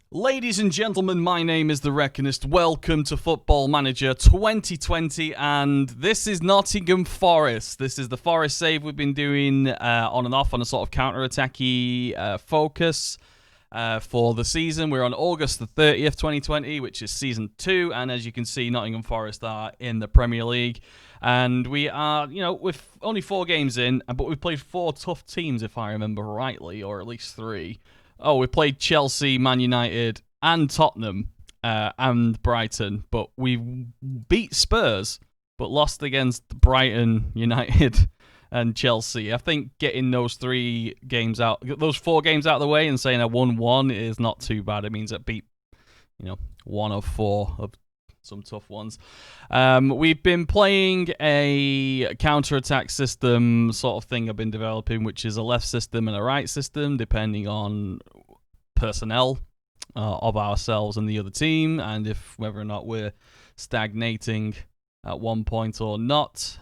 Ladies and gentlemen, my name is the Reckonist. Welcome to Football Manager 2020, and this is Nottingham Forest. This is the Forest save we've been doing on and off on a sort of counter-attacky focus for the season. We're on August the 30th, 2020, which is Season 2, and as you can see, Nottingham Forest are in the Premier League. And we are, with only 4 games in, but we've played 4 tough teams, if I remember rightly, or at least 3. Oh, we played Chelsea, Man United, and Tottenham, and Brighton. But we beat Spurs, but lost against Brighton, United, and Chelsea. I think getting those 4 games out of the way and saying I won 1 is not too bad. It means I beat, 1 of 4 of some tough ones. We've been playing a counter-attack system sort of thing I've been developing, which is a left system and a right system, depending on personnel of ourselves and the other team, and if whether or not we're stagnating at one point or not.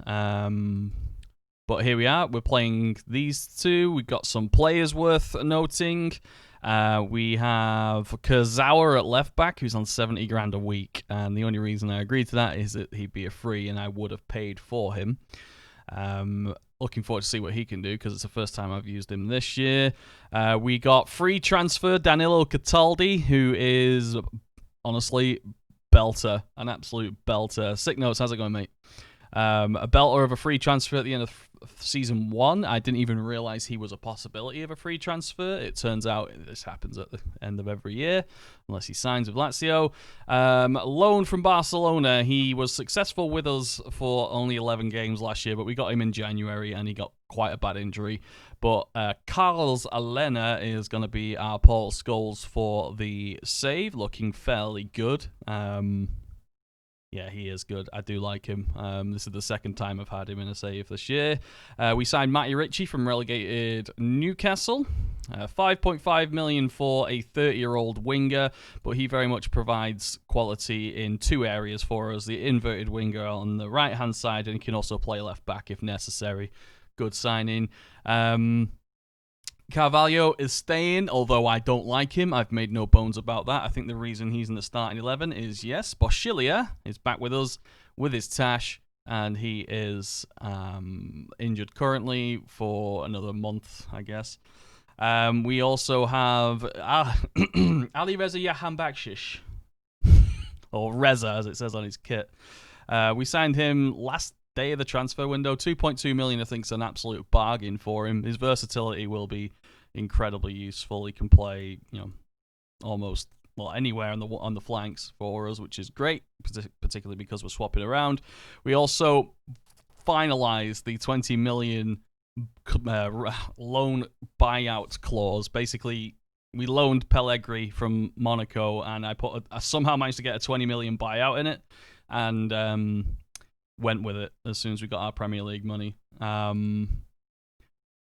But here we are. We're playing these 2. We've got some players worth noting. We have Kurzawa at left back, who's on 70 grand a week, and the only reason I agreed to that is that he'd be a free and I would have paid for him. Looking forward to see what he can do, because it's the first time I've used him this year. We got free transfer Danilo Cataldi, who is honestly belter, an absolute belter. Sick notes, how's it going, mate? A belter of a free transfer at the end of Season 1. I didn't even realize he was a possibility of a free transfer. It turns out this happens at the end of every year, unless he signs with Lazio. Loan from Barcelona. He was successful with us for only 11 games last year, but we got him in January and he got quite a bad injury. But Carlos Alena is going to be our Paul Scholes for the save, looking fairly good. Yeah, he is good. I do like him. This is the second time I've had him in a save this year. We signed Matty Ritchie from relegated Newcastle. 5.5 million for a 30-year-old winger, but he very much provides quality in 2 areas for us. The inverted winger on the right-hand side, and he can also play left back if necessary. Good signing. Carvalho is staying, although I don't like him. I've made no bones about that. I think the reason he's in the starting 11 is, yes, Boschilia is back with us with his tash, and he is injured currently for another month, I guess. We also have Ali Reza Yahanbakshish, or Reza, as it says on his kit. We signed him last day of the transfer window. 2.2 million, I think, is an absolute bargain for him. His versatility will be incredibly useful. He can play, almost anywhere on the flanks for us, which is great, particularly because we're swapping around. We also finalized the 20 million loan buyout clause. Basically, we loaned Pellegrini from Monaco, and I somehow managed to get a 20 million buyout in it, and went with it as soon as we got our Premier League money.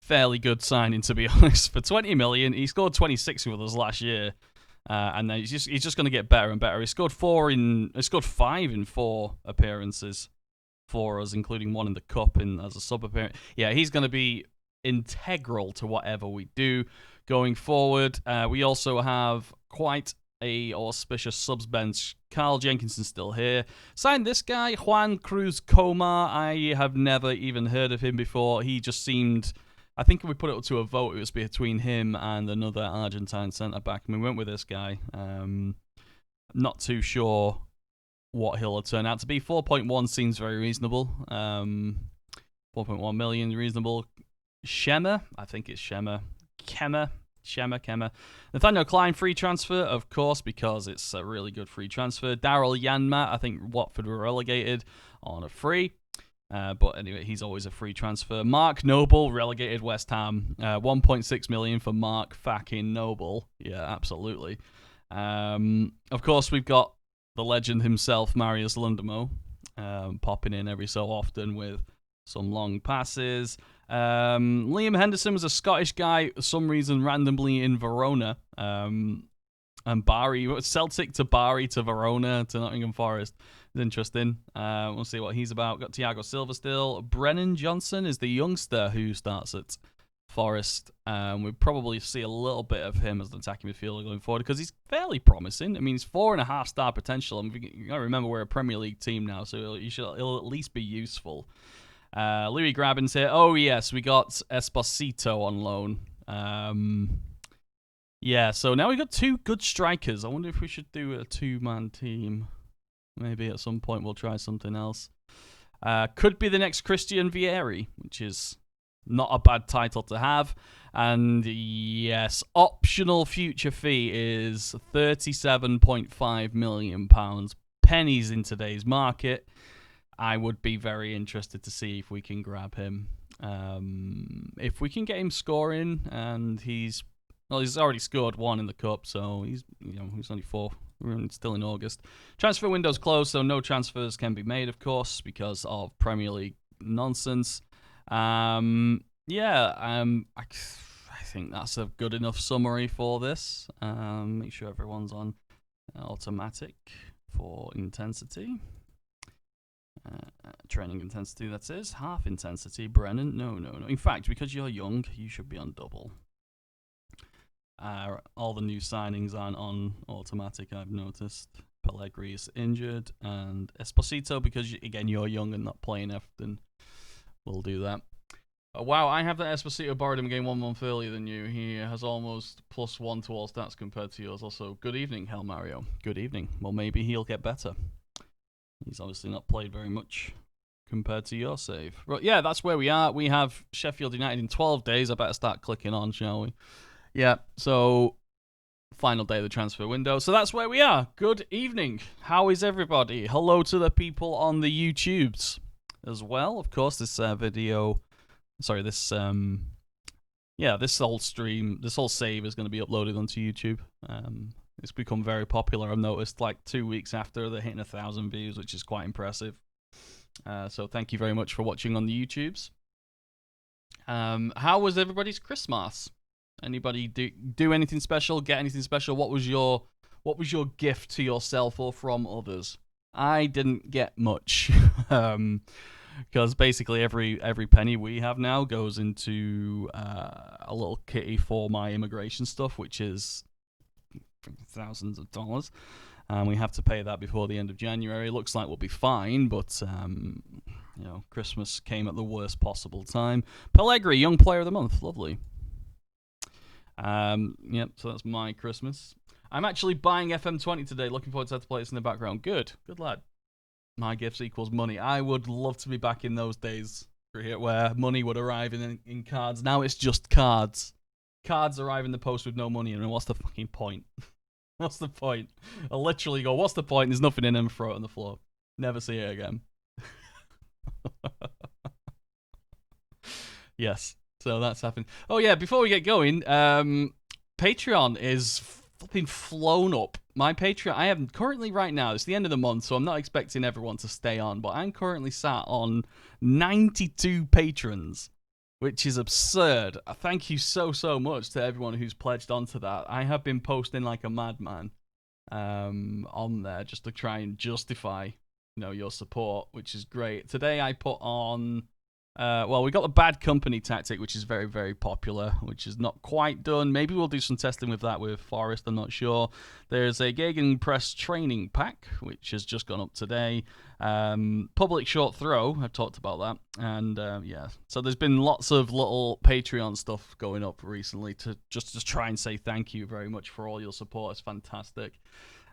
Fairly good signing, to be honest. For 20 million, he scored 26 with us last year, and then he's just going to get better and better. He scored 5 in 4 appearances for us, including 1 in the cup and as a sub appearance. Yeah, he's going to be integral to whatever we do going forward. We also have quite a auspicious subs bench. Carl Jenkinson's still here. Signed this guy, Juan Cruz Comar. I have never even heard of him before. He just seemed... I think if we put it up to a vote, it was between him and another Argentine centre-back. And we went with this guy. Not too sure what he'll turn out to be. 4.1 seems very reasonable. 4.1 million, reasonable. Shema, I think it's Shema. Kemmer. Nathaniel Klein, free transfer, of course, because it's a really good free transfer. Daryl Yanma, I think Watford were relegated on a free. But anyway, he's always a free transfer. Mark Noble, relegated West Ham. 1.6 million for Mark fucking Noble. Yeah, absolutely. Of course, we've got the legend himself, Marius Lundamo, popping in every so often with some long passes. Liam Henderson was a Scottish guy, for some reason, randomly in Verona. And Bari, Celtic to Bari to Verona to Nottingham Forest. It's interesting. We'll see what he's about. Got Thiago Silva still. Brennan Johnson is the youngster who starts at Forest. We'd probably see a little bit of him as an attacking midfielder going forward because he's fairly promising. I mean, he's 4.5-star potential. And you got to remember we're a Premier League team now, so he'll at least be useful. Louis Graben's here. Oh yes, we got Esposito on loan. Yeah, so now we got 2 good strikers. I wonder if we should do a 2-man team. Maybe at some point we'll try something else. Could be the next Christian Vieri, which is not a bad title to have. And yes, optional future fee is £37.5 million. Pennies in today's market. I would be very interested to see if we can grab him. If we can get him scoring, and he's already scored 1 in the cup, so he's only 4. We're still in August. Transfer window's closed, so no transfers can be made, of course, because of Premier League nonsense. I think that's a good enough summary for this. Make sure everyone's on automatic for intensity. Training intensity, that is. Half intensity, Brennan. No. In fact, because you're young, you should be on double. All the new signings aren't on automatic, I've noticed. Pellegrini is injured, and Esposito, because again you're young and not playing often, we'll do that. Wow, I have that Esposito borrowed him again 1 month earlier than you. He has almost +1 to all stats compared to yours. Also, good evening, Hell Mario. Good evening. Well, maybe he'll get better. He's obviously not played very much compared to your save. Right, yeah, that's where we are. We have Sheffield United in 12 days. I better start clicking on, shall we? Yeah, so final day of the transfer window. So that's where we are. Good evening. How is everybody? Hello to the people on the YouTubes as well. Of course, this video... Sorry, this whole stream, this whole save is going to be uploaded onto YouTube. It's become very popular. I've noticed like 2 weeks after they're hitting 1,000 views, which is quite impressive. So thank you very much for watching on the YouTubes. How was everybody's Christmas? Anybody do anything special? Get anything special? What was your gift to yourself or from others? I didn't get much. Because basically every penny we have now goes into a little kitty for my immigration stuff, which is thousands of dollars, and we have to pay that before the end of January. Looks like we'll be fine, but Christmas came at the worst possible time. Pellegrini, Young Player of the Month, lovely. Yep, so that's my Christmas. I'm actually buying FM20 today. Looking forward to have to play this in the background. Good lad. My gifts equals money. I would love to be back in those days where money would arrive in cards. Now it's just cards. Cards arrive in the post with no money in them. What's the fucking point? What's the point? I literally go, what's the point? There's nothing in them, throw it on the floor. Never see it again. Yes, so that's happened. Oh yeah, before we get going, Patreon is flipping flown up. My Patreon, I am currently right now, it's the end of the month, so I'm not expecting everyone to stay on, but I'm currently sat on 92 patrons, which is absurd. Thank you so much to everyone who's pledged onto that. I have been posting like a madman on there just to try and justify your support, which is great. Today I put on we got the bad company tactic, which is very, very popular, which is not quite done. Maybe we'll do some testing with that with Forest, I'm not sure. There's a Gegenpress training pack, which has just gone up today. Public short throw, I've talked about that. And yeah, so there's been lots of little Patreon stuff going up recently to just try and say thank you very much for all your support. It's fantastic.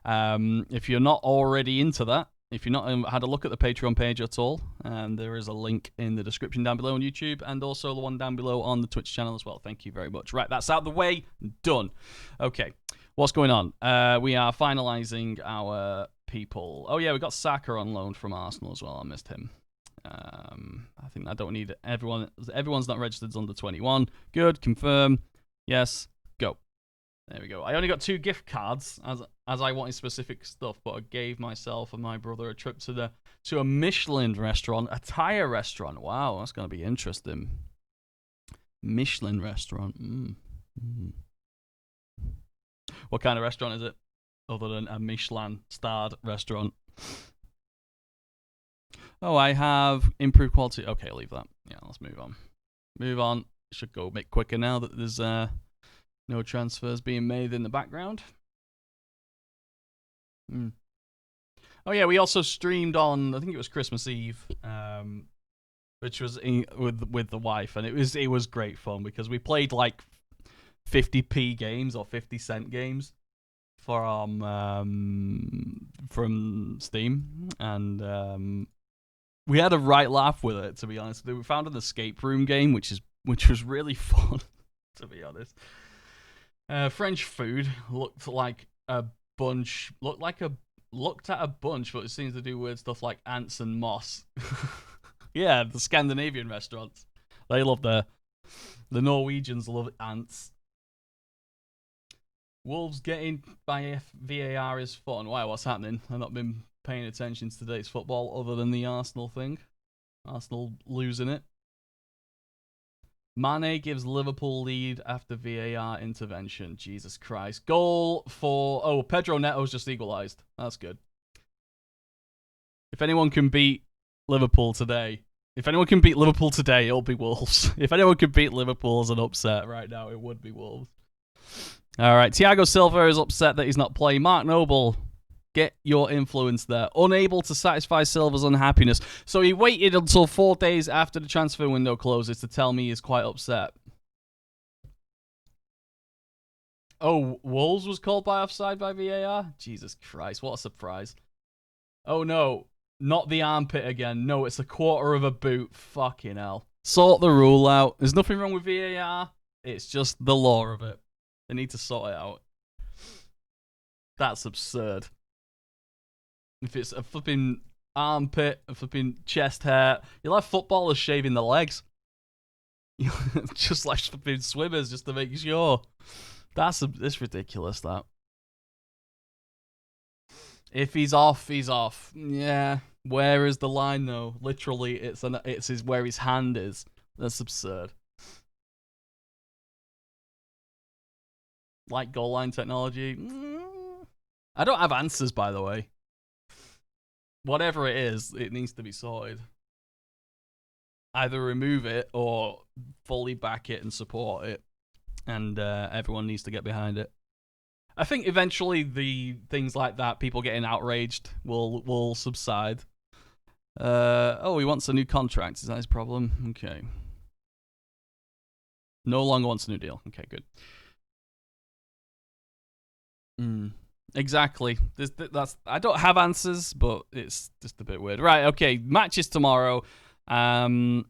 If you're not already into that, if you've not had a look at the Patreon page at all, there is a link in the description down below on YouTube and also the one down below on the Twitch channel as well. Thank you very much. Right, that's out of the way. Done. Okay, what's going on? We are finalising our people. Oh, yeah, we got Saka on loan from Arsenal as well. I missed him. I think I don't need it. Everyone's not registered as under 21. Good, confirm. Yes, go. There we go. I only got 2 gift cards as I wanted specific stuff, but I gave myself and my brother a trip to a Michelin restaurant, a Thai restaurant. Wow, that's going to be interesting. Michelin restaurant. What kind of restaurant is it? Other than a Michelin-starred restaurant. Oh, I have improved quality. Okay, leave that. Yeah, let's move on. Move on. should go a bit quicker now that there's no transfers being made in the background. Oh yeah, we also streamed on, I think it was Christmas Eve, which was with the wife, and it was great fun because we played like 50p games or 50-cent games from Steam, and we had a right laugh with it, to be honest. We found an escape room game, which was really fun, to be honest. French food looked at a bunch, but it seems to do weird stuff like ants and moss. Yeah, the Scandinavian restaurants. They love the Norwegians love ants. Wolves getting by VAR is fun. Why? What's happening? I've not been paying attention to today's football other than the Arsenal thing. Arsenal losing it. Mane gives Liverpool lead after VAR intervention. Jesus Christ. Goal for... Oh, Pedro Neto's just equalised. That's good. If anyone can beat Liverpool today, it'll be Wolves. If anyone can beat Liverpool as an upset right now, it would be Wolves. All right, Thiago Silva is upset that he's not playing. Mark Noble, get your influence there. Unable to satisfy Silva's unhappiness. So he waited until 4 days after the transfer window closes to tell me he's quite upset. Oh, Wolves was called by offside by VAR? Jesus Christ, what a surprise. Oh no, not the armpit again. No, it's a quarter of a boot. Fucking hell. Sort the rule out. There's nothing wrong with VAR. It's just the law of it. They need to sort it out. That's absurd. If it's a flipping armpit, a flipping chest hair, you'll have footballers shaving the legs. Just like flipping swimmers, just to make sure. It's ridiculous, that. If he's off, he's off. Yeah. Where is the line, though? Literally, it's where his hand is. That's absurd. Like goal line technology. I don't have answers, by the way. Whatever it is, it needs to be sorted. Either remove it or fully back it and support it. And everyone needs to get behind it. I think eventually the things like that, people getting outraged, will subside. Oh, he wants a new contract. Is that his problem? Okay. No longer wants a new deal. Okay, good. Exactly. I don't have answers, but it's just a bit weird. Right, okay. Matches tomorrow. Arnaud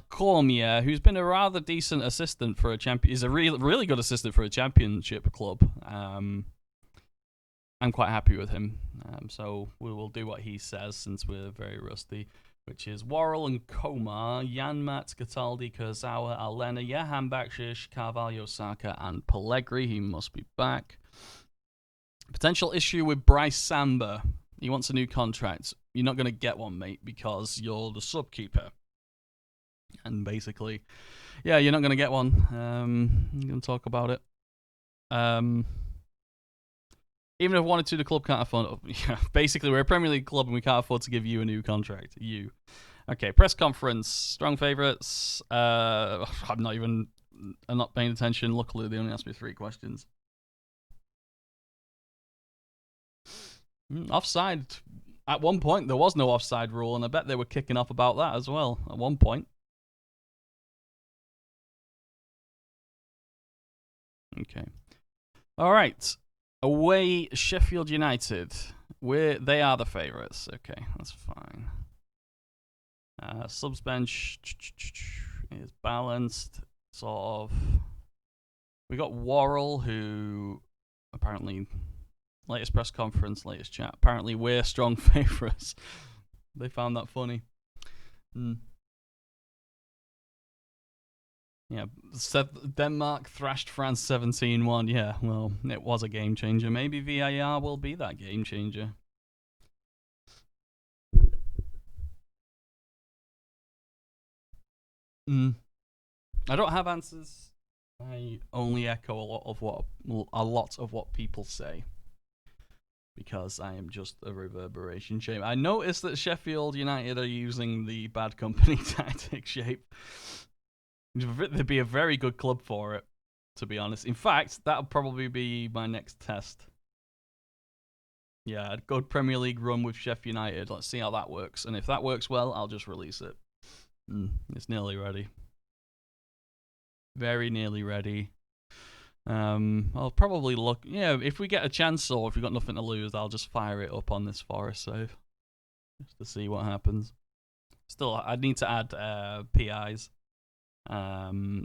Cormier, who's been a rather decent assistant for a champion, is a really good assistant for a championship club. I'm quite happy with him. So we will do what he says since we're very rusty, which is Worrell and Komar, Janmat, Cataldi, Kurzawa, Alena, Jahan Bakshish, Carvalho, Saka, and Pellegrini. He must be back. Potential issue with Bryce Samba. He wants a new contract. You're not going to get one, mate, because you're the subkeeper. And basically, yeah, you're not going to get one. I'm going to talk about it. Even if I wanted to, the club can't afford it. Yeah, basically, we're a Premier League club and we can't afford to give you a new contract. You. Okay, press conference. Strong favourites. I'm not paying attention. Luckily, they only asked me 3 questions. Offside. At one point, there was no offside rule, and I bet they were kicking off about that as well at one point. Okay. All right. Away, Sheffield United. They are the favourites. Okay, that's fine. Subs bench is balanced, sort of. We got Worrell, who apparently... Latest press conference, latest chat. Apparently, we're strong favourites. They found that funny. Yeah, Denmark thrashed France 17-1. Yeah, well, it was a game changer. Maybe VAR will be that game changer. I don't have answers. I only echo a lot of what people say. Because I am just a reverberation shape. I noticed that Sheffield United are using the bad company tactic shape. There'd be a very good club for it, to be honest. In fact, that'll probably be my next test. Yeah, a good Premier League run with Sheffield United. Let's see how that works. And if that works well, I'll just release it. It's nearly ready. Very nearly ready. I'll probably look. Yeah, if we get a chance or if we've got nothing to lose, I'll just fire it up on this Forest save. Just to see what happens. Still, I need to add PIs.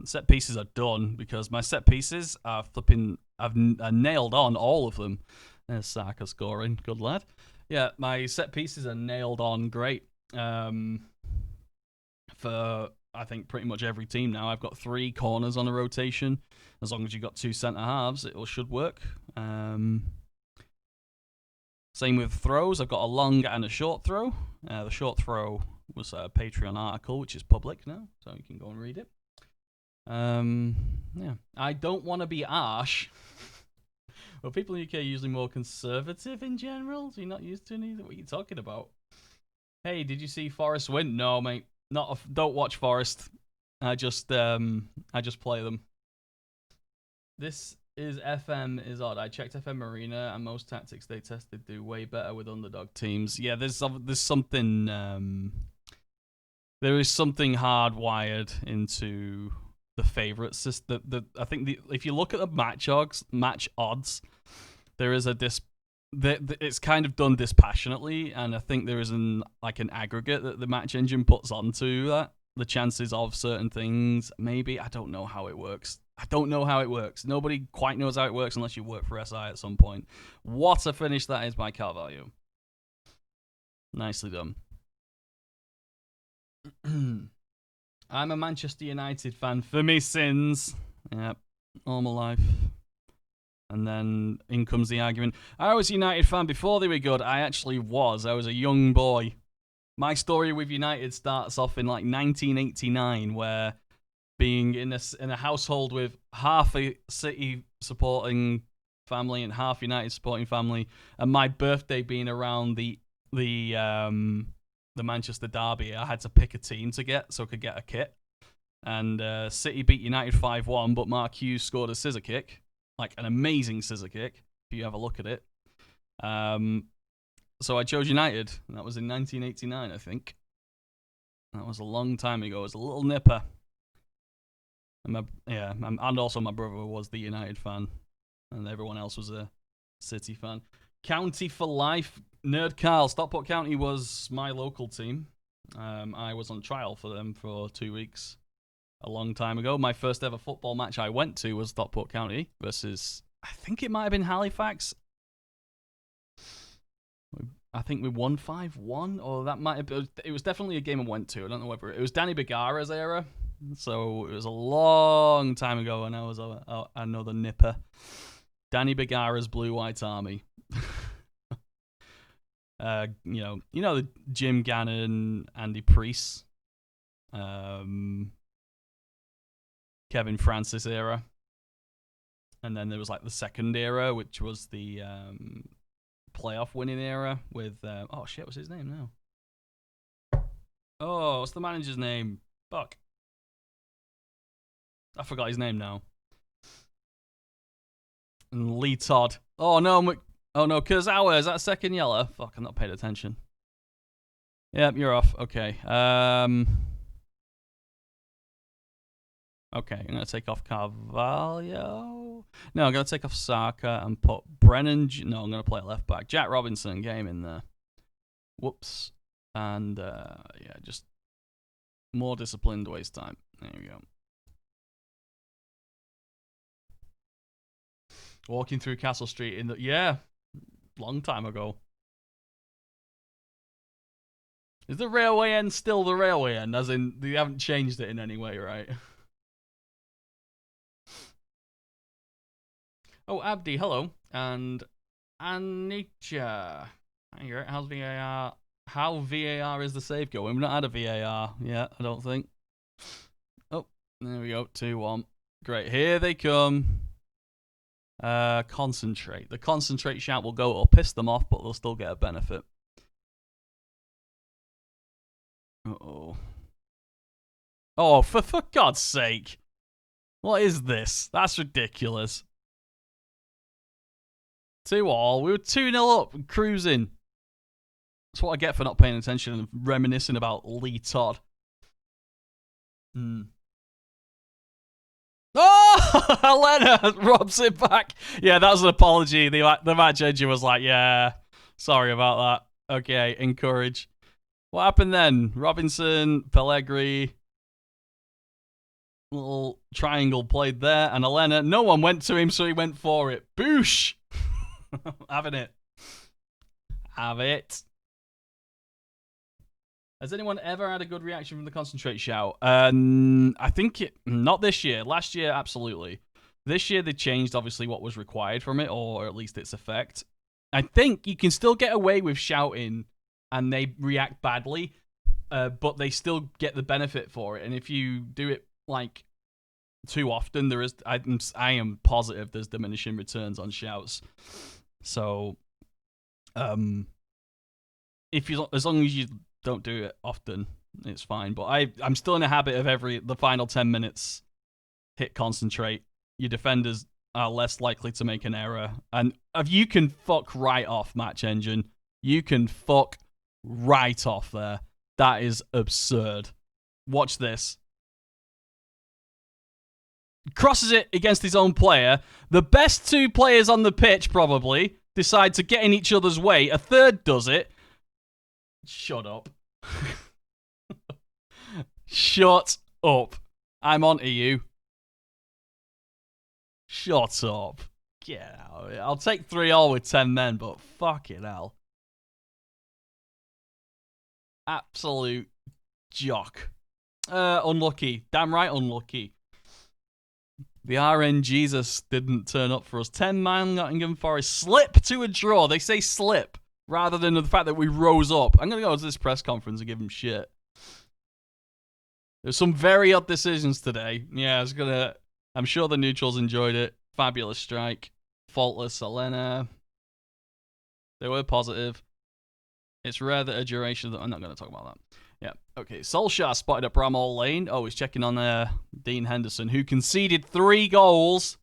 Set pieces are done because my set pieces are flipping. I've nailed on all of them. There's Saka scoring. Good lad. Yeah, my set pieces are nailed on great. For I think pretty much every team now. I've got 3 corners on a rotation. As long as you've got 2 centre halves, it should work. Same with throws. I've got a long and a short throw. The short throw was a Patreon article, which is public now, so you can go and read it. Yeah, I don't want to be harsh. Well, people in the UK are usually more conservative in general. So you're not used to anything. What are you talking about? Hey, did you see Forest win? No, mate. Don't watch Forest. I just play them. This is FM is odd. I checked FM Arena and most tactics they tested do way better with underdog teams. Yeah, there's something there is something hardwired into the favorite system. I think if you look at the match odds, there is it's kind of done dispassionately, and I think there is an aggregate that the match engine puts onto that. The chances of certain things, maybe. I don't know how it works. Nobody quite knows how it works unless you work for SI at some point. What a finish that is by Carvalho. Nicely done. I'm a Manchester United fan for me sins. Yep, all my life. And then in comes the argument. I was a United fan before they were good. I actually was. I was a young boy. My story with United starts off in 1989, where being in a household with half a City supporting family and half United supporting family, and my birthday being around the Manchester derby, I had to pick a team to get so I could get a kit. And City beat United 5-1, but Mark Hughes scored a scissor kick, an amazing scissor kick, if you have a look at it. So I chose United, and that was in 1989, I think. That was a long time ago. It was a little nipper. And also my brother was the United fan, and everyone else was a City fan. County for life. Nerd Carl. Stockport County was my local team. I was on trial for them for 2 weeks a long time ago. My first ever football match I went to was Stockport County versus, I think it might have been Halifax. I think we won 5-1, or that might have been, it was definitely a game I went to. I don't know whether it was Danny Bergara's era. So it was a long time ago, and I was another nipper. Danny Bergara's Blue White Army. You know the Jim Gannon, Andy Priest, Kevin Francis era, and then there was the second era, which was the playoff winning era with what's his name now? Oh, what's the manager's name? Fuck. I forgot his name now. And Lee Todd. Oh no, Kurzawa, is that second yellow? Fuck, I'm not paying attention. Yep, you're off. Okay. Okay, I'm going to take off Carvalho. No, I'm going to take off Saka and put Brennan. No, I'm going to play left back. Jack Robinson, game in there. Whoops. And, just more disciplined, waste time. There we go. Walking through Castle Street long time ago. Is the railway end still the railway end? As in, they haven't changed it in any way, right? Oh, Abdi, hello. And Anisha. How's VAR? How VAR is the save going? We've not had a VAR yet, I don't think. Oh, there we go. 2-1. Great. Here they come. Concentrate. The concentrate shout will go. It'll piss them off, but they'll still get a benefit. Uh-oh. Oh, for God's sake. What is this? That's ridiculous. 2-2. We were 2-0 up and cruising. That's what I get for not paying attention and reminiscing about Lee Todd. Oh, Helena robs it back. Yeah, that was an apology. The match engine was like, yeah, sorry about that. Okay, encourage. What happened then? Robinson, Pellegrini, little triangle played there, and Helena. No one went to him, so he went for it. Boosh! Having it. Have it. Has anyone ever had a good reaction from the concentrate shout? I think not this year. Last year, absolutely. This year, they changed, obviously, what was required from it, or at least its effect. I think you can still get away with shouting, and they react badly, but they still get the benefit for it. And if you do it, like, too often, there is. I am positive there's diminishing returns on shouts. So, as long as you don't do it often, it's fine. But I'm still in a habit of the final 10 minutes hit concentrate. Your defenders are less likely to make an error. And if you can fuck right off, match engine, you can fuck right off there. That is absurd. Watch this. Crosses it against his own player. The best two players on the pitch probably decide to get in each other's way. A third does it. Shut up. Shut up. I'm on to you. Shut up. Get out of it. I'll take 3-all with 10 men, but fucking hell. Absolute jock. Unlucky. Damn right unlucky. The RN Jesus didn't turn up for us. 10-man Nottingham Forest slip to a draw. They say slip rather than the fact that we rose up. I'm going to go to this press conference and give him shit. There's some very odd decisions today. Yeah, I'm sure the neutrals enjoyed it. Fabulous strike. Faultless Helena. They were positive. It's rare that a duration... I'm not going to talk about that. Yeah, okay. Solskjaer spotted at Bramall Lane. Oh, he's checking on Dean Henderson, who conceded 3 goals.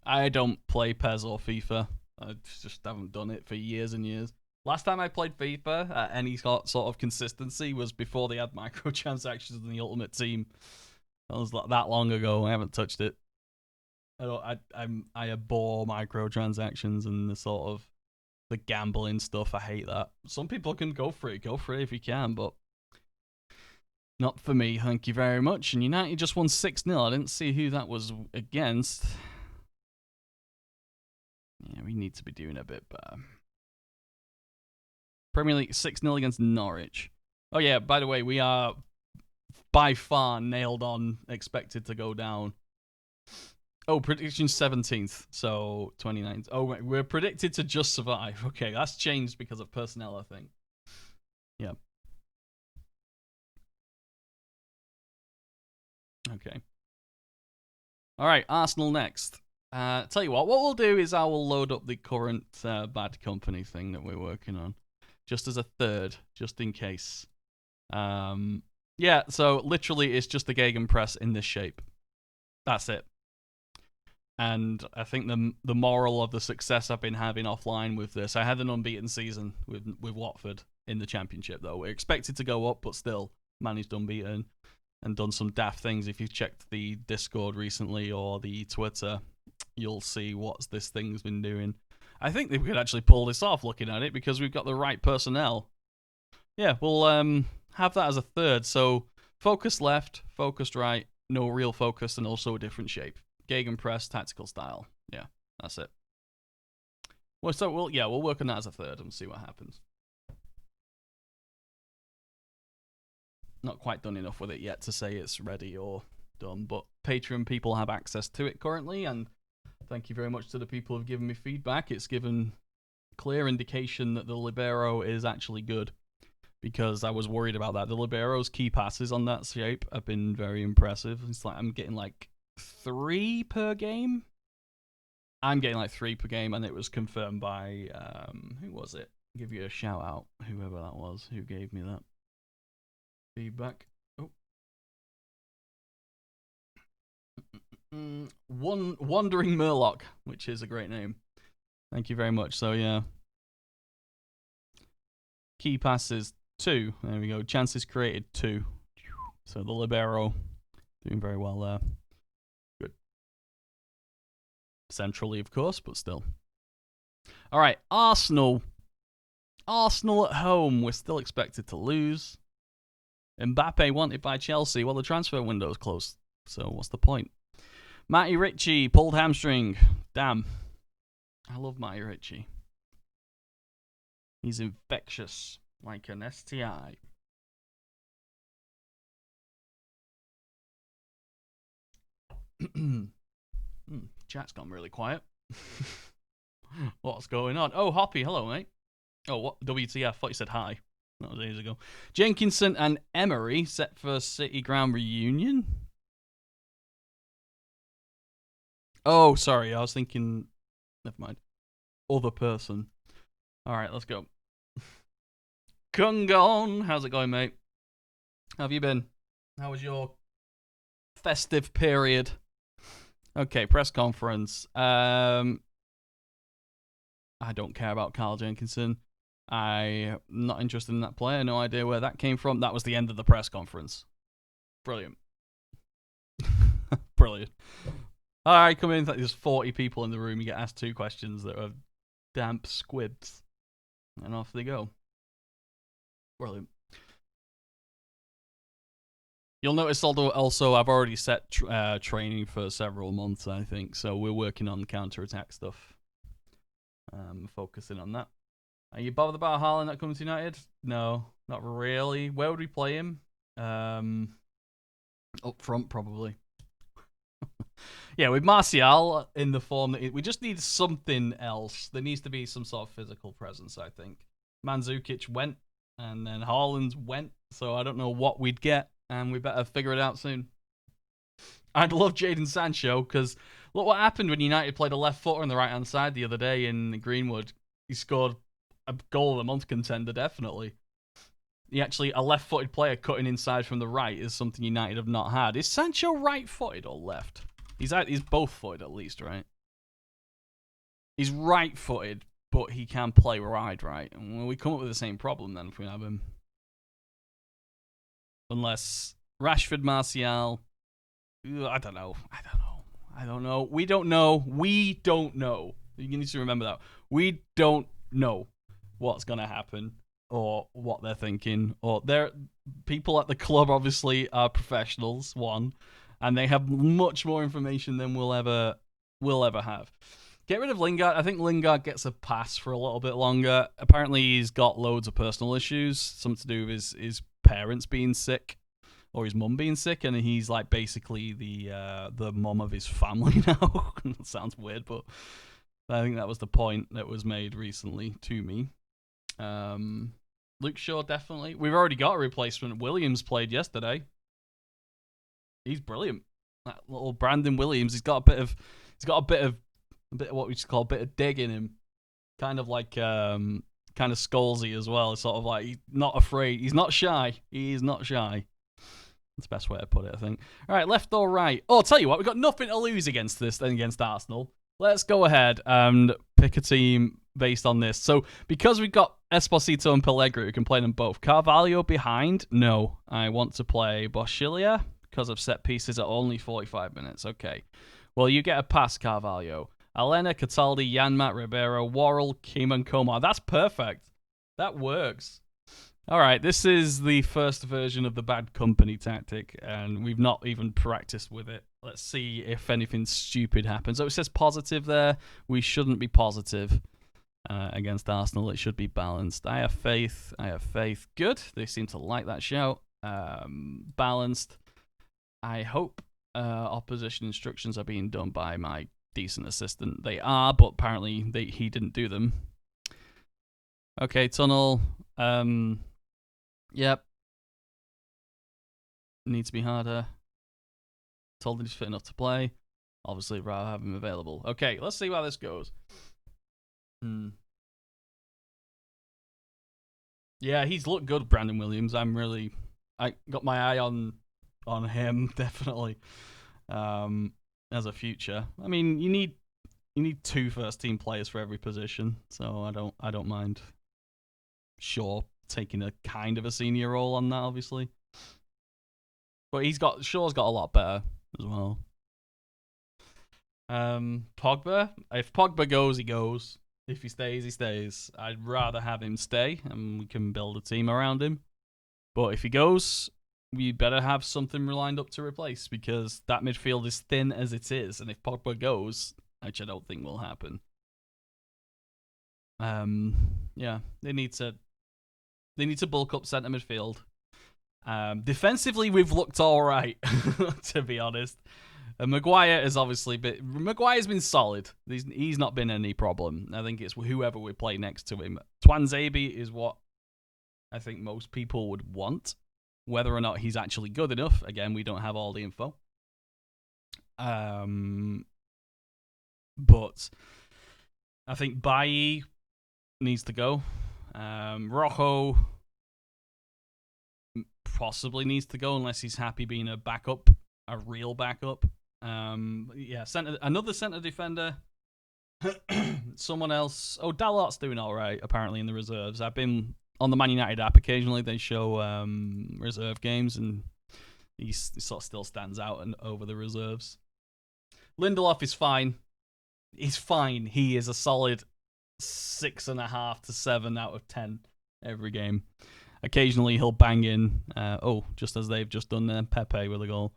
I don't play PES or FIFA. I just haven't done it for years and years. Last time I played FIFA at any sort of consistency was before they had microtransactions in the Ultimate Team. That was that long ago. I haven't touched it. I abhor microtransactions and the sort of the gambling stuff. I hate that. Some people can go for it. Go for it if you can, but not for me. Thank you very much. And United just won 6-0. I didn't see who that was against. Yeah, we need to be doing a bit better. Premier League 6-0 against Norwich. Oh yeah, by the way, we are by far nailed on, expected to go down. Oh, prediction 17th, so 29th. Oh, wait, we're predicted to just survive. Okay, that's changed because of personnel, I think. Yeah. Okay. All right, Arsenal next. Tell you what we'll do is I will load up the current Bad Kompany thing that we're working on, just as a third, just in case. Yeah, so literally it's just the Gegenpress in this shape. That's it. And I think the moral of the success I've been having offline with this, I had an unbeaten season with Watford in the Championship, though. We're expected to go up, but still managed unbeaten and done some daft things. If you've checked the Discord recently or the Twitter, you'll see what this thing's been doing. I think that we could actually pull this off looking at it because we've got the right personnel. Yeah, we'll have that as a third. So focused left, focused right, no real focus, and also a different shape. Gegenpress, tactical style. Yeah, that's it. Well, so we'll work on that as a third and see what happens. Not quite done enough with it yet to say it's ready or done, but Patreon people have access to it currently, and thank you very much to the people who've given me feedback. It's given clear indication that the Libero is actually good, because I was worried about that. The Libero's key passes on that shape have been very impressive. It's like I'm getting like 3 per game. I'm getting like 3 per game, and it was confirmed by who was it? Give you a shout out, whoever that was who gave me that feedback. Oh. Wandering Murloc, which is a great name. Thank you very much. So, yeah. Key passes 2. There we go. Chances created 2. So the libero doing very well there. Good. Centrally, of course, but still. All right, Arsenal. Arsenal at home. We're still expected to lose. Mbappe wanted by Chelsea. Well, the transfer window is closed. So what's the point? Matty Ritchie pulled hamstring. Damn. I love Matty Ritchie. He's infectious, like an STI. Chat's gone really quiet. What's going on? Oh, Hoppy, hello, mate. Oh, what? WTF? I thought you said hi. That was ages ago. Jenkinson and Emery set for City Ground reunion. Oh, sorry. I was thinking. Never mind. Other person. All right, let's go. Kungon, how's it going, mate? How have you been? How was your festive period? Okay, press conference. I don't care about Carl Jenkinson. I'm not interested in that player. No idea where that came from. That was the end of the press conference. Brilliant. Brilliant. All right, come in. There's 40 people in the room. You get asked 2 questions that are damp squibs. And off they go. Brilliant. You'll notice also I've already set training for several months, I think. So we're working on counter-attack stuff. Focusing on that. Are you bothered about Haaland not coming to United? No, not really. Where would we play him? Up front, probably. Yeah, with Martial in the form that we just need something else. There needs to be some sort of physical presence, I think. Mandzukic went, and then Haaland went, so I don't know what we'd get, and we better figure it out soon. I'd love Jadon Sancho, because look what happened when United played a left footer on the right-hand side the other day in Greenwood. He scored a goal of the month contender, definitely. A left-footed player cutting inside from the right is something United have not had. Is Sancho right-footed or left? He's both-footed at least, right? He's right-footed, but he can play wide, right? And we come up with the same problem then if we have him. Unless Rashford, Martial. I don't know. We don't know. You need to remember that. We don't know what's going to happen or what they're thinking. Or people at the club obviously are professionals, one, and they have much more information than we'll ever have. Get rid of Lingard. I think Lingard gets a pass for a little bit longer. Apparently, he's got loads of personal issues, something to do with his parents being sick or his mum being sick, and he's like basically the mum of his family now. That sounds weird, but I think that was the point that was made recently to me. Luke Shaw, definitely. We've already got a replacement. Williams played yesterday. He's brilliant. That little Brandon Williams. He's got a bit of what we just call a bit of dig in him. Kind of like kind of Scalesy as well. It's sort of like he's not afraid. He's not shy. He's not shy. That's the best way to put it, I think. All right, left or right? Oh, I'll tell you what, we've got nothing to lose against this than against Arsenal. Let's go ahead and pick a team based on this. So, because we've got Esposito and Pellegrini, we can play them both. Carvalho behind? No. I want to play Boschilia because of set pieces at only 45 minutes. Okay. Well, you get a pass, Carvalho. Alena, Cataldi, Janmat, Ribeiro, Worrell, Kim, and Komar. That's perfect. That works. All right, this is the first version of the bad Kompany tactic, and we've not even practiced with it. Let's see if anything stupid happens. Oh, it says positive there. We shouldn't be positive against Arsenal. It should be balanced. I have faith. Good. They seem to like that shout. Balanced. I hope opposition instructions are being done by my decent assistant. They are, but apparently he didn't do them. Okay, tunnel. Yep. Needs to be harder. Told him he's fit enough to play. Obviously, rather have him available. Okay, let's see how this goes. Yeah, he's looked good, Brandon Williams. I got my eye on him definitely. Um, as a future. I mean, you need two first team players for every position, so I don't mind Shaw taking a kind of a senior role on that, obviously. But Shaw's got a lot better as well. Pogba. If Pogba goes, he goes. If he stays, he stays. I'd rather have him stay, and we can build a team around him. But if he goes, we better have something lined up to replace because that midfield is thin as it is, and if Pogba goes, which I don't think will happen. Yeah, they need to bulk up centre midfield. Defensively, we've looked all right, to be honest. Maguire has Maguire's been solid. He's not been any problem. I think it's whoever we play next to him. Twanzebe is what I think most people would want. Whether or not he's actually good enough, again, we don't have all the info. But I think Bailly needs to go. Rojo possibly needs to go unless he's happy being a backup, a real backup. Yeah, another centre defender. Someone else. Oh, Dalot's doing all right apparently in the reserves. I've been on the Man United app occasionally. They show reserve games, and he sort of still stands out over the reserves. Lindelof is fine. He's fine. He is a solid 6.5 to 7 out of 10 every game. Occasionally he'll bang in. Just as they've just done there, Pepe with a goal.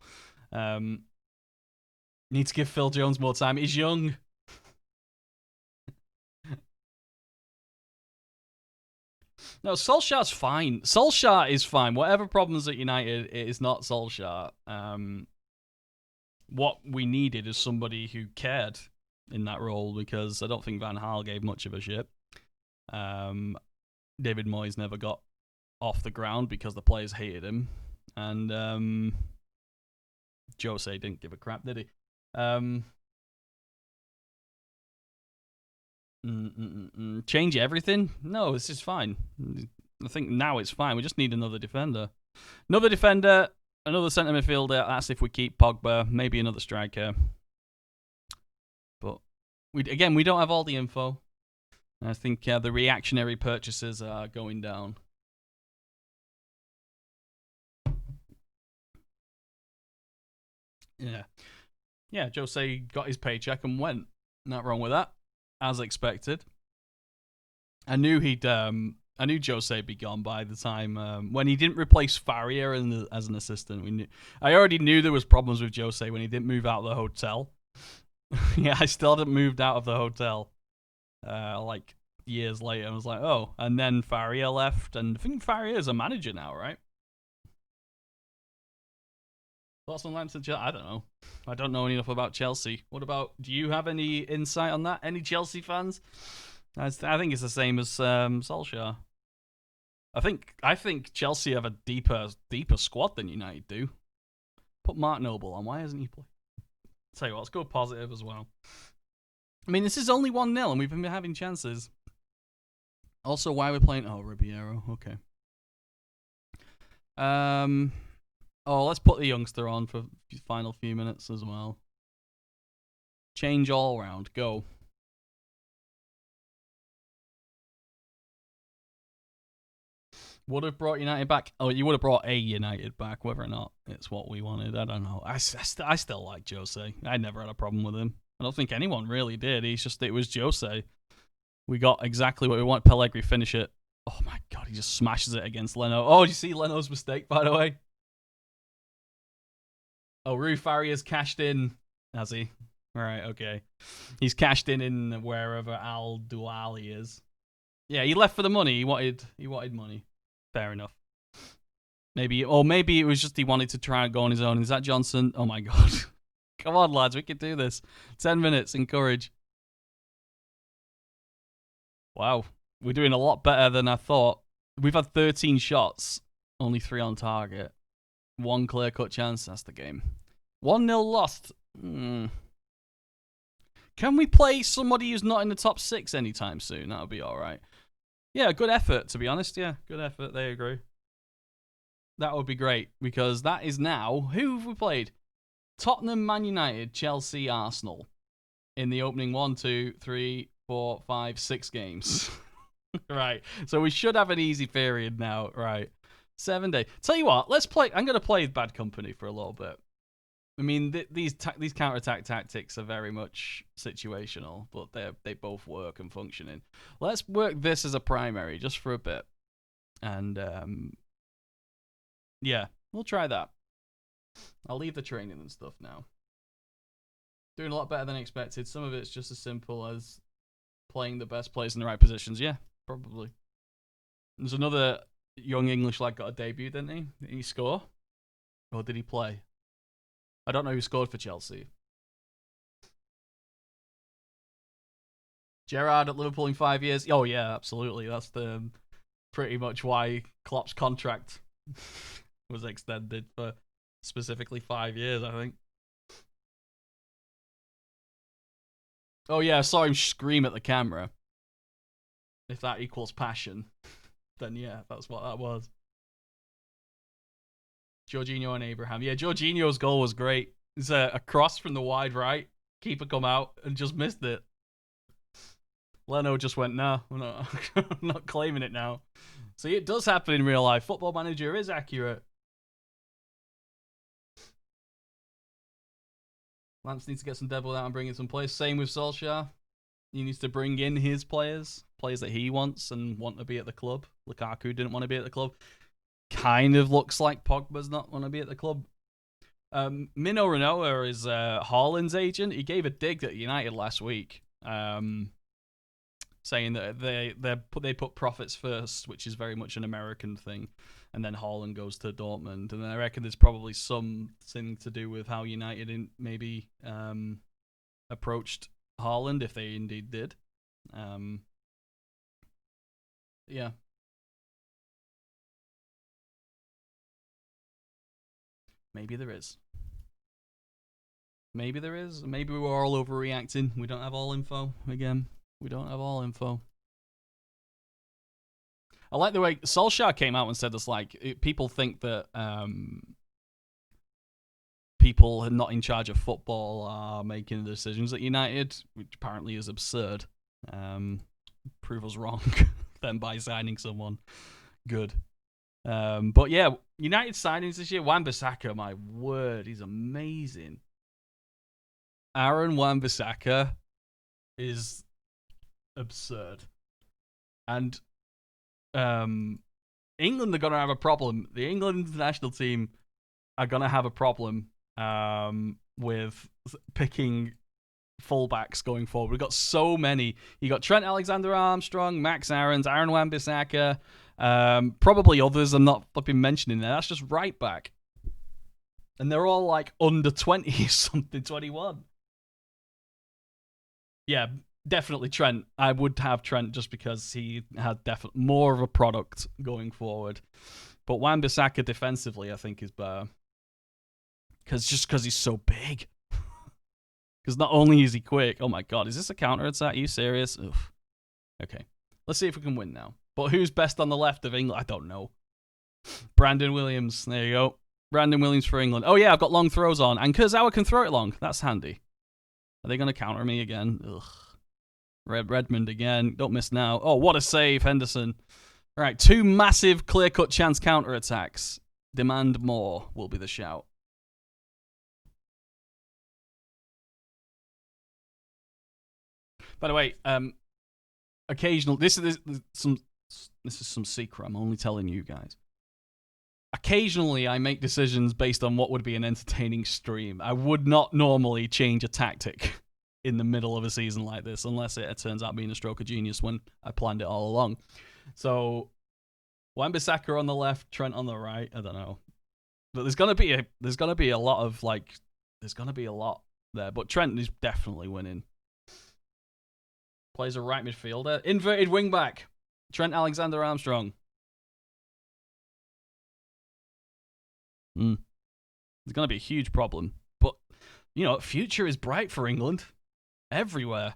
Need to give Phil Jones more time. He's young. No, Solskjaer's fine. Solskjaer is fine. Whatever problems at United, it is not Solskjaer. What we needed is somebody who cared in that role because I don't think Van Gaal gave much of a shit. David Moyes never got off the ground because the players hated him. And Jose didn't give a crap, did he? Change everything? No, this is fine. I think now it's fine. We just need another defender. Another centre midfielder. That's if we keep Pogba. Maybe another striker. But we don't have all the info. I think the reactionary purchases are going down. Yeah, Jose got his paycheck and went. Not wrong with that. As expected. I knew Jose would be gone by the time when he didn't replace Faria as an assistant. I already knew there was problems with Jose when he didn't move out of the hotel. Yeah, I still hadn't moved out of the hotel. Like years later, I was like, oh, and then Faria left, and I think Faria is a manager now, right? Thoughts on Chelsea? I don't know. I don't know enough about Chelsea. Do you have any insight on that? Any Chelsea fans? I think it's the same as Solskjaer. I think Chelsea have a deeper squad than United do. Put Mark Noble on. Why hasn't he played? Tell you what, let's go positive as well. I mean, this is only 1-0 and we've been having chances. Also, why we're playing... Oh, Ribeiro. Okay. Let's put the youngster on for the final few minutes as well. Change all round. Go. Would have brought United back. Oh, you would have brought a United back, whether or not it's what we wanted. I don't know. I still like Jose. I never had a problem with him. I don't think anyone really did. It was Jose. We got exactly what we want. Pellegrini finish it. Oh my god, he just smashes it against Leno. Oh, did you see Leno's mistake, by the way? Oh, Rui Faria's cashed in. Has he? Alright, okay. He's cashed in wherever Al Duali is. Yeah, he left for the money. He wanted money. Fair enough. Maybe it was just he wanted to try and go on his own. Is that Johnson? Oh my god. Come on, lads, we can do this. 10 minutes, encourage. Wow. We're doing a lot better than I thought. We've had 13 shots, only 3 on target. 1 clear-cut chance, that's the game. 1-0 lost. Can we play somebody who's not in the top 6 anytime soon? That would be alright. Yeah, good effort, to be honest. Yeah, good effort. They agree. That would be great because that is now. Who have we played? Tottenham, Man United, Chelsea, Arsenal in the opening 1, 2, 3, 4, 5, 6 games. Right. So we should have an easy period now. Right. 7 days. Tell you what, let's play. I'm going to play Bad Company for a little bit. I mean, these counter-attack tactics are very much situational, but they both work and functioning. Let's work this as a primary just for a bit. And, yeah, we'll try that. I'll leave the training and stuff now. Doing a lot better than expected. Some of it's just as simple as playing the best players in the right positions. Yeah, probably. There's another young English lad got a debut, didn't he? Did he score? Or did he play? I don't know who scored for Chelsea. Gerrard at Liverpool in 5 years. Oh yeah, absolutely. That's pretty much why Klopp's contract was extended for specifically 5 years, I think. Oh yeah, I saw him scream at the camera. If that equals passion, then yeah, that's what that was. Jorginho and Abraham. Yeah, Jorginho's goal was great. It's a cross from the wide right. Keeper come out and just missed it. Leno just went, nah, I'm not claiming it now. See, it does happen in real life. Football Manager is accurate. Lance needs to get some devil out and bring in some players. Same with Solskjaer. He needs to bring in his players that he wants and want to be at the club. Lukaku didn't want to be at the club. Kind of looks like Pogba's not want to be at the club. Mino Raiola is Haaland's agent. He gave a dig at United last week, saying that they put profits first, which is very much an American thing, and then Haaland goes to Dortmund. And I reckon there's probably something to do with how United maybe approached Haaland, if they indeed did. Yeah. Maybe there is. Maybe there is. Maybe we're all overreacting. We don't have all info. Again, we don't have all info. I like the way Solskjaer came out and said this, like, people think that people not in charge of football are making the decisions at United, which apparently is absurd. Prove us wrong then by signing someone good. But yeah, United signings this year. Wan-Bissaka, my word, he's amazing. Aaron Wan-Bissaka is absurd. And England are going to have a problem. The England international team are going to have a problem with picking fullbacks going forward. We've got so many. You got Trent Alexander-Armstrong, Max Aarons, Aaron Wan-Bissaka, probably others I'm not flipping mentioning there. That's just right back. And they're all like under 20 something, 21. Yeah, definitely Trent. I would have Trent just because he had definitely more of a product going forward. But Wan-Bissaka defensively, I think, is better. Because he's so big. Because not only is he quick, oh my god, is this a counter attack? Are you serious? Oof. Okay, let's see if we can win now. But who's best on the left of England? I don't know. Brandon Williams, there you go. Brandon Williams for England. Oh yeah, I've got long throws on, and Kurzawa can throw it long. That's handy. Are they going to counter me again? Ugh. Redmond again. Don't miss now. Oh, what a save, Henderson. All right, 2 massive clear-cut chance counter attacks. Demand more will be the shout. By the way, occasional. This is some secret. I'm only telling you guys. Occasionally, I make decisions based on what would be an entertaining stream. I would not normally change a tactic in the middle of a season like this, unless it turns out being a stroke of genius when I planned it all along. So, Wan-Bissaka on the left, Trent on the right. I don't know, but there's gonna be a lot of there's gonna be a lot there. But Trent is definitely winning. Plays a right midfielder, inverted wingback, Trent Alexander-Armstrong. It's going to be a huge problem. But, future is bright for England. Everywhere.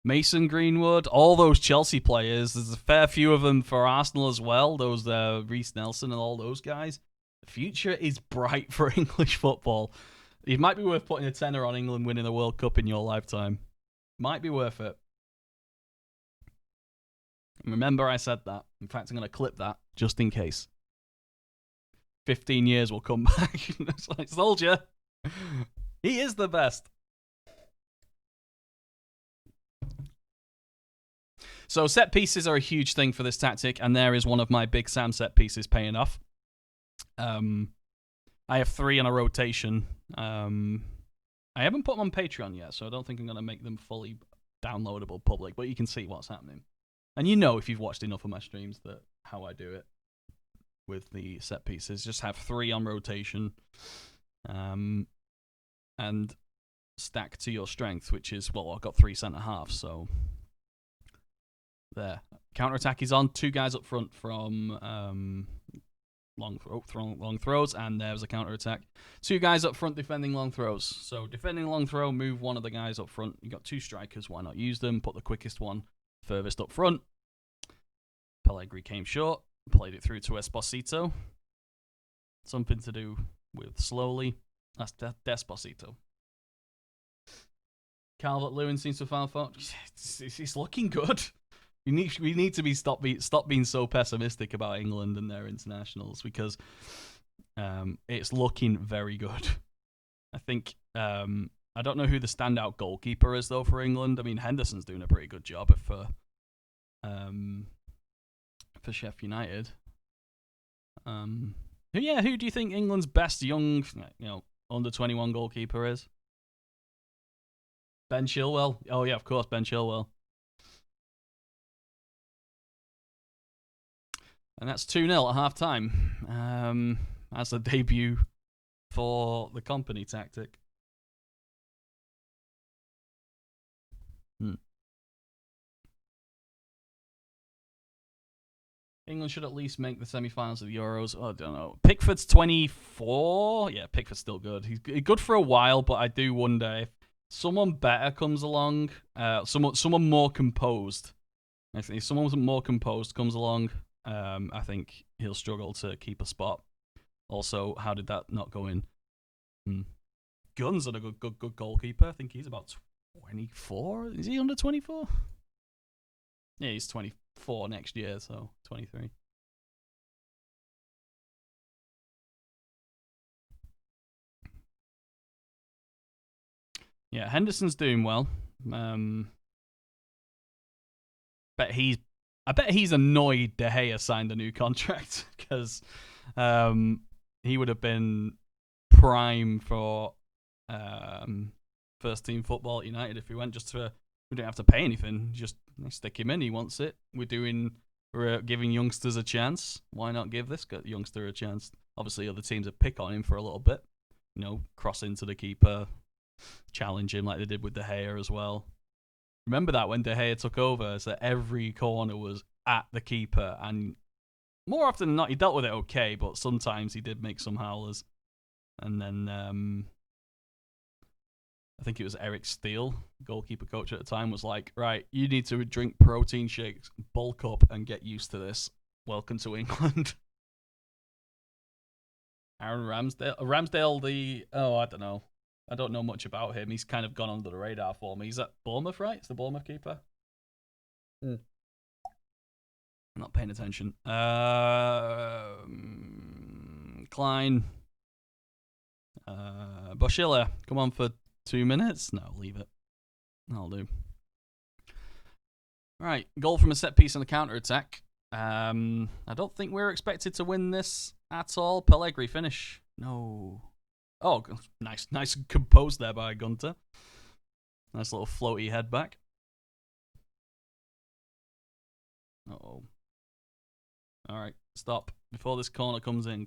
Mason Greenwood, all those Chelsea players. There's a fair few of them for Arsenal as well. Those Reece Nelson and all those guys. The future is bright for English football. It might be worth putting a tenner on England winning the World Cup in your lifetime. Might be worth it. Remember I said that. In fact, I'm going to clip that just in case. 15 years will come back. I told you. He is the best. So set pieces are a huge thing for this tactic, and there is one of my Big Sam set pieces paying off. I have 3 on a rotation. I haven't put them on Patreon yet, so I don't think I'm going to make them fully downloadable public, but you can see what's happening. And you know if you've watched enough of my streams that how I do it with the set pieces. Just have 3 on rotation and stack to your strength, which is, well, I've got 3 centre-halves, so there. Counter-attack is on. 2 guys up front from long throws, and there's a counter-attack. 2 guys up front defending long throws. So defending long throw, move one of the guys up front. You got 2 strikers, why not use them? Put the quickest one furthest up front. Pellegrini came short, played it through to Esposito. Something to do with slowly. That's Despacito. Calvert-Lewin seems to have found fault. It's looking good. We need to stop being so pessimistic about England and their internationals, because it's looking very good. I think I don't know who the standout goalkeeper is though for England. I mean, Henderson's doing a pretty good job for Sheffield United. Who do you think England's best young, under 21 goalkeeper is? Ben Chilwell. Oh yeah, of course, Ben Chilwell. And that's 2-0 at half-time. That's a debut for the Kompany tactic. England should at least make the semi-finals of the Euros. Oh, I don't know. Pickford's 24. Yeah, Pickford's still good. He's good for a while, but I do wonder if someone better comes along, someone more composed. If someone more composed comes along, I think he'll struggle to keep a spot. Also, how did that not go in? Gunn's a good goalkeeper. I think he's about 24. Is he under 24? Yeah, he's 24 next year, so 23. Yeah, Henderson's doing well. I bet he's annoyed De Gea signed a new contract, because he would have been prime for first team football at United if he went just for. We don't have to pay anything. Just stick him in. He wants it. We're giving youngsters a chance. Why not give this youngster a chance? Obviously, other teams would pick on him for a little bit. Cross into the keeper, challenge him like they did with De Gea as well. Remember that when De Gea took over, so every corner was at the keeper, and more often than not, he dealt with it okay, but sometimes he did make some howlers. And then I think it was Eric Steele, goalkeeper coach at the time, was like, right, you need to drink protein shakes, bulk up, and get used to this. Welcome to England. Aaron Ramsdale, I don't know. I don't know much about him. He's kind of gone under the radar for me. He's at Bournemouth, right? It's the Bournemouth keeper. I'm not paying attention. Klein. Boschilla, come on for 2 minutes? No, leave it. I'll do. Right, goal from a set piece on the counter-attack. I don't think we're expected to win this at all. Pellegrini finish. No. Oh, nice composed there by Gunter. Nice little floaty head back. Uh-oh. Alright, stop. Before this corner comes in,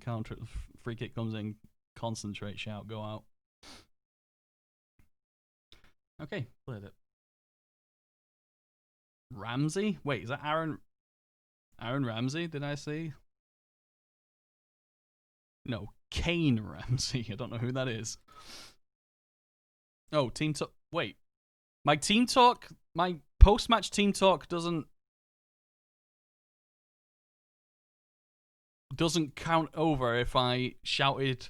free kick comes in, concentrate, shout, go out. Okay, cleared it. Ramsey? Wait, is that Aaron Ramsey, did I see? No, Kane Ramsey. I don't know who that is. Oh, Team Talk. Wait. My post-match team talk doesn't count over if I shouted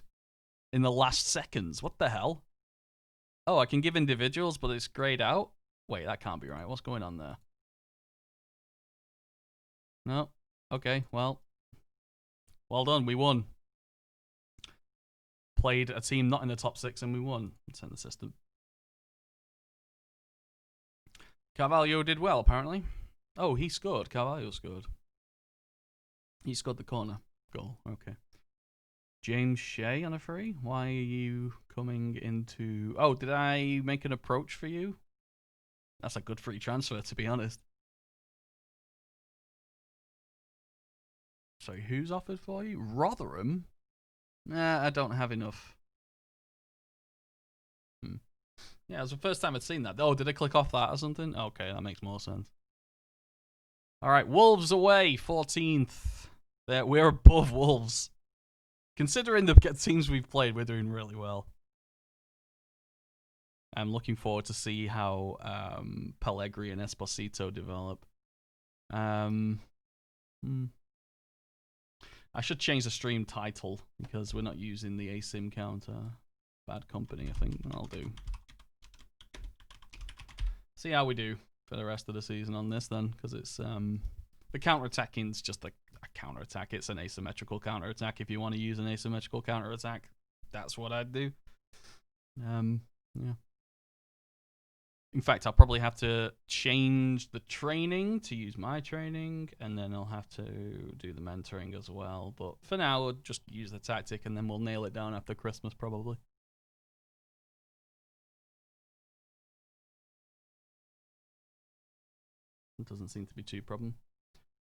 in the last seconds. What the hell? Oh, I can give individuals, but it's grayed out? Wait, that can't be right. What's going on there? No. Okay, well done. We won. Played a team not in the top 6 and we won. It's in the system. Carvalho did well, apparently. Oh, he scored. Carvalho scored. He scored the corner goal. Okay. James Shea on a free? Why are you coming into... Oh, did I make an approach for you? That's a good free transfer, to be honest. Sorry, who's offered for you? Rotherham? Nah, I don't have enough. Yeah, it was the first time I'd seen that. Oh, did I click off that or something? Okay, that makes more sense. All right, Wolves away, 14th. We're above Wolves. Considering the teams we've played, we're doing really well. I'm looking forward to see how Pellegrini and Esposito develop. I should change the stream title because we're not using the asim counter. Bad Kompany, I think I'll do. See how we do for the rest of the season on this then, because it's the counter-attacking's just a counter-attack. It's an asymmetrical counter-attack. If you want to use an asymmetrical counter-attack, that's what I'd do. Yeah. In fact, I'll probably have to change the training to use my training, and then I'll have to do the mentoring as well. But for now, we'll just use the tactic, and then we'll nail it down after Christmas, probably. It doesn't seem to be too problem.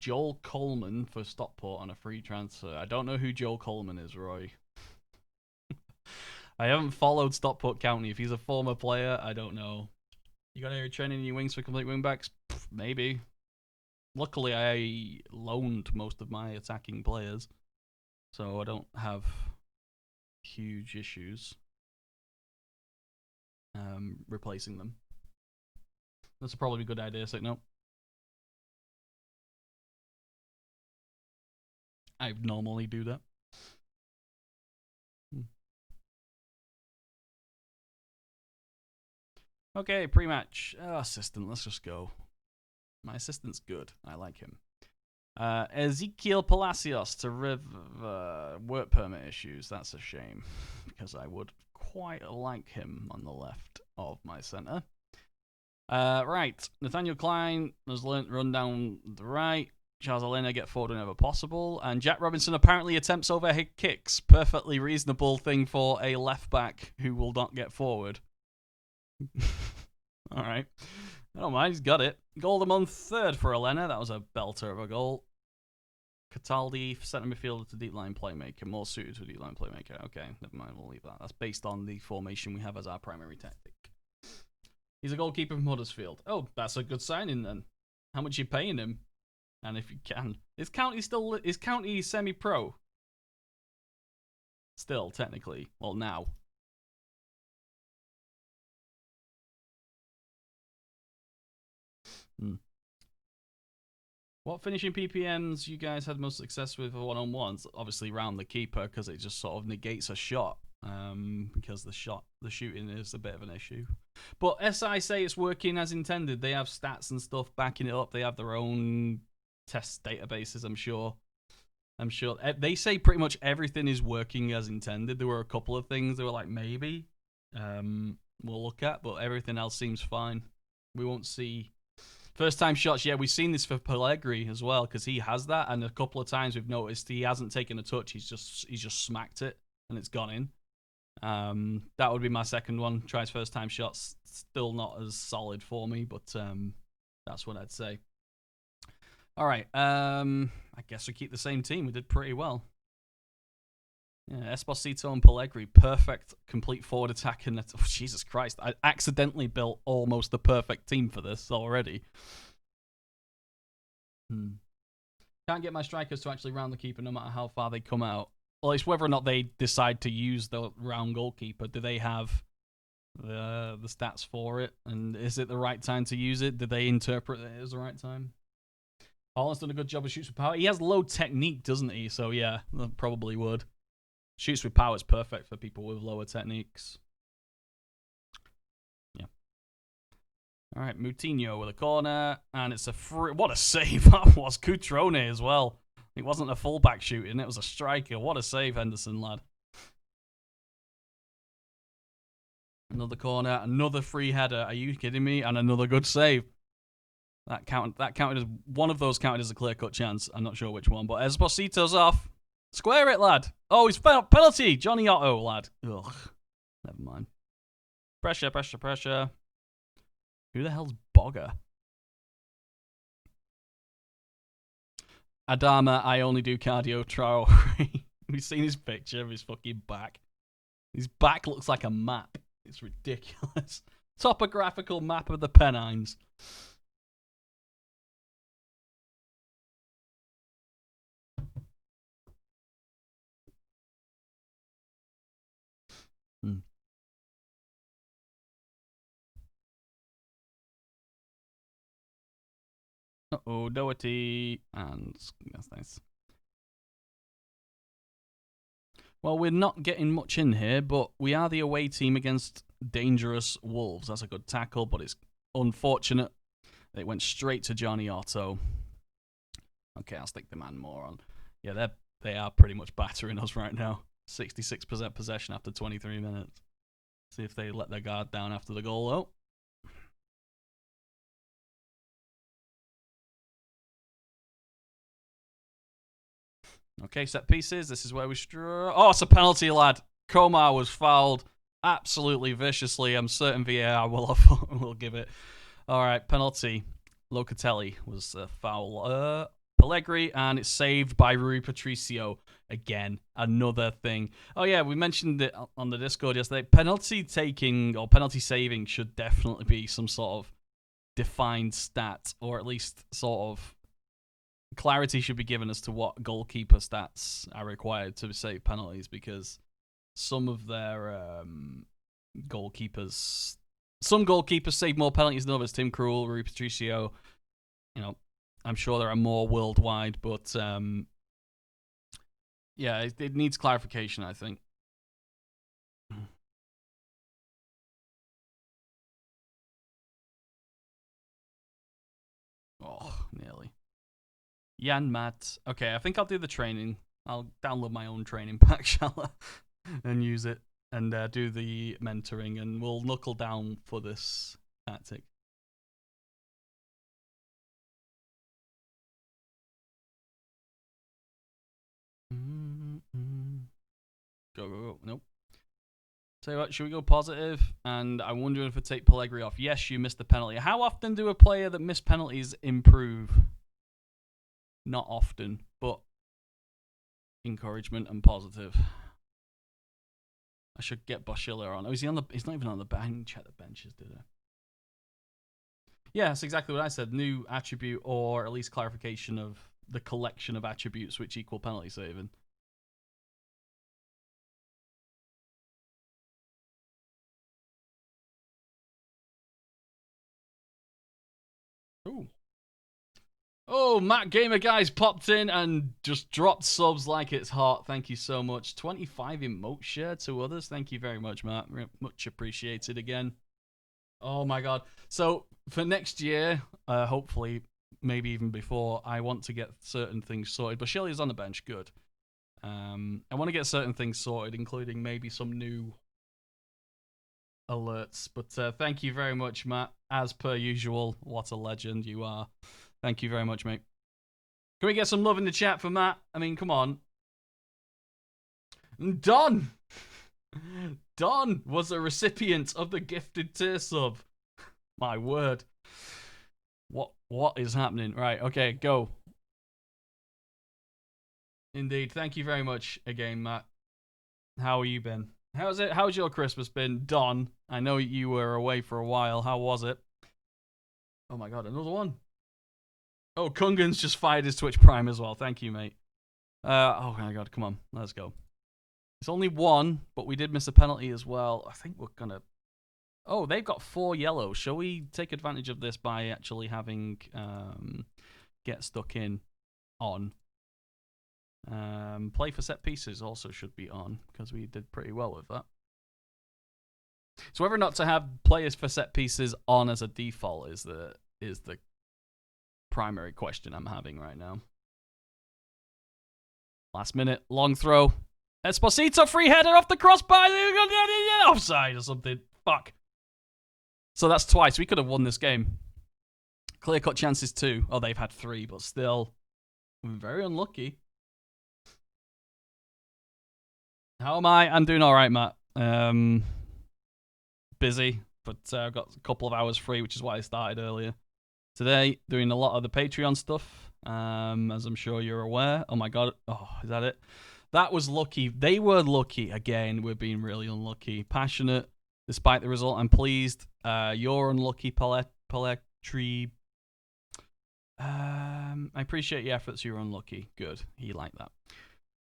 Joel Coleman for Stockport on a free transfer. I don't know who Joel Coleman is, Roy. I haven't followed Stockport County. If he's a former player, I don't know. You got any training in your wings for complete wingbacks? Maybe. Luckily, I loaned most of my attacking players, so I don't have huge issues replacing them. That's probably a good idea, so no. I normally do that. Okay, pre-match. Assistant, let's just go. My assistant's good. I like him. Ezequiel Palacios to work permit issues. That's a shame, because I would quite like him on the left of my centre. Right, Nathaniel Klein has run down the right. Charles Elena get forward whenever possible. And Jack Robinson apparently attempts overhead kicks. Perfectly reasonable thing for a left back who will not get forward. Alright. I don't mind, he's got it. Goal of the month, 3rd for Elena. That was a belter of a goal. Cataldi, centre midfielder to deep line playmaker. More suited to a deep line playmaker. Okay, never mind, we'll leave that. That's based on the formation we have as our primary tactic. He's a goalkeeper from Huddersfield. Oh, that's a good signing then. How much are you paying him? And if you can, is County semi-pro? Still, technically. Well, now. What finishing PPMs you guys had most success with for one-on-ones? Obviously, round the keeper, because it just sort of negates a shot. Because the shooting is a bit of an issue. But SI say it's working as intended. They have stats and stuff backing it up. They have their own test databases, I'm sure. They say pretty much everything is working as intended. There were a couple of things they were like, maybe we'll look at, but everything else seems fine. We won't see first time shots. Yeah, we've seen this for Pellegrini as well, because he has that, and a couple of times we've noticed he hasn't taken a touch. He's just smacked it and it's gone in. That would be my second one. Tries first time shots, still not as solid for me, but that's what I'd say. All right, I guess we keep the same team. We did pretty well. Yeah, Esposito and Pellegrini, perfect, complete forward attack. And oh, Jesus Christ, I accidentally built almost the perfect team for this already. Can't get my strikers to actually round the keeper no matter how far they come out. Well, it's whether or not they decide to use the round goalkeeper. Do they have the stats for it, and is it the right time to use it? Did they interpret it as the right time? Holland's done a good job of shoots with power. He has low technique, doesn't he? So yeah, probably would. Shoots with power is perfect for people with lower techniques. Yeah. All right, Moutinho with a corner, and it's a free. What a save that was! Cutrone as well. It wasn't a fullback shooting; it was a striker. What a save, Henderson, lad. Another corner, another free header. Are you kidding me? And another good save. That counted as one of those counted as a clear-cut chance. I'm not sure which one, but Esposito's off. Square it, lad. Oh, he's penalty. Johnny Otto, lad. Ugh. Never mind. Pressure, pressure, pressure. Who the hell's Bogger? Adama, I only do cardio trial. We've seen his picture of his fucking back. His back looks like a map. It's ridiculous. Topographical map of the Pennines. Uh-oh, Doherty. And that's nice. Well, we're not getting much in here, but we are the away team against dangerous Wolves. That's a good tackle, but it's unfortunate. It went straight to Johnny Otto. Okay, I'll stick the man more on. Yeah, they are pretty much battering us right now. 66% possession after 23 minutes. See if they let their guard down after the goal, though. Okay, set pieces. This is where we Oh, it's a penalty, lad. Komar was fouled absolutely viciously. I'm certain VAR will give it. All right, penalty. Locatelli was a foul. Pellegrini, and it's saved by Rui Patricio. Again, another thing. Oh, yeah, we mentioned it on the Discord yesterday. Penalty taking or penalty saving should definitely be some sort of defined stat, or at least sort of clarity should be given as to what goalkeeper stats are required to save penalties, because some of their goalkeepers, some goalkeepers save more penalties than others. Tim Krul, Rui Patricio, you know, I'm sure there are more worldwide, but yeah, it needs clarification, I think. Oh, nearly. Jan Matt. Okay, I think I'll do the training. I'll download my own training pack, shall I? And use it and do the mentoring, and we'll knuckle down for this tactic. Go. Nope. Tell you what, should we go positive? And I'm wondering if I take Pellegrini off. Yes, you missed the penalty. How often do a player that missed penalties improve? Not often, but encouragement and positive. I should get Boschiller on. Oh, is he on the? He's not even on the bench. Check the benches, did I? Yeah, that's exactly what I said. New attribute, or at least clarification of the collection of attributes which equal penalty saving. Ooh. Oh, Matt Gamer Guys popped in and just dropped subs like it's hot. Thank you so much. 25 emote share to others. Thank you very much, Matt. Much appreciated again. Oh my god. So for next year, hopefully, maybe even before, I want to get certain things sorted. But Shelley's on the bench. Good. I want to get certain things sorted, including maybe some new alerts. But thank you very much, Matt. As per usual, what a legend you are. Thank you very much, mate. Can we get some love in the chat for Matt? I mean, come on. Don! Don was a recipient of the gifted tier sub. My word. What is happening? Right, okay, go. Indeed. Thank you very much again, Matt. How have you been? How's your Christmas been, Don? I know you were away for a while. How was it? Oh my god, another one. Oh, Kungan's just fired his Twitch Prime as well. Thank you, mate. Oh my god, come on. Let's go. It's only one, but we did miss a penalty as well. I think we're gonna Oh, they've got 4 yellow. Shall we take advantage of this by actually having get stuck in on? Play for set pieces also should be on because we did pretty well with that. So whether or not to have players for set pieces on as a default is the primary question I'm having right now. Last minute, long throw. Esposito, free header off the crossbar. Offside or something. Fuck. So that's twice. We could have won this game. Clear-cut chances too. Oh, they've had 3, but still. Very unlucky. How am I? I'm doing all right, Matt. Busy, but I've got a couple of hours free, which is why I started earlier. Today, doing a lot of the Patreon stuff, as I'm sure you're aware. Oh my god. Oh, is that it? That was lucky. They were lucky. Again, we're being really unlucky. Passionate. Despite the result, I'm pleased. You're unlucky, Pelletri. I appreciate your efforts. You're unlucky. Good. He liked that.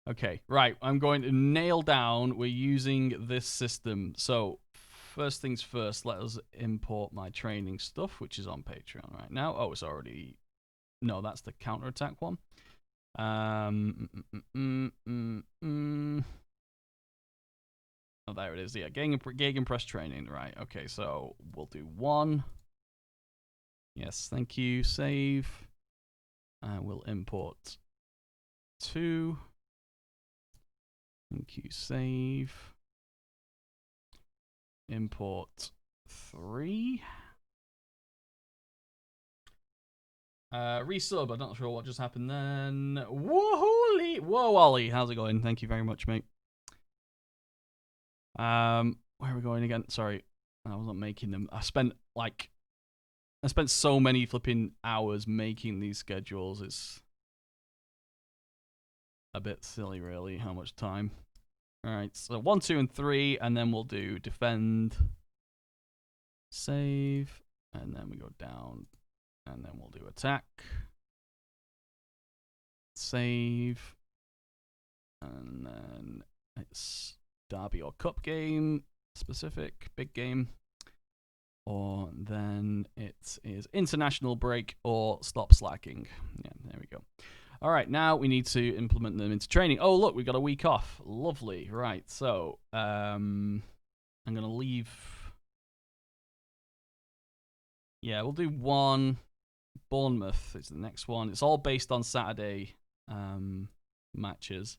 Okay, right. I'm going to nail down. We're using this system. So, first things first, let us import my training stuff, which is on Patreon right now. Oh, it's already... No, that's the counterattack one. Oh, there it is. Yeah, Gegenpress training. Right. Okay, so we'll do 1. Yes, thank you. Save. We'll import 2. Thank you. Save. Import 3. Resub. I'm not sure what just happened then. Whoa, Ollie. How's it going? Thank you very much, mate. Where are we going again? Sorry, I wasn't making them. I spent so many flipping hours making these schedules. It's a bit silly, really, how much time. All right, so 1, 2, and 3, and then we'll do defend, save, and then we go down, and then we'll do attack, save, and then it's derby or cup game, specific, big game, or then it is international break or stop slacking. Yeah, there we go. All right, now we need to implement them into training. Oh, look, we got a week off. Lovely. Right, so I'm going to leave. Yeah, we'll do 1. Bournemouth is the next one. It's all based on Saturday matches.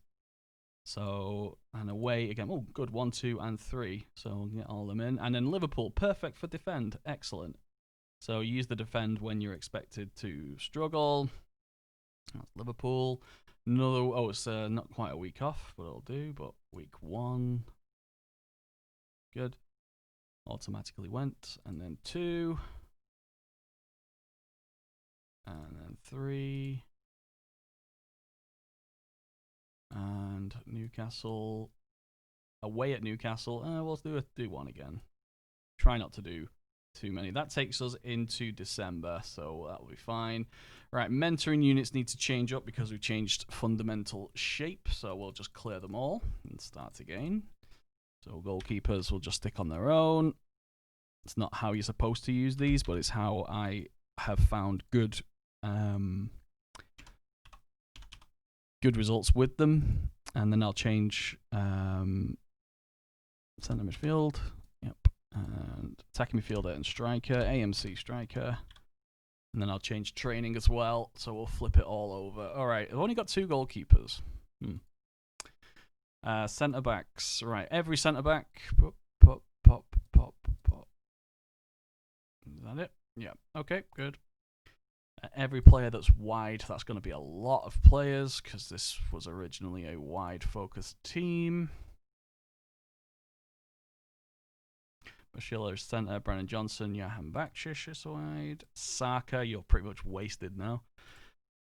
So, and away again. Oh, good. 1, 2, and 3. So we'll get all of them in. And then Liverpool, perfect for defend. Excellent. So use the defend when you're expected to struggle. That's Liverpool. Another. Oh, it's not quite a week off, but it'll do. But week 1. Good. Automatically went. And then 2. And then 3. And Newcastle. Away at Newcastle. We'll do 1 again. Try not to do too many. That takes us into December, so that'll be fine. Right, mentoring units need to change up because we changed fundamental shape, so we'll just clear them all and start again. So goalkeepers will just stick on their own. It's not how you're supposed to use these, but it's how I have found good good results with them. And then I'll change centre midfield. Yep. And attacking midfielder and striker, AMC striker. And then I'll change training as well, so we'll flip it all over. All right, I've only got 2 goalkeepers. Centre backs. Right, every centre back. Pop, pop, pop, pop, pop. Is that it? Yeah. Okay, good. Every player that's wide, that's going to be a lot of players because this was originally a wide-focused team. Schiller's centre, Brennan Johnson, Johan Bakshish is wide. Saka, you're pretty much wasted now.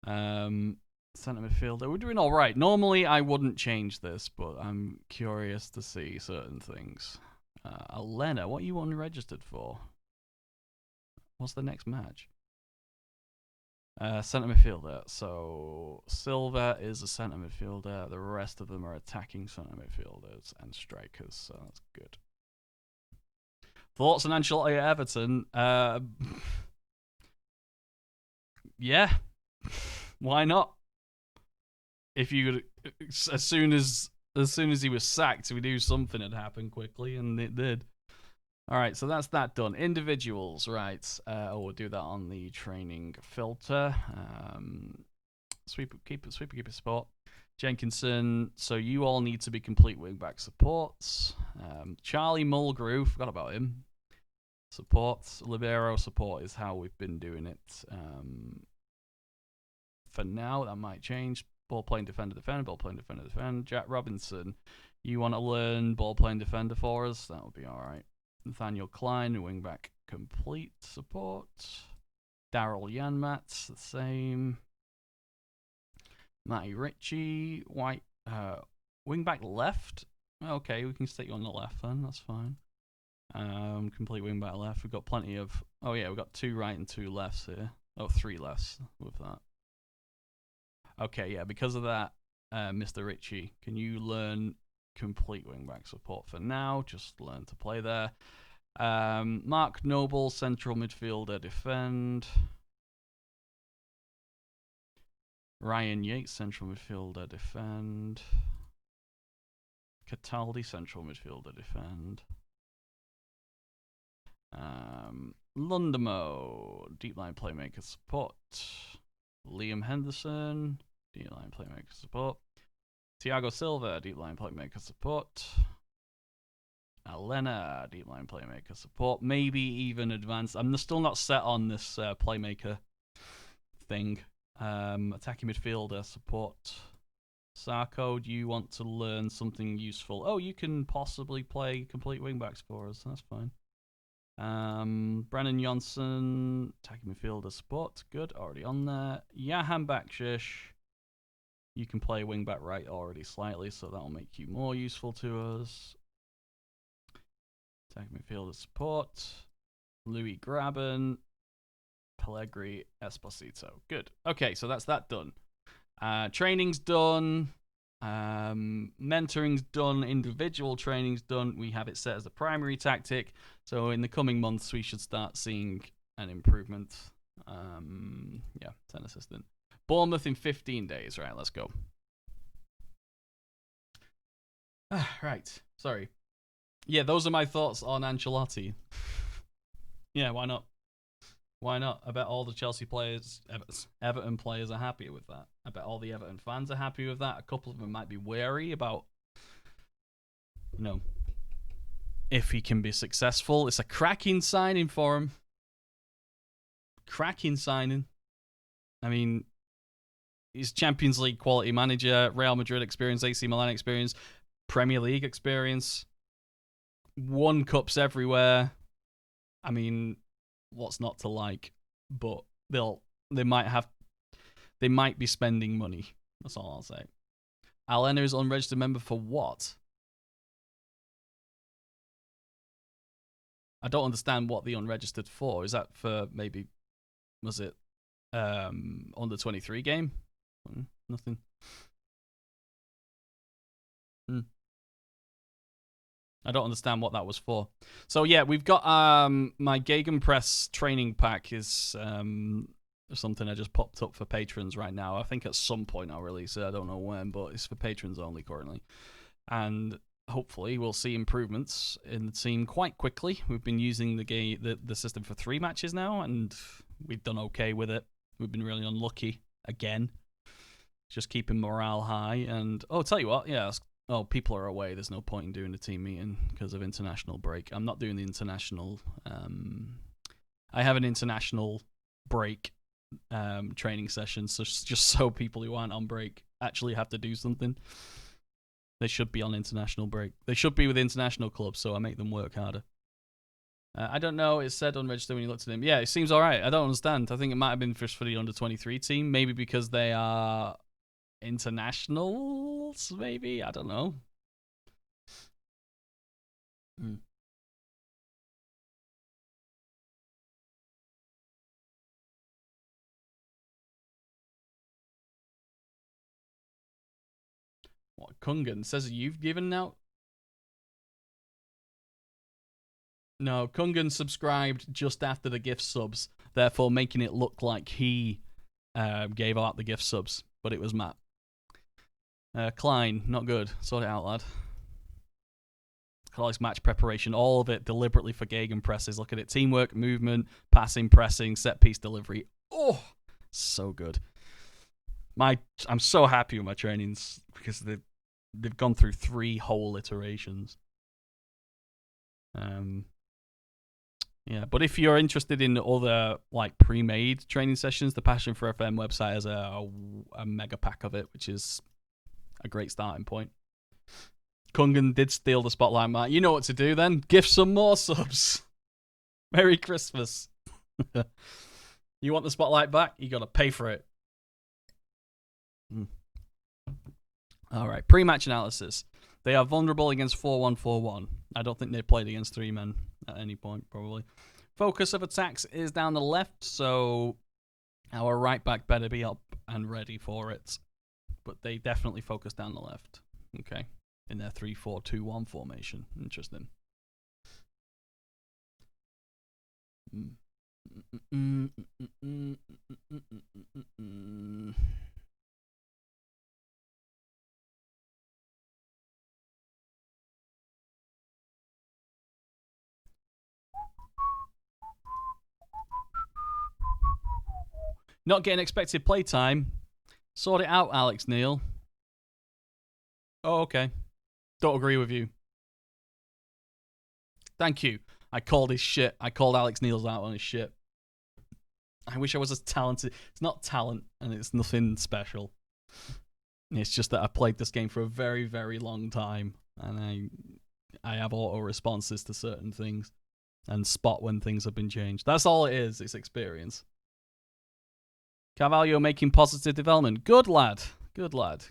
Centre midfielder, we're doing all right. Normally, I wouldn't change this, but I'm curious to see certain things. Elena, what are you unregistered for? What's the next match? Centre midfielder. So Silva is a centre midfielder. The rest of them are attacking centre midfielders and strikers, so that's good. Thoughts on Ancelotti at Everton? Yeah, why not? If you as soon as he was sacked, we knew something had happened quickly, and it did. All right, so that's that done. Individuals, right? We'll do that on the training filter. Sweeper keeper sport. Jenkinson. So you all need to be complete wingback supports. Charlie Mulgrew, forgot about him. Support. Libero support is how we've been doing it. For now, that might change. Ball playing defender, defend. Ball playing defender, defend. Jack Robinson, you want to learn ball playing defender for us? That would be all right. Nathaniel Klein, wingback complete support. Daryl Yanmat, the same. Matty Ritchie, white wingback left. Okay, we can stick you on the left then. That's fine. Complete wingback left. We've got plenty of. Oh yeah, we've got 2 right and 2 lefts here. Oh, 3 lefts with that. Okay, yeah, because of that, Mr. Ritchie, can you learn complete wingback support for now? Just learn to play there. Mark Noble, central midfielder, defend. Ryan Yates, central midfielder, defend. Cataldi, central midfielder, defend. Lundamo, deep line playmaker support. Liam Henderson, deep line playmaker support. Thiago Silva, deep line playmaker support. Alena, deep line playmaker support. Maybe even advanced. I'm still not set on this playmaker thing. Attacking midfielder support. Sarko, do you want to learn something useful? Oh, you can possibly play complete wingbacks for us. That's fine. Brennan Johnson, attacking midfielder support. Good, already on there. Yahan Bakshish, you can play wingback right already slightly, so that'll make you more useful to us. Attacking midfielder support. Louis Graben, Pellegrini, Esposito. Good. Okay, so that's that done. Training's done. Mentoring's done. Individual training's done. We have it set as the primary tactic. So in the coming months, we should start seeing an improvement. Yeah, 10 assistant. Bournemouth in 15 days. Right, let's go. Right, sorry. Yeah, those are my thoughts on Ancelotti. Yeah, why not? Why not? I bet all the Chelsea players, Everton players are happy with that. I bet all the Everton fans are happy with that. A couple of them might be wary about, if he can be successful. It's a cracking signing for him. Cracking signing. I mean, he's Champions League quality manager, Real Madrid experience, AC Milan experience, Premier League experience, won cups everywhere. I mean, what's not to like? But they might be spending money. That's all I'll say. Alena is unregistered member for what? I don't understand what the unregistered for. Is that for maybe, was it under 23 game? Nothing. I don't understand what that was for. So yeah, we've got my Gegenpress training pack is something I just popped up for patrons right now. I think at some point I'll release it. I don't know when, but it's for patrons only currently. And hopefully we'll see improvements in the team quite quickly. We've been using the system for 3 matches now, and we've done okay with it. We've been really unlucky again. Just keeping morale high. And I'll tell you what, yeah, people are away. There's no point in doing the team meeting because of international break. I'm not doing the international. I have an international break training session, so just so people who aren't on break actually have to do something. They should be on international break. They should be with international clubs, so I make them work harder. I don't know. It said unregistered when you looked at him. Yeah, it seems all right. I don't understand. I think it might have been just for the under-23 team, maybe because they are internationals, maybe? I don't know. What, Kungan says you've given out? No, Kungan subscribed just after the gift subs, therefore making it look like he gave out the gift subs, but it was Matt. Klein, not good. Sort it out, lad. Colleagues match preparation, all of it deliberately for Gegen presses. Look at it. Teamwork, movement, passing, pressing, set piece delivery. Oh, so good. I'm so happy with my trainings because they've gone through 3 whole iterations. Yeah, but if you're interested in other like pre-made training sessions, the Passion for FM website has a mega pack of it, which is a great starting point. Kungan did steal the spotlight, Matt. You know what to do then. Gift some more subs. Merry Christmas. You want the spotlight back? You got to pay for it. All right, pre-match analysis. They are vulnerable against 4-1-4-1. I don't think they played against 3 men at any point, probably. Focus of attacks is down the left, so our right back better be up and ready for it. But they definitely focus down the left. Okay. In their 3-4-2-1 formation. Interesting. Not getting expected playtime. Sort it out, Alex Neil. Oh, okay. Don't agree with you. Thank you. I called his shit. I called Alex Neil's out on his shit. I wish I was as talented. It's not talent, and it's nothing special. It's just that I played this game for a very, very long time, and I have auto responses to certain things, and spot when things have been changed. That's all it is. It's experience. Carvalho making positive development. Good lad. Good lad.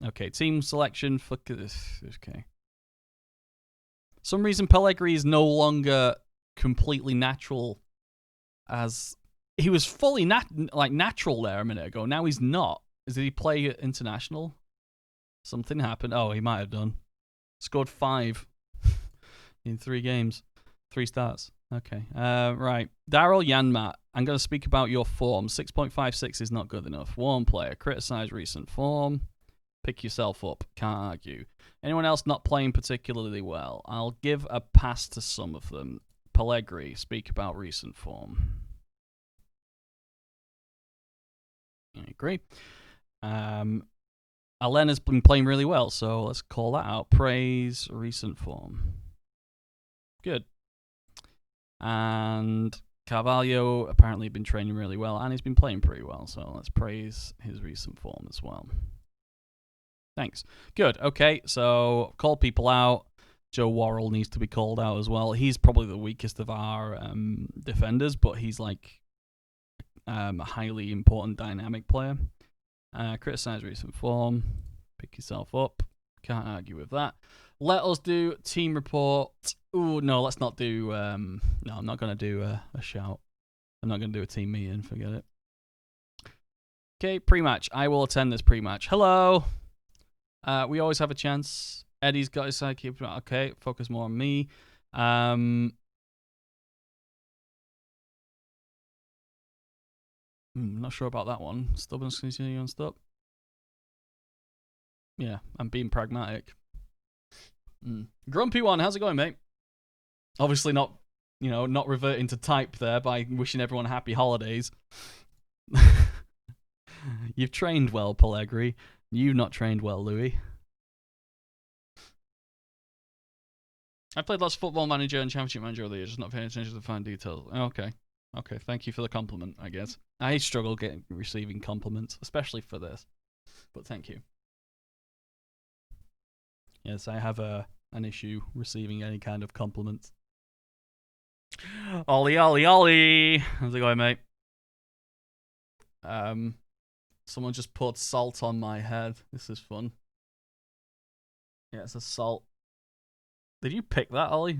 Okay, team selection for this. Okay. Some reason Pellegrini is no longer completely natural, as he was fully natural there a minute ago. Now he's not. Did he play international? Something happened. Oh, he might have done. Scored 5 in 3 games. 3 starts. Okay. Right. Daryl Yanmat. I'm going to speak about your form. 6.56 is not good enough. Warm player. Criticize recent form. Pick yourself up. Can't argue. Anyone else not playing particularly well? I'll give a pass to some of them. Pellegrini. Speak about recent form. I agree. Alena's been playing really well, so let's call that out. Praise recent form. Good. And Carvalho apparently been training really well, and he's been playing pretty well, so let's praise his recent form as well. Thanks. Good. Okay, so call people out. Joe Worrell needs to be called out as well. He's probably the weakest of our defenders, but he's like a highly important dynamic player. Criticize recent form. Pick yourself up. Can't argue with that. Let us do team report. Ooh, no, let's not do... no, I'm not going to do a shout. I'm not going to do a team meeting. Forget it. Okay, pre-match. I will attend this pre-match. Hello. We always have a chance. Eddie's got his sidekeeper. Okay, focus more on me. Not sure about that one. Stubbornness continue on stop. Yeah, I'm being pragmatic. Grumpy one, how's it going, mate? Obviously not, not reverting to type there by wishing everyone happy holidays. You've trained well, Pellegrini. You've not trained well, Louis. I played lots of Football Manager and Championship Manager over the years, just not paying attention to the fine details. Okay, thank you for the compliment, I guess. I struggle receiving compliments, especially for this, but thank you. Yes, I have an issue receiving any kind of compliments. Ollie, Ollie, Ollie! How's it going, mate? Someone just poured salt on my head. This is fun. Yeah, it's a salt. Did you pick that, Ollie?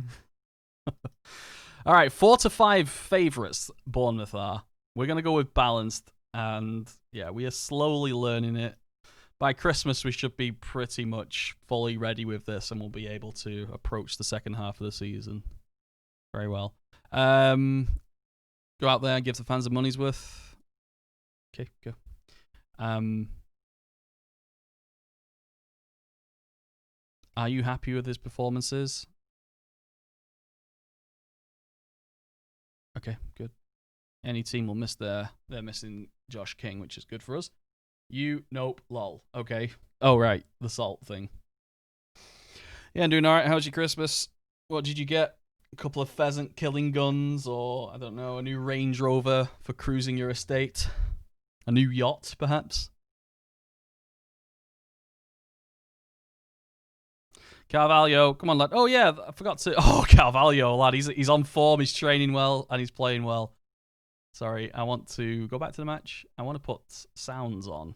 All right, 4 to 5 favourites Bournemouth are. We're going to go with balanced, and yeah, we are slowly learning it. By Christmas, we should be pretty much fully ready with this, and we'll be able to approach the second half of the season. Very well. Go out there and give the fans the money's worth. Okay, go. Are you happy with his performances? Okay, good. Any team will miss they're missing Josh King, which is good for us. Nope, lol. Okay. Oh, right, the salt thing. Yeah, I'm doing all right. How's your Christmas? What did you get? A couple of pheasant killing guns, or, I don't know, a new Range Rover for cruising your estate? A new yacht, perhaps? Carvalho, come on, lad. Oh, yeah, I forgot to... Oh, Carvalho, lad. He's on form, he's training well, and he's playing well. Sorry, I want to go back to the match. I want to put sounds on.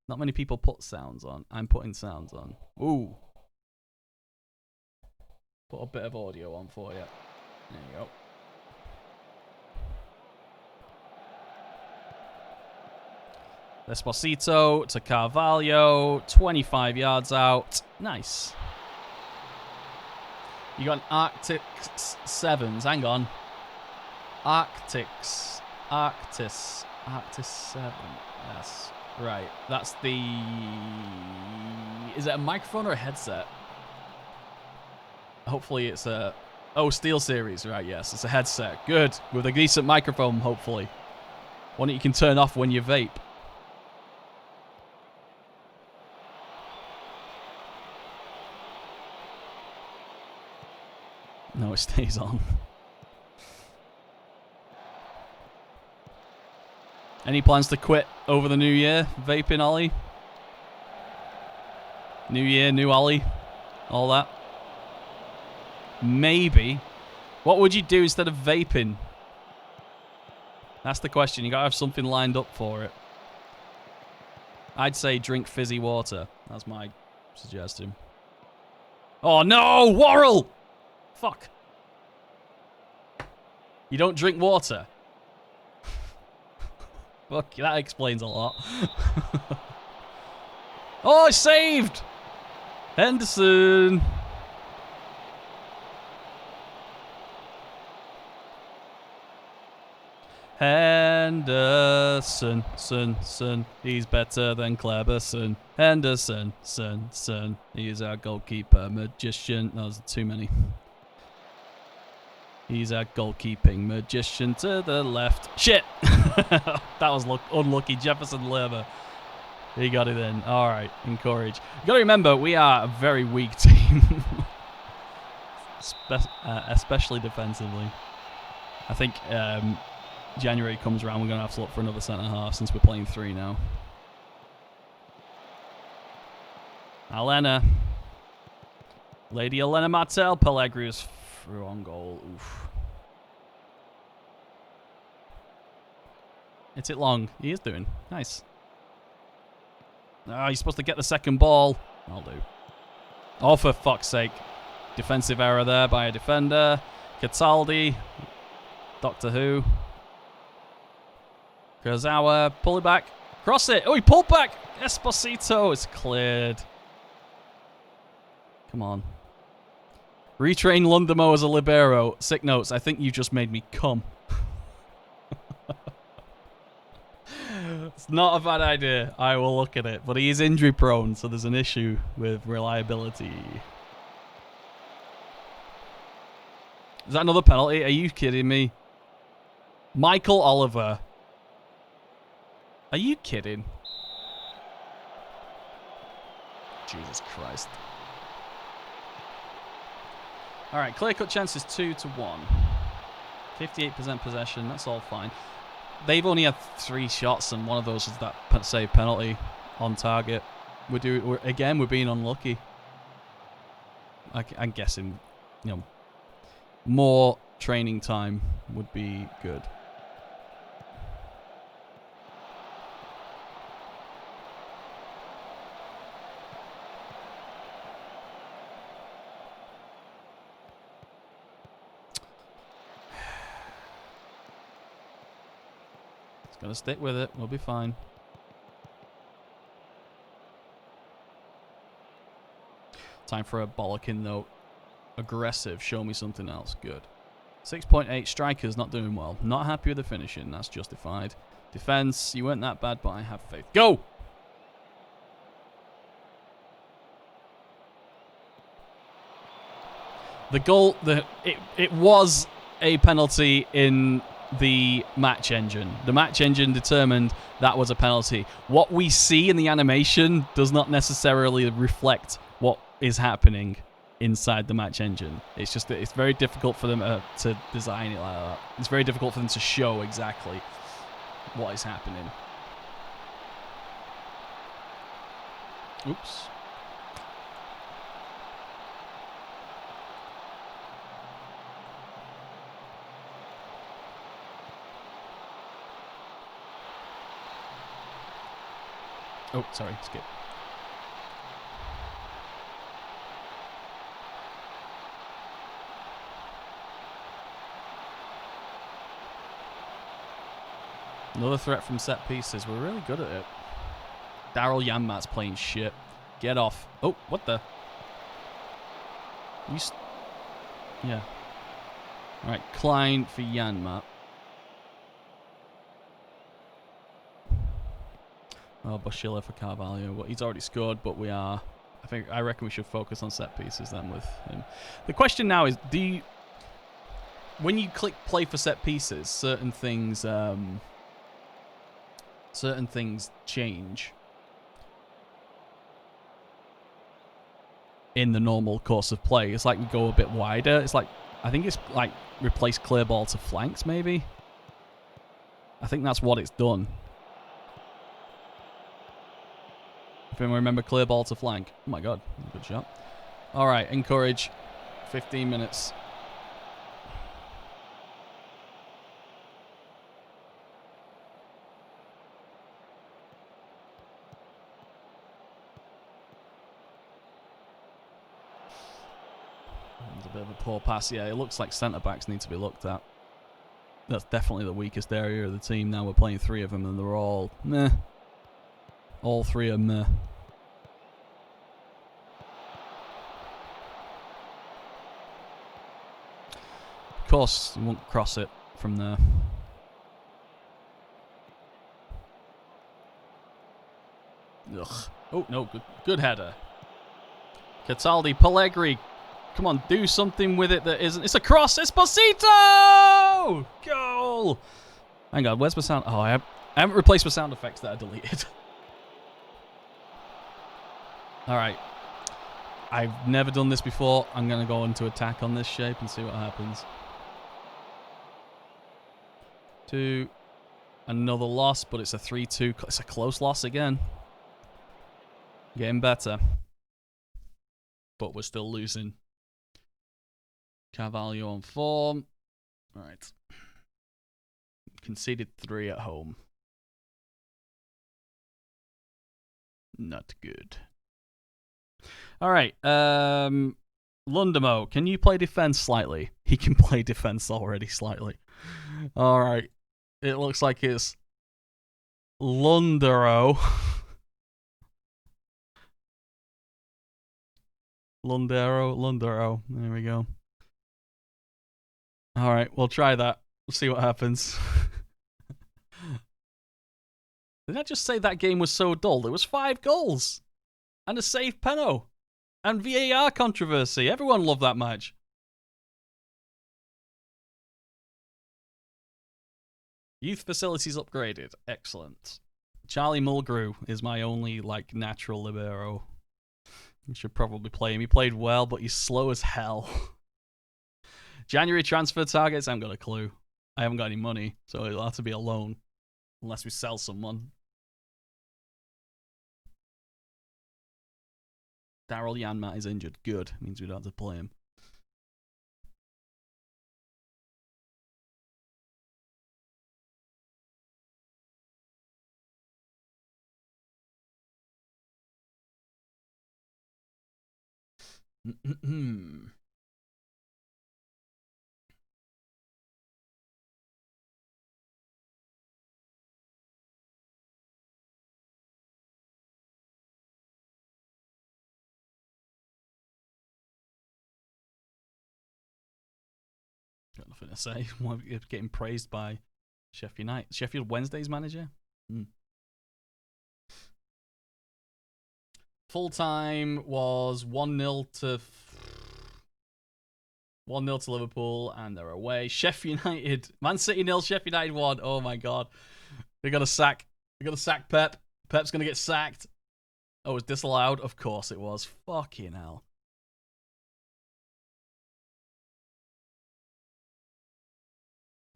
Not many people put sounds on. I'm putting sounds on. Ooh. Put a bit of audio on for you. There you go. Esposito to Carvalho. 25 yards out. Nice. You got an Arctic Sevens. Hang on. Arctis 7. Yes. Right. That's the... Is it a microphone or a headset? Hopefully it's a... Oh, Steel Series. Right, yes. It's a headset. Good. With a decent microphone, hopefully. One that you can turn off when you vape. No, it stays on. Any plans to quit over the new year? Vaping, Ollie? New year, new Ollie? All that? Maybe. What would you do instead of vaping? That's the question. You gotta have something lined up for it. I'd say drink fizzy water. That's my suggestion. Oh no! Worrell! Fuck. You don't drink water? Fuck, that explains a lot. Oh, it's saved! Henderson! Henderson, son. He's better than Cleberson. Henderson, son. He's our goalkeeper magician. No, there's too many. He's our goalkeeping magician to the left. Shit! That was unlucky. Jefferson Lerma. He got it in. All right, encourage. You got to remember, we are a very weak team. Especially defensively. I think January comes around, we're going to have to look for another centre-half since we're playing 3 now. Alena. Lady Elena Martel. Pellegrini is through on goal. Oof. Hits it long. He is doing. Nice. Oh, he's supposed to get the second ball. I'll do. Oh, for fuck's sake. Defensive error there by a defender. Cataldi. Doctor Who. Kurzawa. Pull it back. Cross it. Oh, he pulled back. Esposito. It's cleared. Come on. Retrain Lundamo as a libero. Sick notes. I think you just made me come. It's not a bad idea. I will look at it. But he is injury prone, so there's an issue with reliability. Is that another penalty? Are you kidding me? Michael Oliver. Are you kidding? Jesus Christ. Alright, clear-cut chances 2-1. 58% possession, that's all fine. They've only had 3 shots, and one of those is that save penalty on target. We're being unlucky. I'm guessing, more training time would be good. Gonna stick with it. We'll be fine. Time for a bollocking though. Aggressive. Show me something else. Good. 6.8 strikers not doing well. Not happy with the finishing. That's justified. Defense, you weren't that bad, but I have faith. Go! The goal, it was a penalty in the match engine. The match engine determined that was a penalty. What we see in the animation does not necessarily reflect what is happening inside the match engine. It's just that it's very difficult for them to design it like that. It's very difficult for them to show exactly what is happening. Oops. Oh, sorry, skip. Another threat from set pieces. We're really good at it. Daryl Yanmat's playing shit. Get off. Oh, what the? Yeah. All right, Klein for Yanmat. Oh, Bashila for Carvalho. Well, he's already scored, but we are... I reckon we should focus on set pieces then with him. The question now is, when you click play for set pieces, certain things change in the normal course of play. It's like we go a bit wider. It's like, I think it's like replace clear ball to flanks, maybe? I think that's what it's done. If anyone remember clear ball to flank. Oh my god, good shot. All right, encourage. 15 minutes. It's a bit of a poor pass. Yeah, it looks like centre-backs need to be looked at. That's definitely the weakest area of the team. Now we're playing 3 of them and they're all meh. All 3 are meh. Of course, you won't cross it from there. Ugh. Oh, no, good header. Cataldi, Pellegrini. Come on, do something with it that isn't... It's a cross! Esposito! Goal! Hang on, where's my sound... Oh, I haven't replaced my sound effects that I deleted. Alright. I've never done this before. I'm going to go into attack on this shape and see what happens. 2. Another loss, but it's a 3-2. It's a close loss again. Getting better. But we're still losing. Carvalho on form. Right. Conceded 3 at home. Not good. All right. Lundamo, can you play defense slightly? He can play defense already slightly. All right. It looks like it's Lundero. Lundero. There we go. All right, we'll try that. We'll see what happens. Did I just say that game was so dull? There was 5 goals and a saved penalty and VAR controversy. Everyone loved that match. Youth facilities upgraded. Excellent. Charlie Mulgrew is my only natural libero. You should probably play him. He played well, but he's slow as hell. January transfer targets, I haven't got a clue. I haven't got any money, so it'll have to be a loan. Unless we sell someone. Daryl Yanmat is injured. Good. Means we don't have to play him. Got was going to say. Getting praised by Sheffield Wednesday's manager. Full time was 1-0 to Liverpool, and they're away. Sheffield United, Man City 0, Sheffield United 1. Oh my god, they got to sack. They got to sack Pep. Pep's gonna get sacked. Oh, it was disallowed. Of course it was. Fucking hell.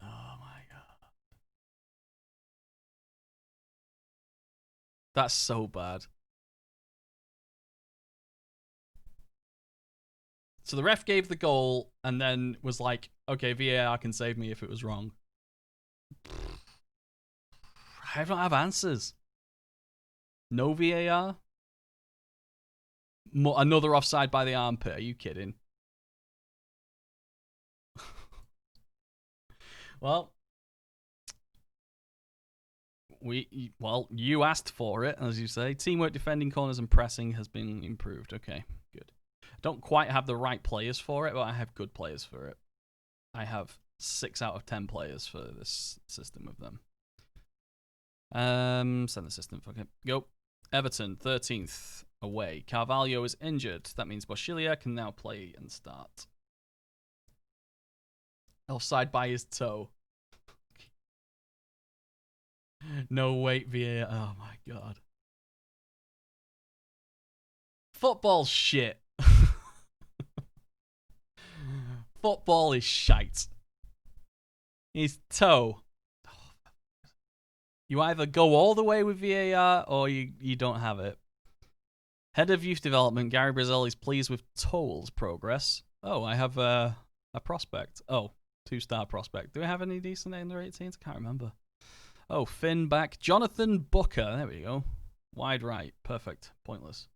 Oh my god, that's so bad. So the ref gave the goal and then was like, okay, VAR can save me if it was wrong. I don't have answers. No VAR? Another offside by the armpit. Are you kidding? Well, you asked for it, as you say. Teamwork, defending, corners, and pressing has been improved. Okay, good. Don't quite have the right players for it, but I have good players for it. I have 6 out of 10 players for this system of them. Send the system. Okay, go. Everton, 13th, away. Carvalho is injured. That means Boschilia can now play and start. Offside by his toe. No weight VAR. Oh my god. Football's shit. Football is shite. His toe. You either go all the way with VAR or you don't have it. Head of Youth Development, Gary Brazil, is pleased with Toll's progress. Oh, I have a prospect. Oh, 2-star prospect. Do we have any decent under 18s? I can't remember. Oh, Finn back. Jonathan Booker. There we go. Wide right. Perfect. Pointless.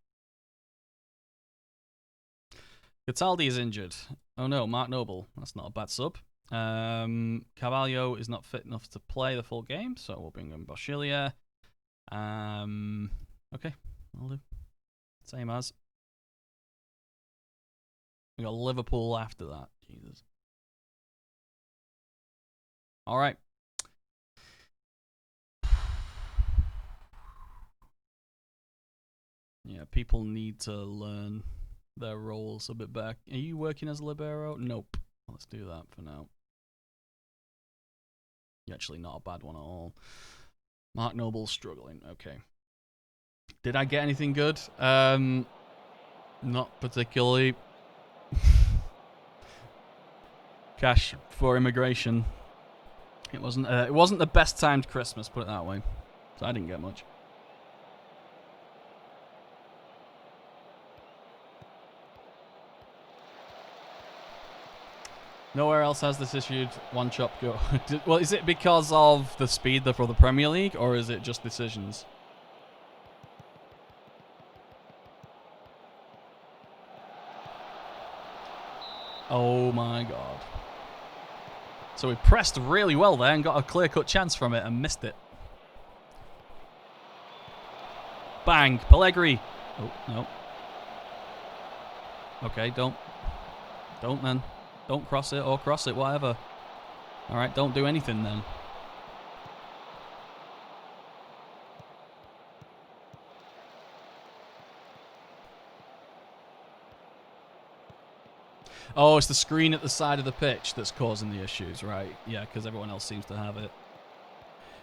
Cataldi is injured. Oh no, Mark Noble. That's not a bad sub. Carvalho is not fit enough to play the full game, so we'll bring in Boschilia. Okay, I'll do. Same as. We got Liverpool after that. Jesus. All right. Yeah, people need to learn their roles a bit better. Are you working as a libero? Nope. Let's do that for now. You're actually not a bad one at all. Mark Noble's struggling. Okay. Did I get anything good? Not particularly. Cash for immigration. It wasn't the best timed Christmas, put it that way. So I didn't get much. Nowhere else has this issued one chop go. Well, is it because of the speed for the Premier League, or is it just decisions? Oh my god. So we pressed really well there and got a clear-cut chance from it and missed it. Bang! Pellegrini! Oh, no. Okay, don't then. Don't cross it or cross it, whatever. Alright, don't do anything then. Oh, it's the screen at the side of the pitch that's causing the issues, right? Yeah, because everyone else seems to have it.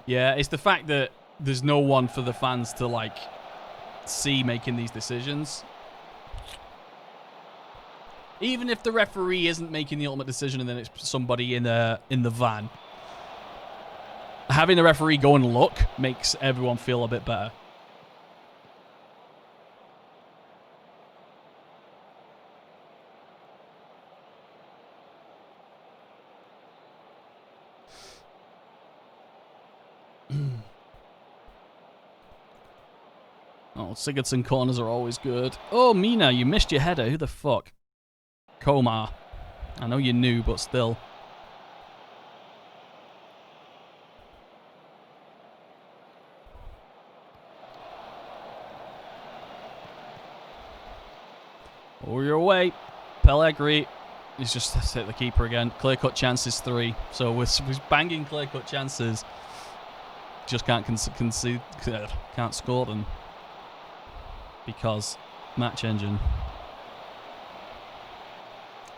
Yeah, it's the fact that there's no one for the fans to, like, see making these decisions. Even if the referee isn't making the ultimate decision and then it's somebody in the van, having the referee go and look makes everyone feel a bit better. Oh, Sigurdsson corners are always good. Oh, Mina, you missed your header. Who the fuck? Komar. I know you knew, but still. Oh, you're away. Pellegrini. He's just hit the keeper again. Clear-cut chances 3. So we're banging clear-cut chances. Just can't concede, can't score them. Because match engine.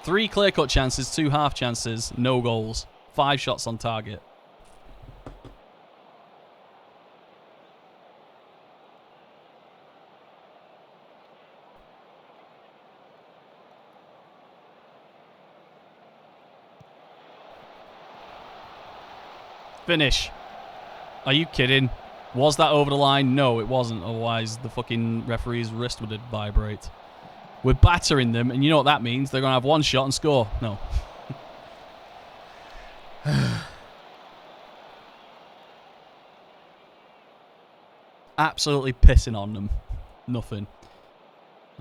3 clear-cut chances, 2 half chances, no goals. 5 shots on target. Finish. Are you kidding? Was that over the line? No, it wasn't. Otherwise, the fucking referee's wrist would vibrate. We're battering them, and you know what that means? They're going to have 1 shot and score. No. Absolutely pissing on them. Nothing.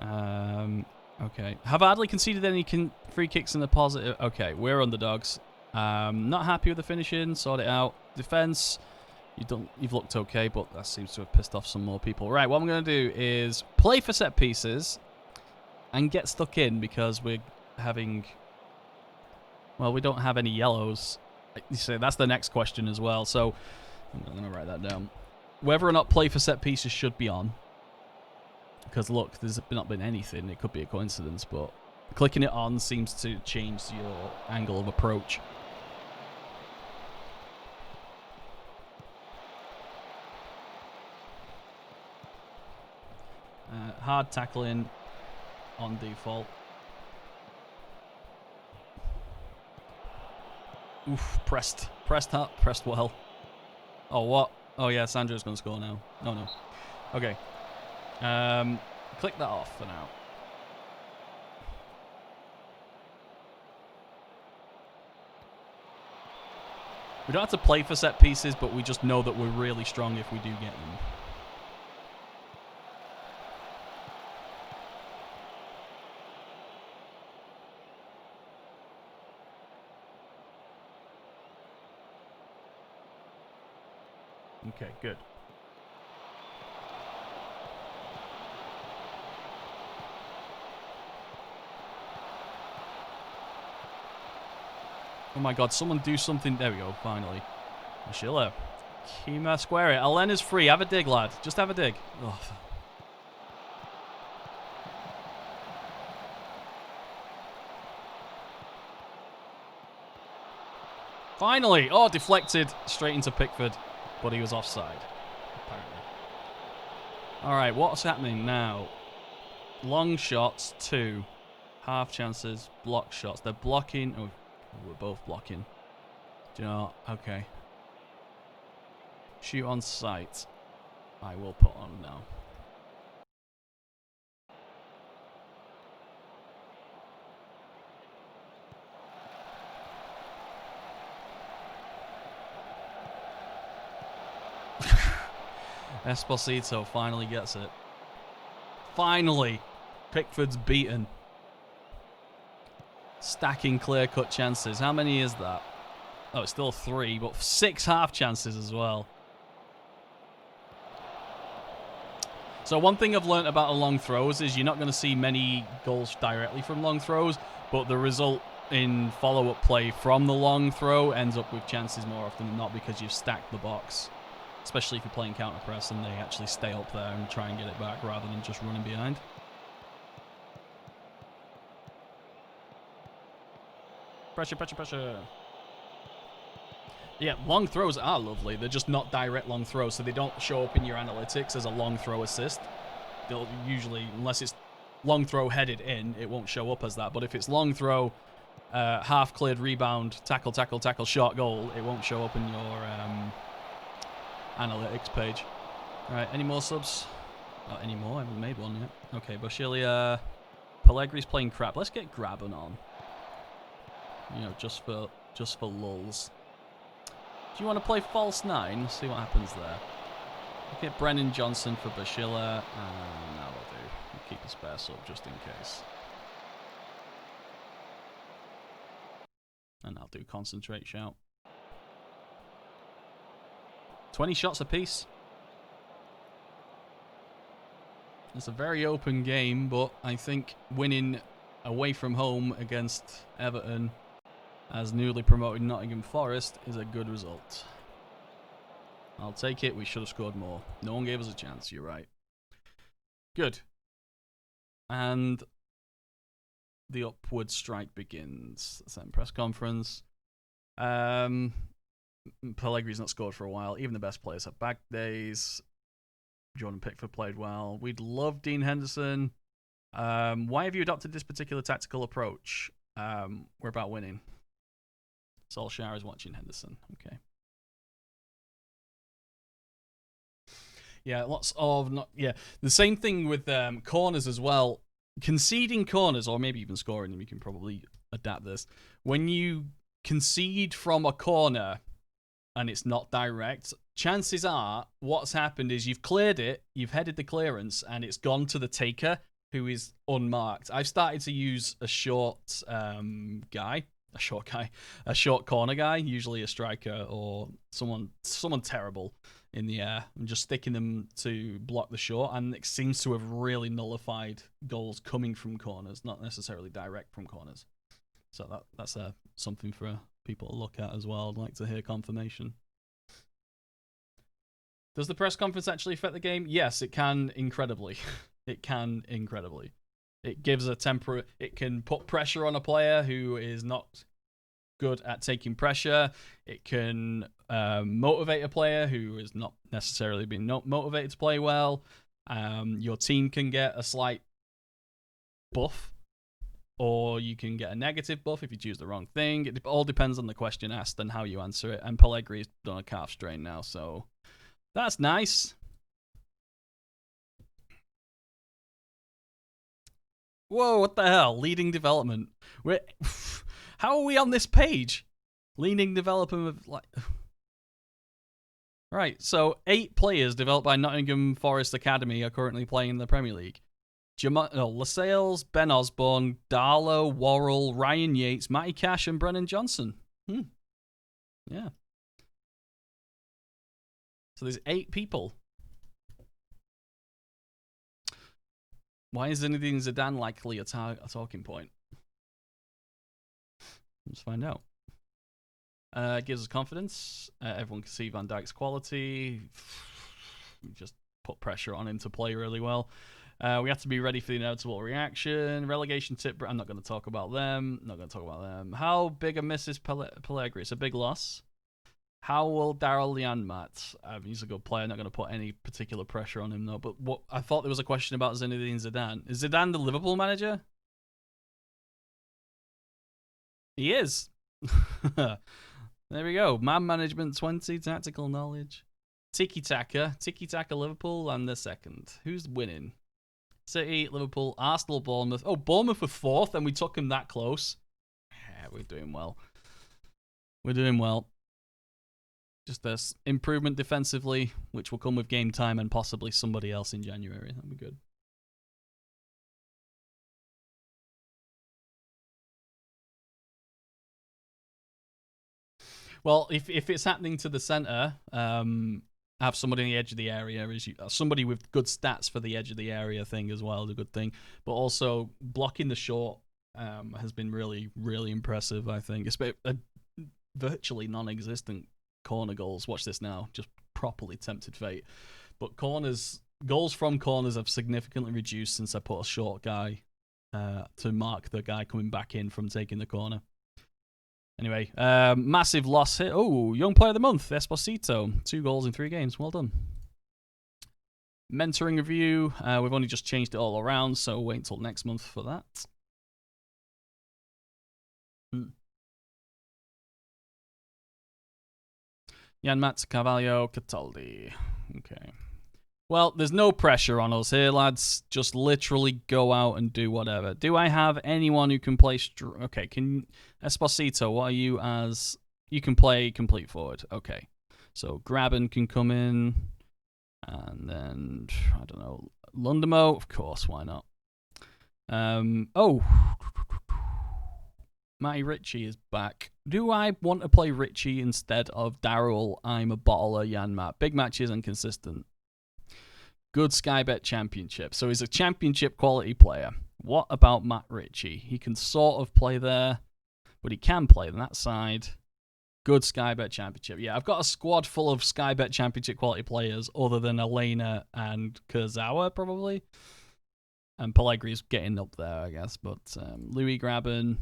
Okay. Have hardly conceded any free kicks in the positive. Okay, we're underdogs. Not happy with the finishing. Sort it out. Defense. You've looked okay, but that seems to have pissed off some more people. Right, what I'm going to do is play for set pieces and get stuck in because we're having... Well, we don't have any yellows. So that's the next question as well. So I'm going to write that down. Whether or not play for set pieces should be on. Because look, there's not been anything. It could be a coincidence, but clicking it on seems to change your angle of approach. Hard tackling on default. Oof, pressed hard, pressed well. Oh, what? Oh, yeah, Sandro's going to score now. No. Okay. Click that off for now. We don't have to play for set pieces, but we just know that we're really strong if we do get them. Okay, good. Oh my god, someone do something. There we go, finally. Sheila. Kima, square it. Alena's free. Have a dig, lad. Just have a dig. Oh. Finally! Oh, deflected straight into Pickford. But he was offside, apparently. Alright, what's happening now? Long shots, 2. Half chances, block shots. They're blocking. Oh, we're both blocking. Do you know? Okay. Shoot on sight. I will put on now. Esposito finally gets it. Finally! Pickford's beaten. Stacking clear-cut chances. How many is that? Oh, it's still 3, but 6 half chances as well. So one thing I've learnt about long throws is you're not going to see many goals directly from long throws, but the result in follow-up play from the long throw ends up with chances more often than not because you've stacked the box. Especially if you're playing counter-press and they actually stay up there and try and get it back rather than just running behind. Pressure, pressure, pressure. Yeah, long throws are lovely. They're just not direct long throws, so they don't show up in your analytics as a long throw assist. They'll usually, unless it's long throw headed in, it won't show up as that. But if it's long throw, half cleared rebound, tackle, tackle, tackle, shot goal, it won't show up in your analytics page. Alright, any more subs? Not anymore, I haven't made one yet. Okay, Boshilia. Pellegri's playing crap. Let's get Graben on. You know, just for lulz. Do you want to play false 9? See what happens there. We'll get Brennan Johnson for Bashila, and that'll do. We'll keep a spare sub just in case. And I'll do concentrate shout. 20 shots apiece. It's a very open game, but I think winning away from home against Everton as newly promoted Nottingham Forest is a good result. I'll take it. We should have scored more. No one gave us a chance. You're right. Good. And the upward strike begins. Same press conference. Pellegrini's not scored for a while. Even the best players have back days. Jordan Pickford played well. We'd love Dean Henderson. Why have you adopted this particular tactical approach? We're about winning. Solskjaer is watching Henderson. Okay. Yeah, lots of the same thing with corners as well. Conceding corners, or maybe even scoring them, you can probably adapt this. When you concede from a corner and it's not direct, chances are what's happened is you've cleared it, you've headed the clearance, and it's gone to the taker who is unmarked. I've started to use a short corner guy, usually a striker or someone terrible in the air, and just sticking them to block the short, and it seems to have really nullified goals coming from corners, not necessarily direct from corners. So that's something for people to look at as well. I'd like to hear confirmation. Does the press conference actually affect the game? Yes, it can incredibly. It can incredibly. It gives it can put pressure on a player who is not good at taking pressure. It can motivate a player who is not necessarily being motivated to play well. Your team can get a slight buff, or you can get a negative buff if you choose the wrong thing. It all depends on the question asked and how you answer it. And Pellegrini's done a calf strain now, so that's nice. Whoa, what the hell? Leading development. How are we on this page? Leading development of Right, so 8 players developed by Nottingham Forest Academy are currently playing in the Premier League. Lascelles, Ben Osborne, Darlow, Worrell, Ryan Yates, Matty Cash, and Brennan Johnson. Yeah. So there's 8 people. Why is Zinedine Zidane likely a talking point? Let's find out. It gives us confidence. Everyone can see Van Dijk's quality. Just put pressure on him to play really well. We have to be ready for the inevitable reaction. Relegation tip. I'm not going to talk about them. How big a miss is Pellegrini? It's a big loss. How will Daryl Janmaat? He's a good player. I'm not going to put any particular pressure on him, though. But I thought there was a question about Zinedine Zidane. Is Zidane the Liverpool manager? He is. There we go. Man management 20, tactical knowledge. Tiki-taka Liverpool, and the second. Who's winning? City, Liverpool, Arsenal, Bournemouth. Oh, Bournemouth were 4th, and we took them that close. Yeah, we're doing well. Just this improvement defensively, which will come with game time and possibly somebody else in January. That'd be good. Well, if it's happening to the centre, have somebody on the edge of the area, somebody with good stats for the edge of the area thing as well is a good thing. But also blocking the short has been really, really impressive, I think. It's virtually non-existent corner goals. Watch this now. Just properly tempted fate. But goals from corners have significantly reduced since I put a short guy to mark the guy coming back in from taking the corner. Anyway, massive loss here. Oh, Young Player of the Month, Esposito. 2 goals in 3 games. Well done. Mentoring review. We've only just changed it all around, so wait until next month for that. Janmaat, Carvalho, Cataldi. Okay. Well, there's no pressure on us here, lads. Just literally go out and do whatever. Do I have anyone who can play... Okay, Esposito, what are you as... You can play complete forward. Okay. So Graben can come in. And then, I don't know, Lundamo, of course, why not? Matty Ritchie is back. Do I want to play Ritchie instead of Daryl? I'm a bottler, Janmaat. Big matches and consistent. Good Sky Bet Championship. So he's a championship quality player. What about Matt Ritchie? He can sort of play there, but he can play on that side. Good Sky Bet Championship. Yeah, I've got a squad full of Sky Bet Championship quality players other than Elena and Kurzawa, probably. And Pellegri's getting up there, I guess. But Louis Graben,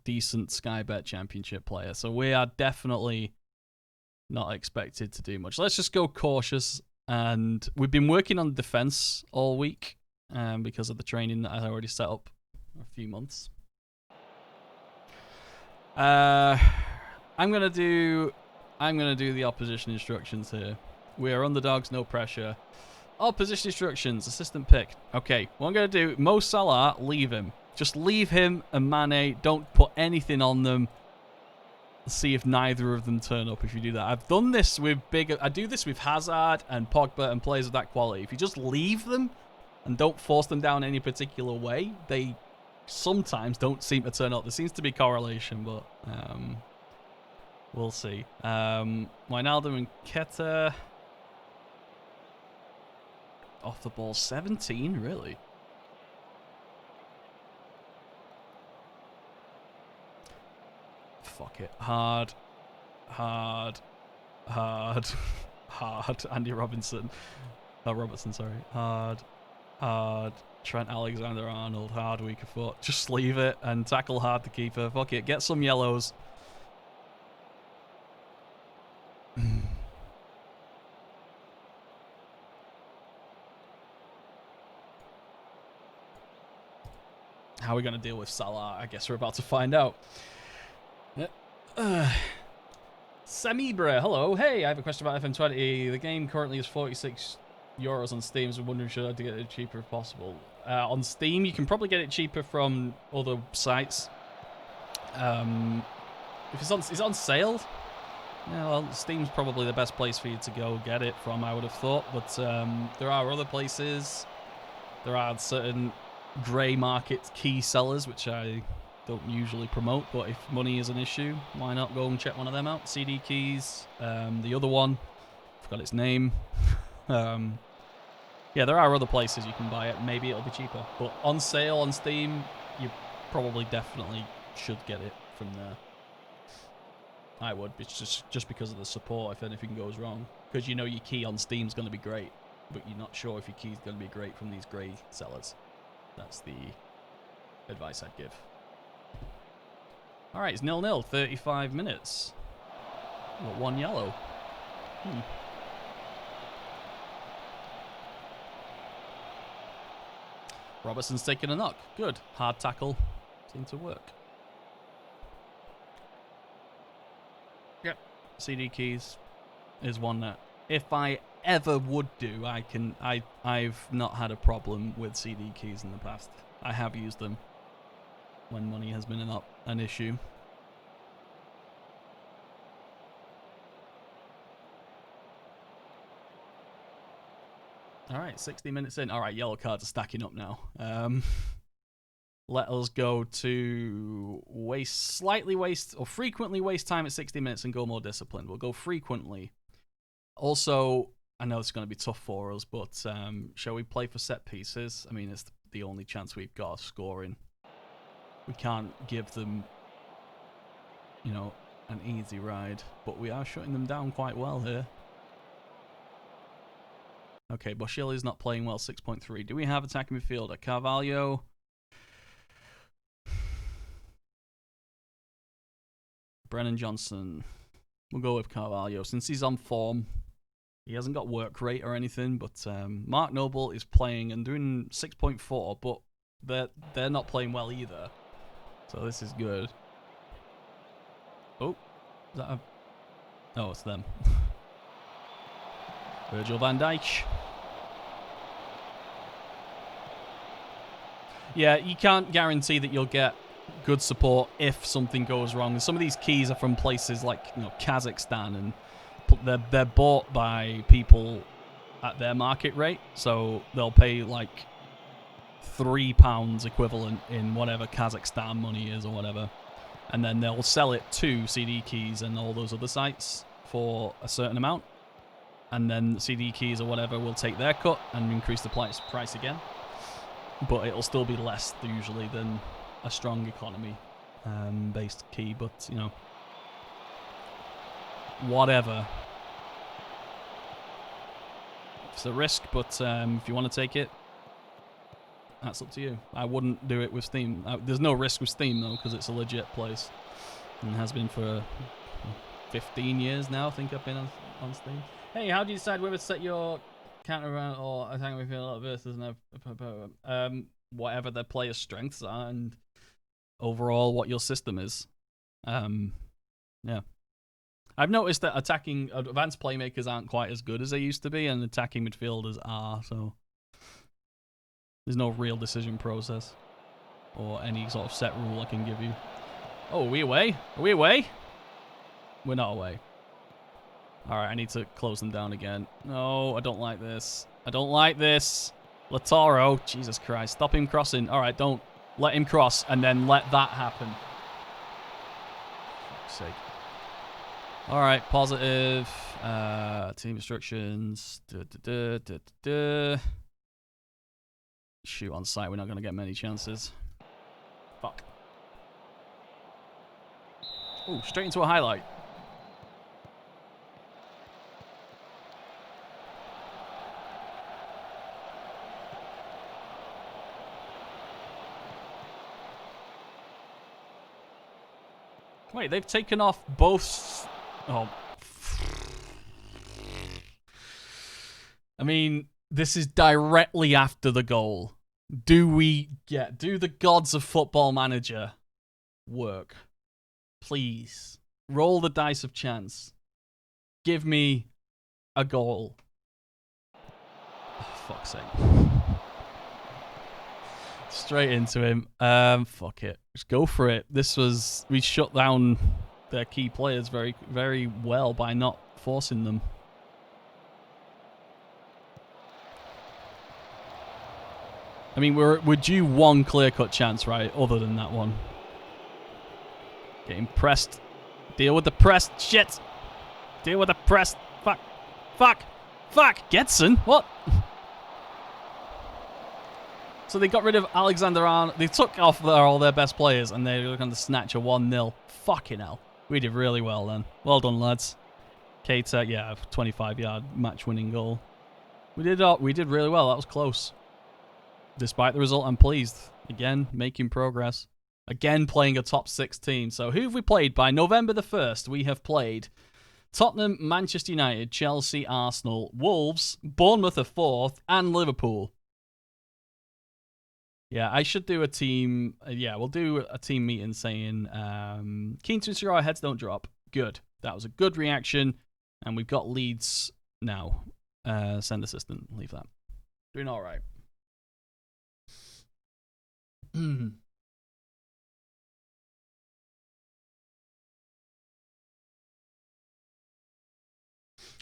decent Sky Bet Championship player. So we are definitely not expected to do much. Let's just go cautious. And we've been working on defense all week because of the training that I already set up a few months. I'm gonna do the opposition instructions here. We are underdogs, no pressure. Opposition instructions, assistant pick. Okay, what I'm gonna do, Mo Salah, leave him. Just leave him and Mane. Don't put anything on them. See if neither of them turn up if you do that. I've done this with I do this with Hazard and Pogba and players of that quality. If you just leave them and don't force them down any particular way, they sometimes don't seem to turn up. There seems to be correlation, but we'll see. Wijnaldum and Keta. Off the ball 17, really? Fuck it. Hard. Andy Robertson, sorry. Hard. Trent Alexander-Arnold. Hard, weaker foot. Just leave it and tackle hard the keeper. Fuck it. Get some yellows. How are we going to deal with Salah? I guess we're about to find out. Samibra, hello. Hey, I have a question about FM20. The game currently is €46 on Steam, so I'm wondering should I get it cheaper if possible. On Steam, you can probably get it cheaper from other sites. If it's on sale, yeah, well, Steam's probably the best place for you to go get it from, I would have thought. But there are other places. There are certain grey market key sellers, which I don't usually promote, but if money is an issue, why not go and check one of them out? CD Keys, the other one, forgot its name. Yeah, there are other places you can buy it. Maybe it'll be cheaper, but on sale on Steam, you probably definitely should get it from there. I would, it's just because of the support if anything goes wrong, because you know your key on Steam's going to be great, but you're not sure if your key's going to be great from these grey sellers. That's the advice I'd give. All right, it's 0-0, 35 minutes. Got one yellow. Robertson's taking a knock. Good. Hard tackle. Seemed to work. Yep. CD Keys is one that if I ever would do, I've not had a problem with CD Keys in the past. I have used them when money has been an issue. All right, 60 minutes in. All right, yellow cards are stacking up now. Let us go to frequently waste time at 60 minutes and go more disciplined. We'll go frequently. Also, I know it's going to be tough for us, but shall we play for set pieces? I mean, it's the only chance we've got of scoring. We can't give them, you know, an easy ride, but we are shutting them down quite well here. Okay, Boschelli's not playing well, 6.3. Do we have attacking midfielder? Carvalho. Brennan Johnson. We'll go with Carvalho. Since he's on form, he hasn't got work rate or anything, but Mark Noble is playing and doing 6.4, but they're not playing well either. So this is good. Oh, is that a... Oh, it's them. Virgil van Dijk. Yeah, you can't guarantee that you'll get good support if something goes wrong. Some of these keys are from places like, you know, Kazakhstan, and they're bought by people at their market rate, so they'll pay like £3 equivalent in whatever Kazakhstan money is or whatever, and then they'll sell it to CD Keys and all those other sites for a certain amount, and then CD Keys or whatever will take their cut and increase the price again. but it'll still be less usually than a strong economy based key. But you know, whatever. It's a risk, but if you want to take it, that's up to you. I wouldn't do it with Steam. There's no risk with Steam though, because it's a legit place and has been for 15 years now. I think I've been on Steam. Hey, how do you decide whether to set your counter around or attack with a lot versus whatever their players' strengths are and overall what your system is? Yeah. I've noticed that attacking advanced playmakers aren't quite as good as they used to be, and attacking midfielders are, so there's no real decision process or any sort of set rule I can give you. Oh, are we away? Are we away? We're not away. Alright, I need to close them down again. No, I don't like this. I don't like this. Lautaro, Jesus Christ, stop him crossing. Alright, don't let him cross and then let that happen. For fuck's sake. Alright, positive. Team instructions. Shoot on sight, we're not going to get many chances. Fuck. Oh, straight into a highlight. Wait, they've taken off both... Oh. I mean, this is directly after the goal. Do the gods of Football Manager work? Please. Roll the dice of chance. Give me a goal. Oh, fuck's sake. Straight into him. Fuck it. Just go for it. We shut down their key players very, very well by not forcing them. I mean, we're due one clear-cut chance, right? Other than that one. Getting pressed. Deal with the press. Shit. Deal with the press. Fuck. Fuck. Fuck. Gedson? What? So they got rid of Alexander Arnold. They took off all their best players, and they're going to snatch a 1-0. Fucking hell. We did really well then. Well done, lads. Keita, yeah, 25-yard match-winning goal. We did really well. That was close. Despite the result, I'm pleased. Again, making progress. Again, playing a top 6 team. So who have we played? By November the 1st, we have played Tottenham, Manchester United, Chelsea, Arsenal, Wolves, Bournemouth are 4th, and Liverpool. Yeah, I should do a team... yeah, we'll do a team meeting saying, keen to ensure our heads don't drop. Good. That was a good reaction. And we've got Leeds now. Send assistant. Leave that. Doing all right.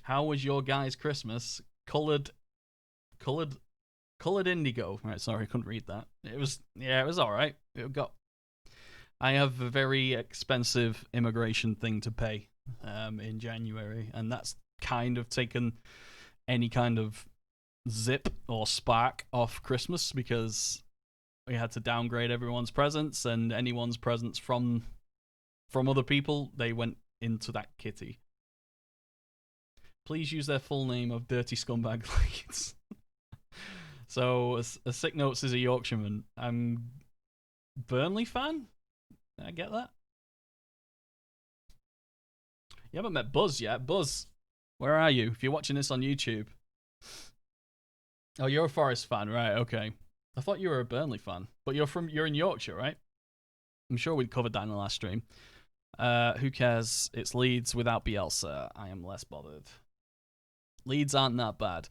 How was your guys' Christmas? Colored indigo. Right, sorry, I couldn't read that. It was all right. I have a very expensive immigration thing to pay in January, and that's kind of taken any kind of zip or spark off Christmas because we had to downgrade everyone's presents, and anyone's presents from other people, they went into that kitty. Please use their full name of Dirty Scumbag Leeds. So, a Sick Notes is a Yorkshireman. I'm Burnley fan? Did I get that? You haven't met Buzz yet. Buzz, where are you? If you're watching this on YouTube. Oh, you're a Forest fan, right? Okay. I thought you were a Burnley fan, but you're in Yorkshire, right? I'm sure we covered that in the last stream. Who cares? It's Leeds without Bielsa. I am less bothered. Leeds aren't that bad.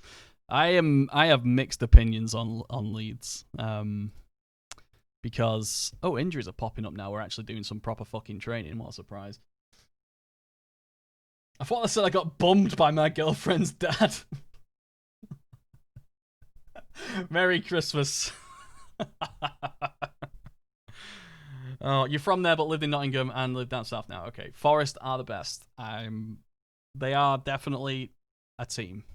I have mixed opinions on Leeds. Because injuries are popping up now. We're actually doing some proper fucking training. What a surprise. I thought I said I got bummed by my girlfriend's dad. Merry Christmas. Oh, you're from there but lived in Nottingham and live down south now. Okay, Forest are the best. They are definitely a team.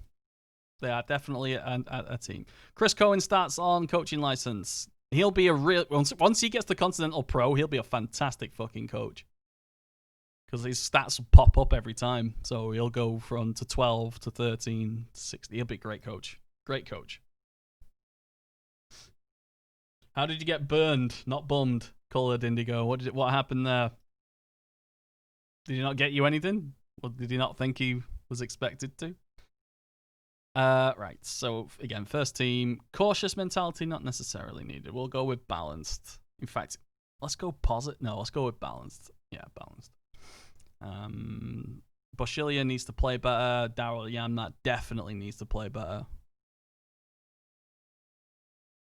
They are definitely a team. Chris Cohen starts on coaching license. He'll be a real... Once he gets the Continental Pro, he'll be a fantastic fucking coach. Because his stats pop up every time. So he'll go from to 12 to 13 to 60. He'll be a great coach. Great coach. How did you get burned? Not bummed. Coloured Indigo. What happened there? Did he not get you anything? Or did he not think he was expected to? Right. So again, first team. Cautious mentality, not necessarily needed. We'll go with balanced. In fact, let's go positive. No, let's go with balanced. Yeah, balanced. Boshilia needs to play better. Daryl Yamnat definitely needs to play better.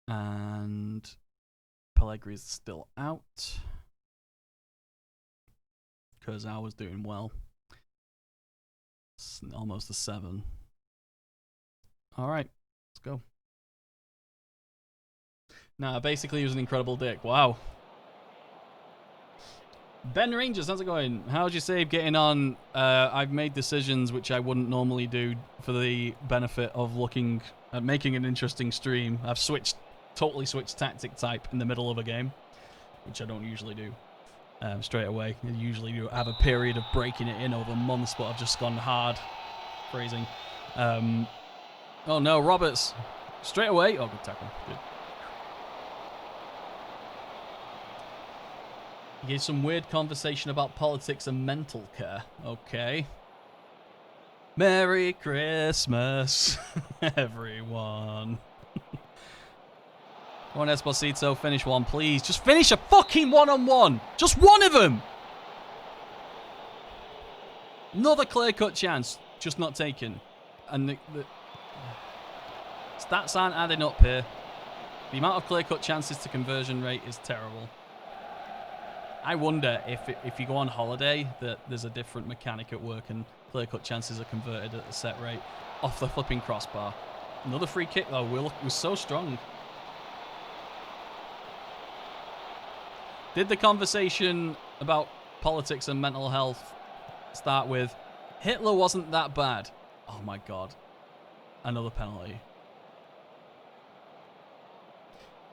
And Pellegri's still out. Kurzawa was doing well. It's almost a 7. All right, let's go. Nah, basically he was an incredible dick. Wow. Ben Rangers, how's it going? How's your save getting on? I've made decisions which I wouldn't normally do for the benefit of looking at making an interesting stream. I've totally switched tactic type in the middle of a game, which I don't usually do straight away. I usually do have a period of breaking it in over months, but I've just gone hard. Phrasing. Oh no, Roberts. Straight away. Oh, good tackle. Good. He gave some weird conversation about politics and mental care. Okay. Merry Christmas, everyone. Come on, Esposito, finish one, please. Just finish a fucking one-on-one. Just one of them. Another clear-cut chance, just not taken. And the stats aren't adding up here. The amount of clear-cut chances to conversion rate is terrible. I wonder if you go on holiday that there's a different mechanic at work and clear-cut chances are converted at a set rate off the flipping crossbar. Another free kick though. We're so strong. Did the conversation about politics and mental health start with Hitler wasn't that bad? Oh my god. Another penalty.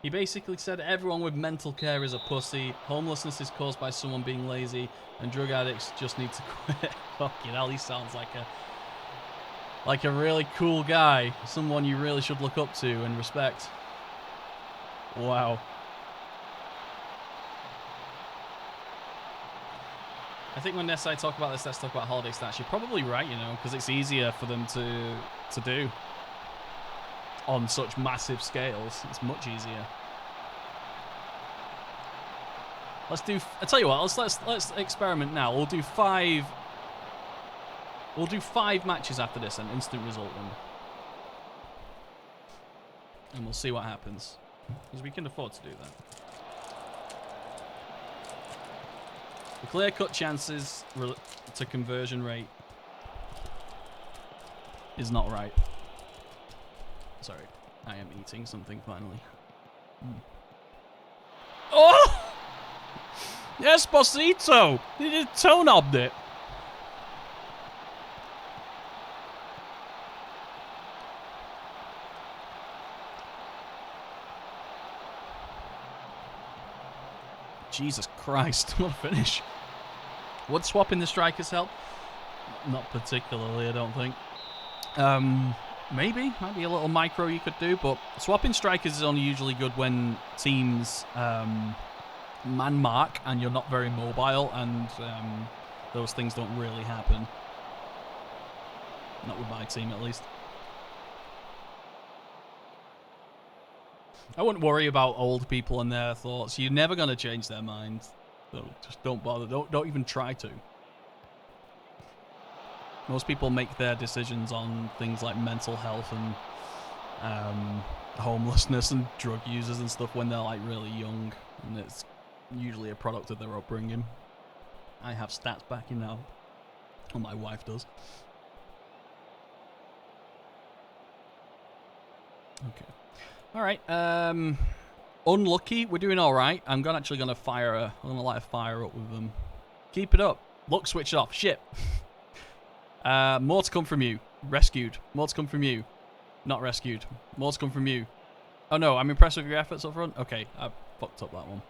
He basically said everyone with mental care is a pussy, homelessness is caused by someone being lazy, and drug addicts just need to quit. Fucking hell, he sounds like a really cool guy. Someone you really should look up to and respect. Wow. I think when SI talk about this, let's talk about holiday stats. You're probably right, you know, because it's easier for them to do on such massive scales. It's much easier. Let's do. I tell you what. Let's experiment now. We'll do 5. We'll do 5 matches after this, an instant result one, and we'll see what happens, because we can afford to do that. The clear-cut chances to conversion rate is not right. Sorry, I am eating something finally. Oh! Esposito! He just toe-knobbed it. Jesus Christ, what a finish. Would swapping the strikers help? Not particularly, I don't think. Maybe. Might be a little micro you could do, but swapping strikers is only usually good when teams man mark and you're not very mobile, and those things don't really happen. Not with my team, at least. I wouldn't worry about old people and their thoughts. You're never going to change their mind. So just don't bother. Don't even try to. Most people make their decisions on things like mental health and homelessness and drug users and stuff when they're like really young, and it's usually a product of their upbringing. I have stats backing now. Or my wife does. Okay. All right. Unlucky. We're doing all right. I'm actually gonna I'm gonna light a fire up with them. Keep it up. Look, switched off. Shit. More to come from you. Rescued. More to come from you. Not rescued. More's come from you. Oh no, I'm impressed with your efforts up front. Okay, I fucked up that one.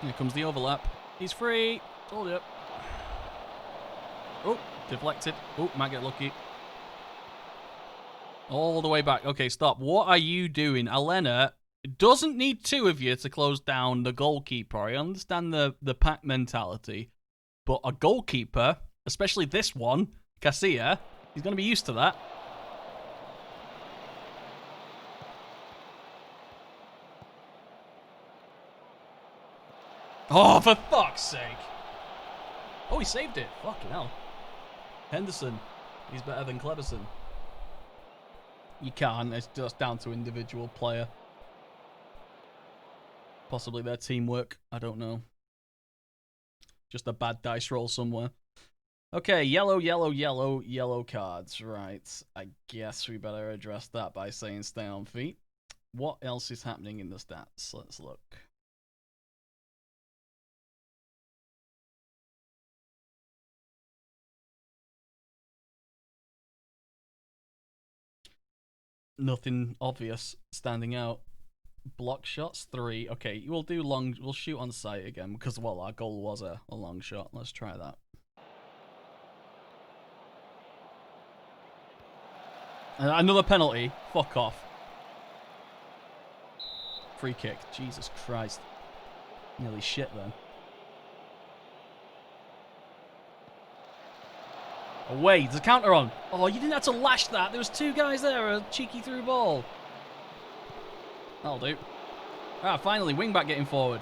Here comes the overlap. He's free. Hold it up. Oh, deflected. Oh, might get lucky. All the way back. Okay, stop. What are you doing? Elena doesn't need two of you to close down the goalkeeper. I understand the pack mentality. But a goalkeeper, especially this one, Casilla, he's going to be used to that. Oh, for fuck's sake. Oh, he saved it. Fucking hell. Henderson. He's better than Cleverson. You can't. It's just down to individual player. Possibly their teamwork. I don't know. Just a bad dice roll somewhere. Okay, yellow, yellow, yellow, yellow cards. Right. I guess we better address that by saying stay on feet. What else is happening in the stats? Let's look. Nothing obvious standing out. Block shots 3. Okay, we'll do long. We'll shoot on sight again because, well, our goal was a long shot. Let's try that. Another penalty. Fuck off. Free kick. Jesus Christ. Nearly shit then. Away. There's a counter on. Oh, you didn't have to lash that. There was two guys there. A cheeky through ball. That'll do. Ah, finally, wingback getting forward.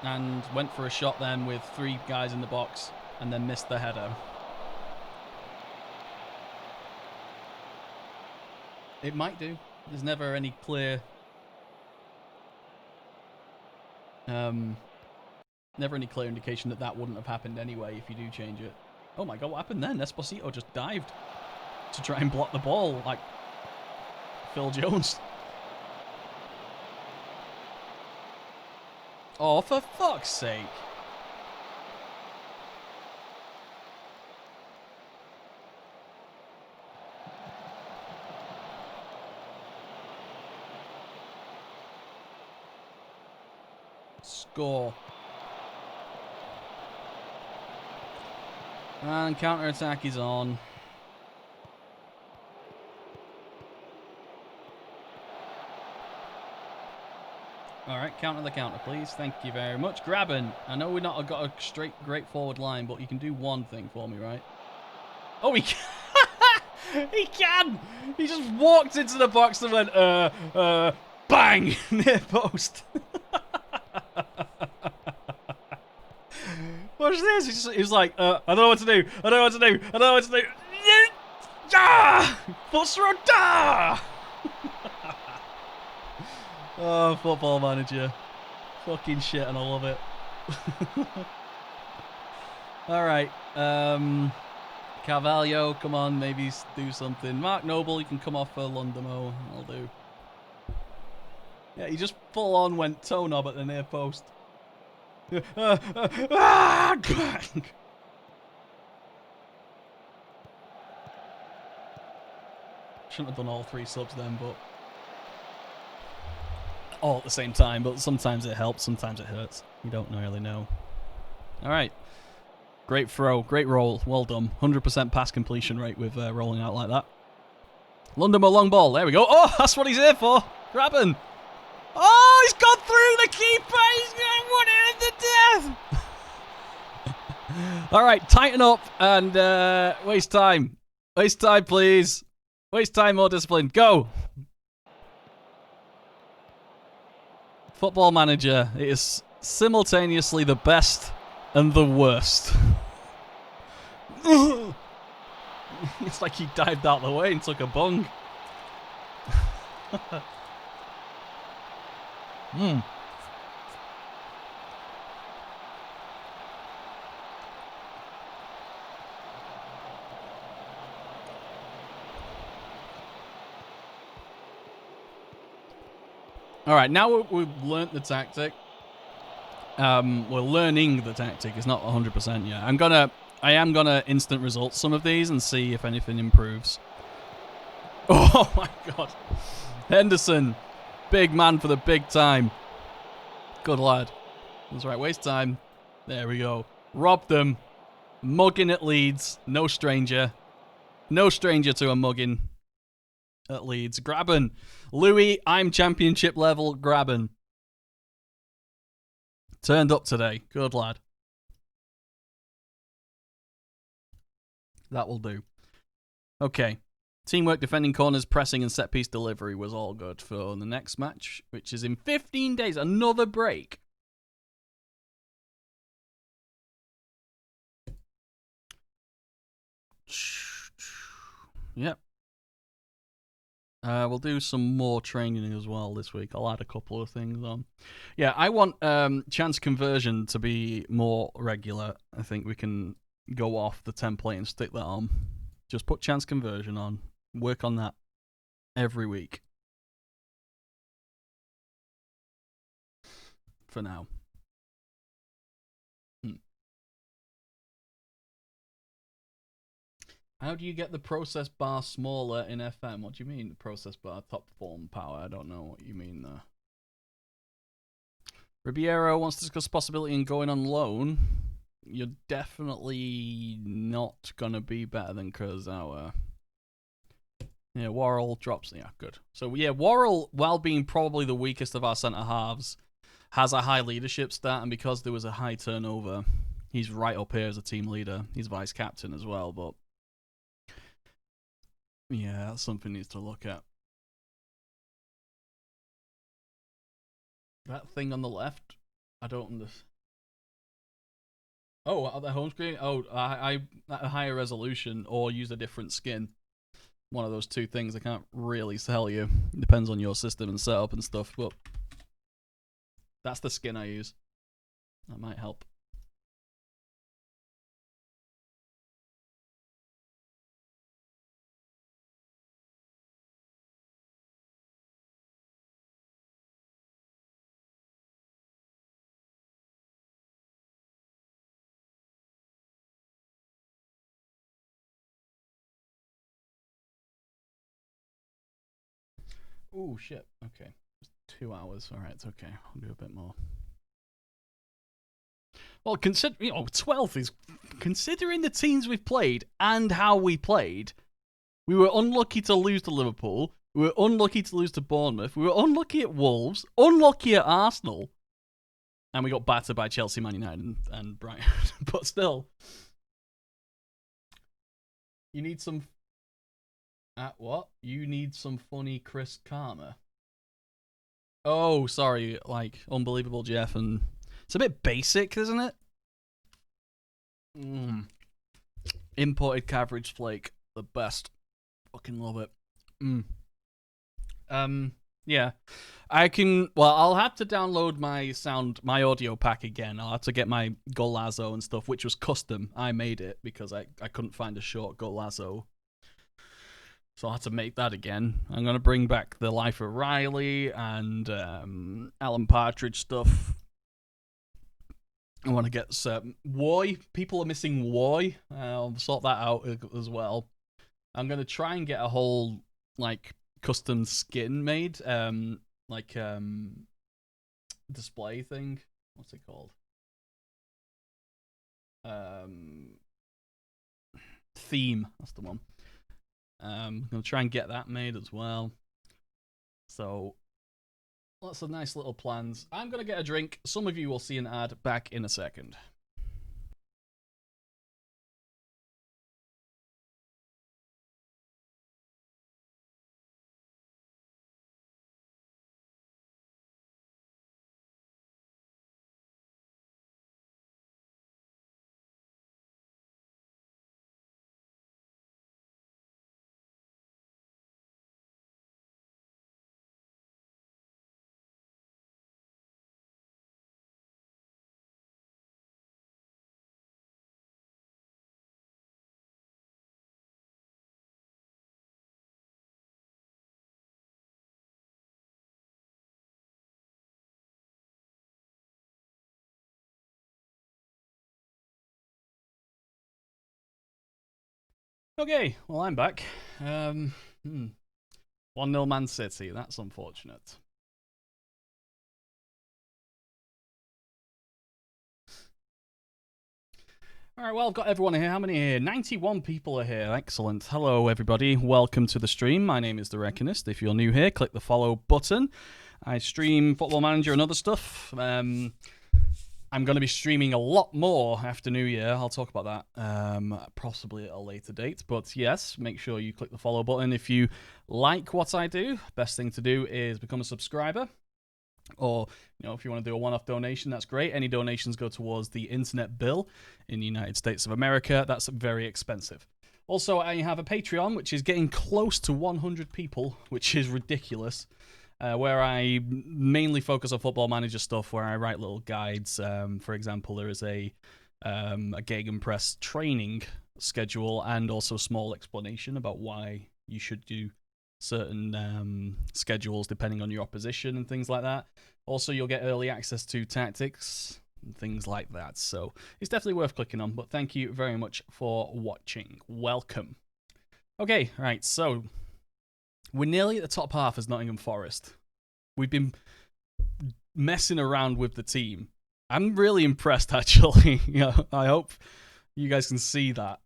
And went for a shot then with 3 guys in the box. And then missed the header. It might do. There's never any clear... never any clear indication that wouldn't have happened anyway if you do change it. Oh my god, what happened then? Esposito just dived to try and block the ball like Phil Jones. Oh, for fuck's sake. Score. And counter-attack is on. Alright, counter the counter, please. Thank you very much. Grabbing. I know we've not got a straight, great forward line, but you can do one thing for me, right? Oh, he can! He can! He just walked into the box and went, bang! Near post. Watch this. He was like, I don't know what to do. I don't know what to do. I don't know what to do. Ah! Foot's Oh, Football Manager. Fucking shit, and I love it. Alright. Carvalho, come on, maybe do something. Mark Noble, you can come off for Lundamo. I'll do. Yeah, he just full on went toe knob at the near post. Shouldn't have done all 3 subs then, but all at the same time. But sometimes it helps, sometimes it hurts. You don't really know. All right, great throw, great roll, well done. 100% pass completion rate with rolling out like that. Lundamo long ball. There we go. Oh, that's what he's here for. Grabbing. Oh, he's gone through the keeper. He's going to run it to death. All right, tighten up and waste time. Waste time, please. Waste time, more discipline. Go. Football Manager. It is simultaneously the best and the worst. It's like he dived out the way and took a bung. All right, now we've learnt the tactic. We're learning the tactic. It's not 100% yet. I am gonna instant result some of these and see if anything improves. Oh my god. Henderson. Big man for the big time. Good lad. That's right, waste time. There we go. Robbed them. Mugging at Leeds. No stranger. No stranger to a mugging at Leeds. Graben. Louis, I'm championship level. Graben. Turned up today. Good lad. That will do. Okay. Teamwork, defending corners, pressing, and set-piece delivery was all good for the next match, which is in 15 days. Another break. Yep. We'll do some more training as well this week. I'll add a couple of things on. Yeah, I want chance conversion to be more regular. I think we can go off the template and stick that on. Just put chance conversion on. Work on that every week. For now. How do you get the process bar smaller in FM? What do you mean, the process bar top form power? I don't know what you mean there. Ribeiro wants to discuss the possibility in going on loan. You're definitely not going to be better than Kurzawa. Yeah, Worrell drops. Yeah, good. So, yeah, Worrell, while being probably the weakest of our centre-halves, has a high leadership stat, and because there was a high turnover, he's right up here as a team leader. He's vice-captain as well, but yeah, that's something needs to look at. That thing on the left, I don't understand. Oh, at the home screen? Oh, I at a higher resolution or use a different skin. One of those two things I can't really tell you. It depends on your system and setup and stuff, but that's the skin I use. That might help. Oh shit. Okay. 2 hours. All right, it's okay. I'll do a bit more. Well, consider 12th is considering the teams we've played and how we played. We were unlucky to lose to Liverpool. We were unlucky to lose to Bournemouth. We were unlucky at Wolves. Unlucky at Arsenal. And we got battered by Chelsea, Man United, and Brighton. But still. You need some... At what? You need some funny Chris Karma. Oh, sorry. Like, Unbelievable Jeff and... It's a bit basic, isn't it? Imported Cabbage Flake. The best. Fucking love it. Yeah. I'll have to download my audio pack again. I'll have to get my Golazo and stuff, which was custom. I made it because I couldn't find a short Golazo. So I'll have to make that again. I'm going to bring back the Life of Riley and Alan Partridge stuff. I want to get Woy. People are missing Woy. I'll sort that out as well. I'm going to try and get a whole, like, custom skin made. Display thing. What's it called? Theme. That's the one. I'm going to try and get that made as well. So, lots of nice little plans. I'm going to get a drink. Some of you will see an ad back in a second. Okay, well, I'm back. 1-0 Man City. That's unfortunate. All right, well, I've got everyone here. How many here? 91 people are here. Excellent. Hello, everybody. Welcome to the stream. My name is the Reckonist. If you're new here, click the follow button. I stream Football Manager and other stuff. I'm going to be streaming a lot more after New Year. I'll talk about that possibly at a later date. But yes, make sure you click the follow button. If you like what I do, best thing to do is become a subscriber. Or, if you want to do a one-off donation, that's great. Any donations go towards the internet bill in the United States of America. That's very expensive. Also, I have a Patreon, which is getting close to 100 people, which is ridiculous, where I mainly focus on Football Manager stuff, where I write little guides. For example, there is a Gegenpress training schedule and also a small explanation about why you should do certain schedules depending on your opposition and things like that. Also, you'll get early access to tactics and things like that. So it's definitely worth clicking on. But thank you very much for watching. Welcome. Okay, right. So we're nearly at the top half as Nottingham Forest. We've been messing around with the team. I'm really impressed, actually. I hope you guys can see that.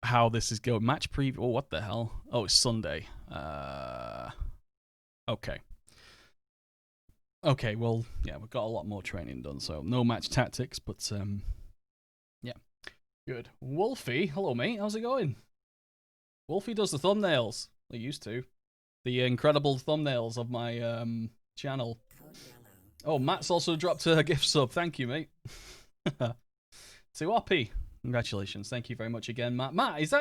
How this is going. Match preview. Oh, what the hell? Oh, it's Sunday. Okay. Okay, well, yeah, we've got a lot more training done, so no match tactics, but, yeah. Good. Wolfie, hello, mate. How's it going? Wolfie does the thumbnails. He used to. The incredible thumbnails of my, channel. Oh, Matt's also dropped a gift sub. Thank you, mate. Suopi. Congratulations. Thank you very much again, Matt. Matt, is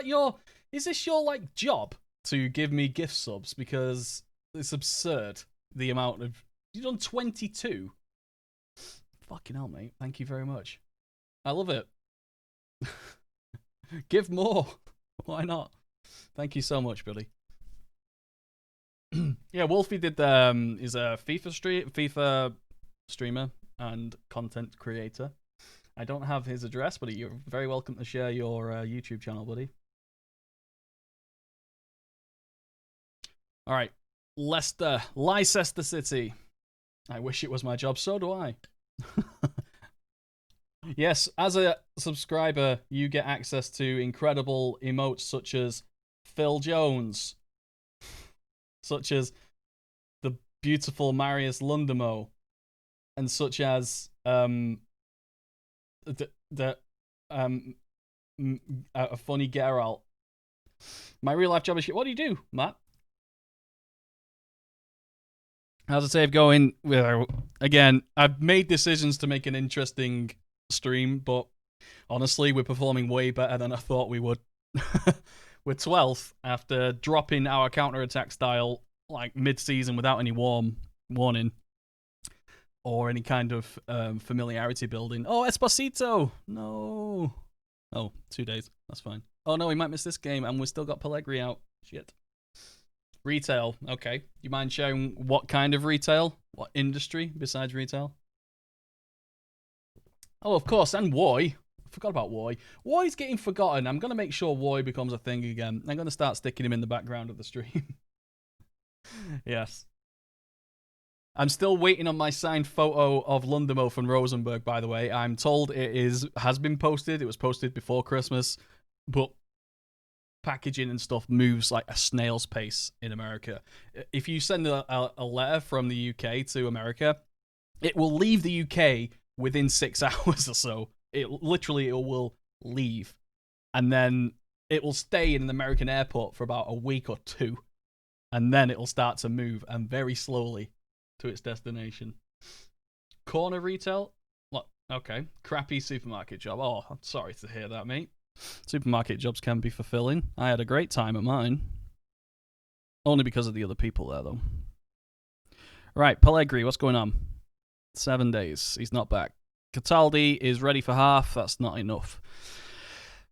this your, like, job to give me gift subs? Because it's absurd, the amount of... You've done 22? Fucking hell, mate. Thank you very much. I love it. Give more. Why not? Thank you so much, buddy. Yeah, Wolfie is a FIFA streamer and content creator. I don't have his address, but you're very welcome to share your YouTube channel, buddy. All right, Leicester City. I wish it was my job. So do I. Yes, as a subscriber, you get access to incredible emotes such as Phil Jones, such as the beautiful Marius Lundamo, and such as a funny Geralt. My real life job is shit. What do you do, Matt? How's the save going? Again, I've made decisions to make an interesting stream, but honestly, we're performing way better than I thought we would. We're 12th after dropping our counter-attack style like mid-season without any warning or any kind of familiarity building. Oh, Esposito! No. Oh, 2 days. That's fine. Oh no, we might miss this game, and we've still got Pellegrini out. Shit. Retail. Okay. You mind sharing what kind of retail? What industry besides retail? Oh, of course, and Woy. I forgot about Woy. Woy's getting forgotten. I'm going to make sure Woy becomes a thing again. I'm going to start sticking him in the background of the stream. Yes. I'm still waiting on my signed photo of Lundamo from Rosenborg, by the way. I'm told it has been posted. It was posted before Christmas, but packaging and stuff moves like a snail's pace in America. If you send a letter from the UK to America, it will leave the UK within 6 hours or so. It will leave, and then it will stay in an American airport for about a week or two, and then it will start to move, and very slowly, to its destination. Corner retail? What? Okay. Crappy supermarket job. Oh, I'm sorry to hear that, mate. Supermarket jobs can be fulfilling. I had a great time at mine. Only because of the other people there, though. Right, Pellegrini, what's going on? 7 days. He's not back. Cataldi is ready for half. That's not enough.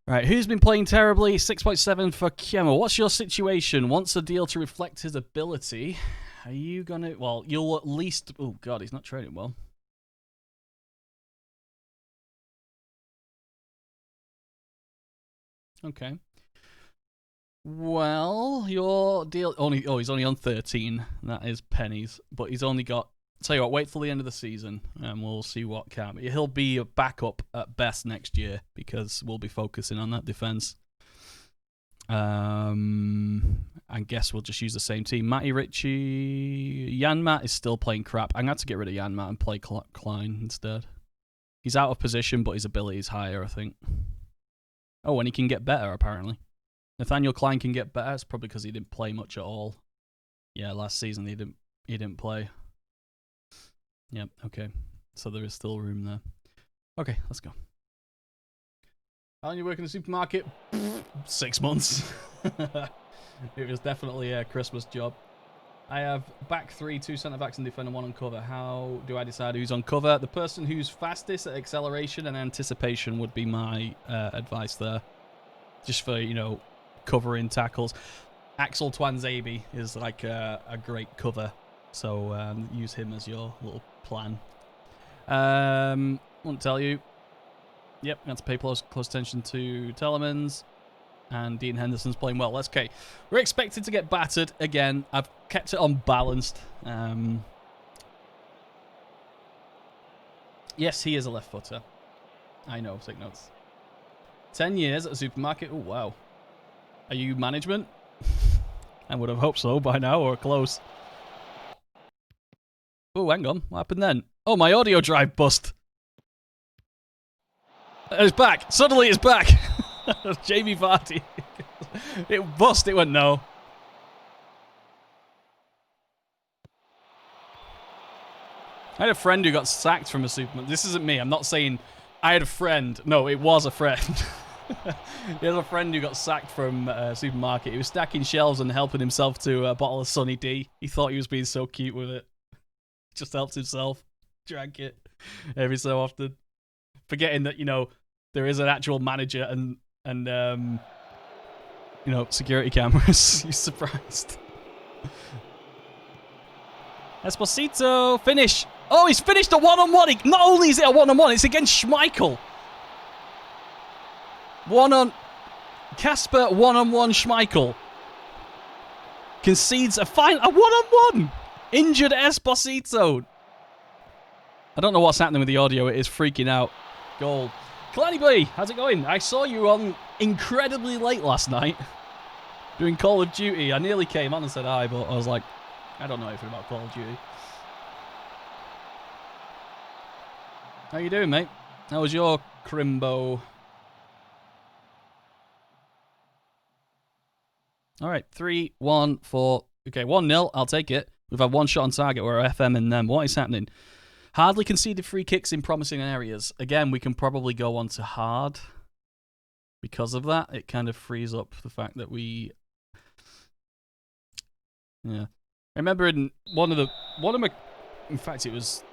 Right, who's been playing terribly? 6.7 for Kiemo. What's your situation? Wants a deal to reflect his ability. Are you going to... Well, you'll at least... Oh, God, he's not trading well. Okay. Well, your deal he's only on 13. That is pennies, but he's only got. Tell you what, wait till the end of the season, and we'll see what can. He'll be a backup at best next year because we'll be focusing on that defense. I guess we'll just use the same team. Matty Ritchie, Janmat is still playing crap. I'm going to have to get rid of Janmat and play Klein instead. He's out of position, but his ability is higher, I think. Oh, and he can get better, apparently. Nathaniel Klein can get better. It's probably because he didn't play much at all. Yeah, last season he didn't play. Yep, okay. So there is still room there. Okay, let's go. How long you work in the supermarket? 6 months. It was definitely a Christmas job. I have back 3, 2 centre-backs and defender, 1 on cover. How do I decide who's on cover? The person who's fastest at acceleration and anticipation would be my advice there. Just for, you know, covering tackles. Axel Twanzebe is like a great cover. So use him as your little plan. Won't tell you. Yep, got to pay close attention to Telemans. And Dean Henderson's playing well. That's okay. We're expected to get battered again. I've kept it unbalanced. Yes, he is a left footer. I know, take notes. 10 years at a supermarket. Oh, wow. Are you management? I would have hoped so by now, or close. Oh, hang on. What happened then? Oh, my audio drive bust. It's back. Suddenly it's back. Jamie Vardy. It bust. It went no. I had a friend who got sacked from a supermarket. This isn't me. I'm not saying I had a friend. No, it was a friend. He had a friend who got sacked from a supermarket. He was stacking shelves and helping himself to a bottle of Sunny D. He thought he was being so cute with it. Just helped himself. Drank it every so often. Forgetting that, you know, there is an actual manager and you know, security cameras. He's surprised. Esposito, finish. Oh, he's finished a one-on-one. Not only is it a one-on-one, it's against Schmeichel. Casper one-on-one Schmeichel. Concedes a one-on-one. Injured Esposito. I don't know what's happening with the audio. It is freaking out. Goal. Kalani Boy, how's it going? I saw you on incredibly late last night doing Call of Duty. I nearly came on and said hi, but I was like, I don't know anything about Call of Duty. How you doing, mate? How was your crimbo? All right, 3-1 for... Okay, 1-0. I'll take it. We've had one shot on target. We're FM in them. What is happening? Hardly conceded free kicks in promising areas. Again, we can probably go on to hard. Because of that, it kind of frees up the fact that we... Yeah. I remember in one of my... In fact, it was...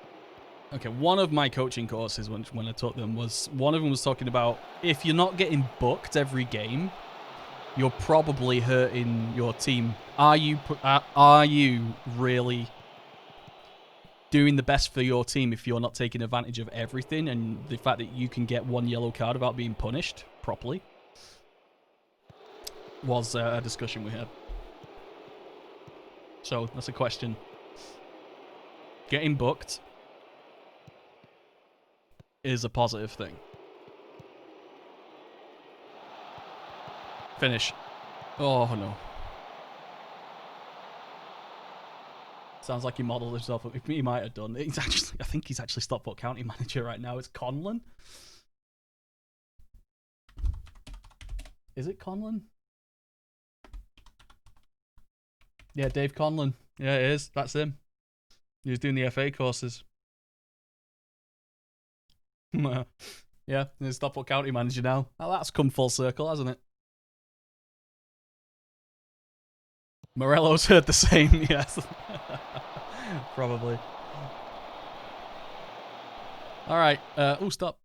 Okay, one of my coaching courses when I taught them was... One of them was talking about if you're not getting booked every game, you're probably hurting your team. Are you really doing the best for your team if you're not taking advantage of everything and the fact that you can get one yellow card without being punished properly? Was a discussion we had. So that's a question. Getting booked is a positive thing. Finish. Oh no. Sounds like he modelled himself. He might have done. He's actually, I think he's actually Stockport County manager right now. It's Conlon. Is it Conlon? Yeah, Dave Conlon. Yeah, it is. That's him. He was doing the FA courses. Yeah, he's Stockport County manager now. Oh, that's come full circle, hasn't it? Morello's heard the same, yes. Probably. Alright, oh, stop.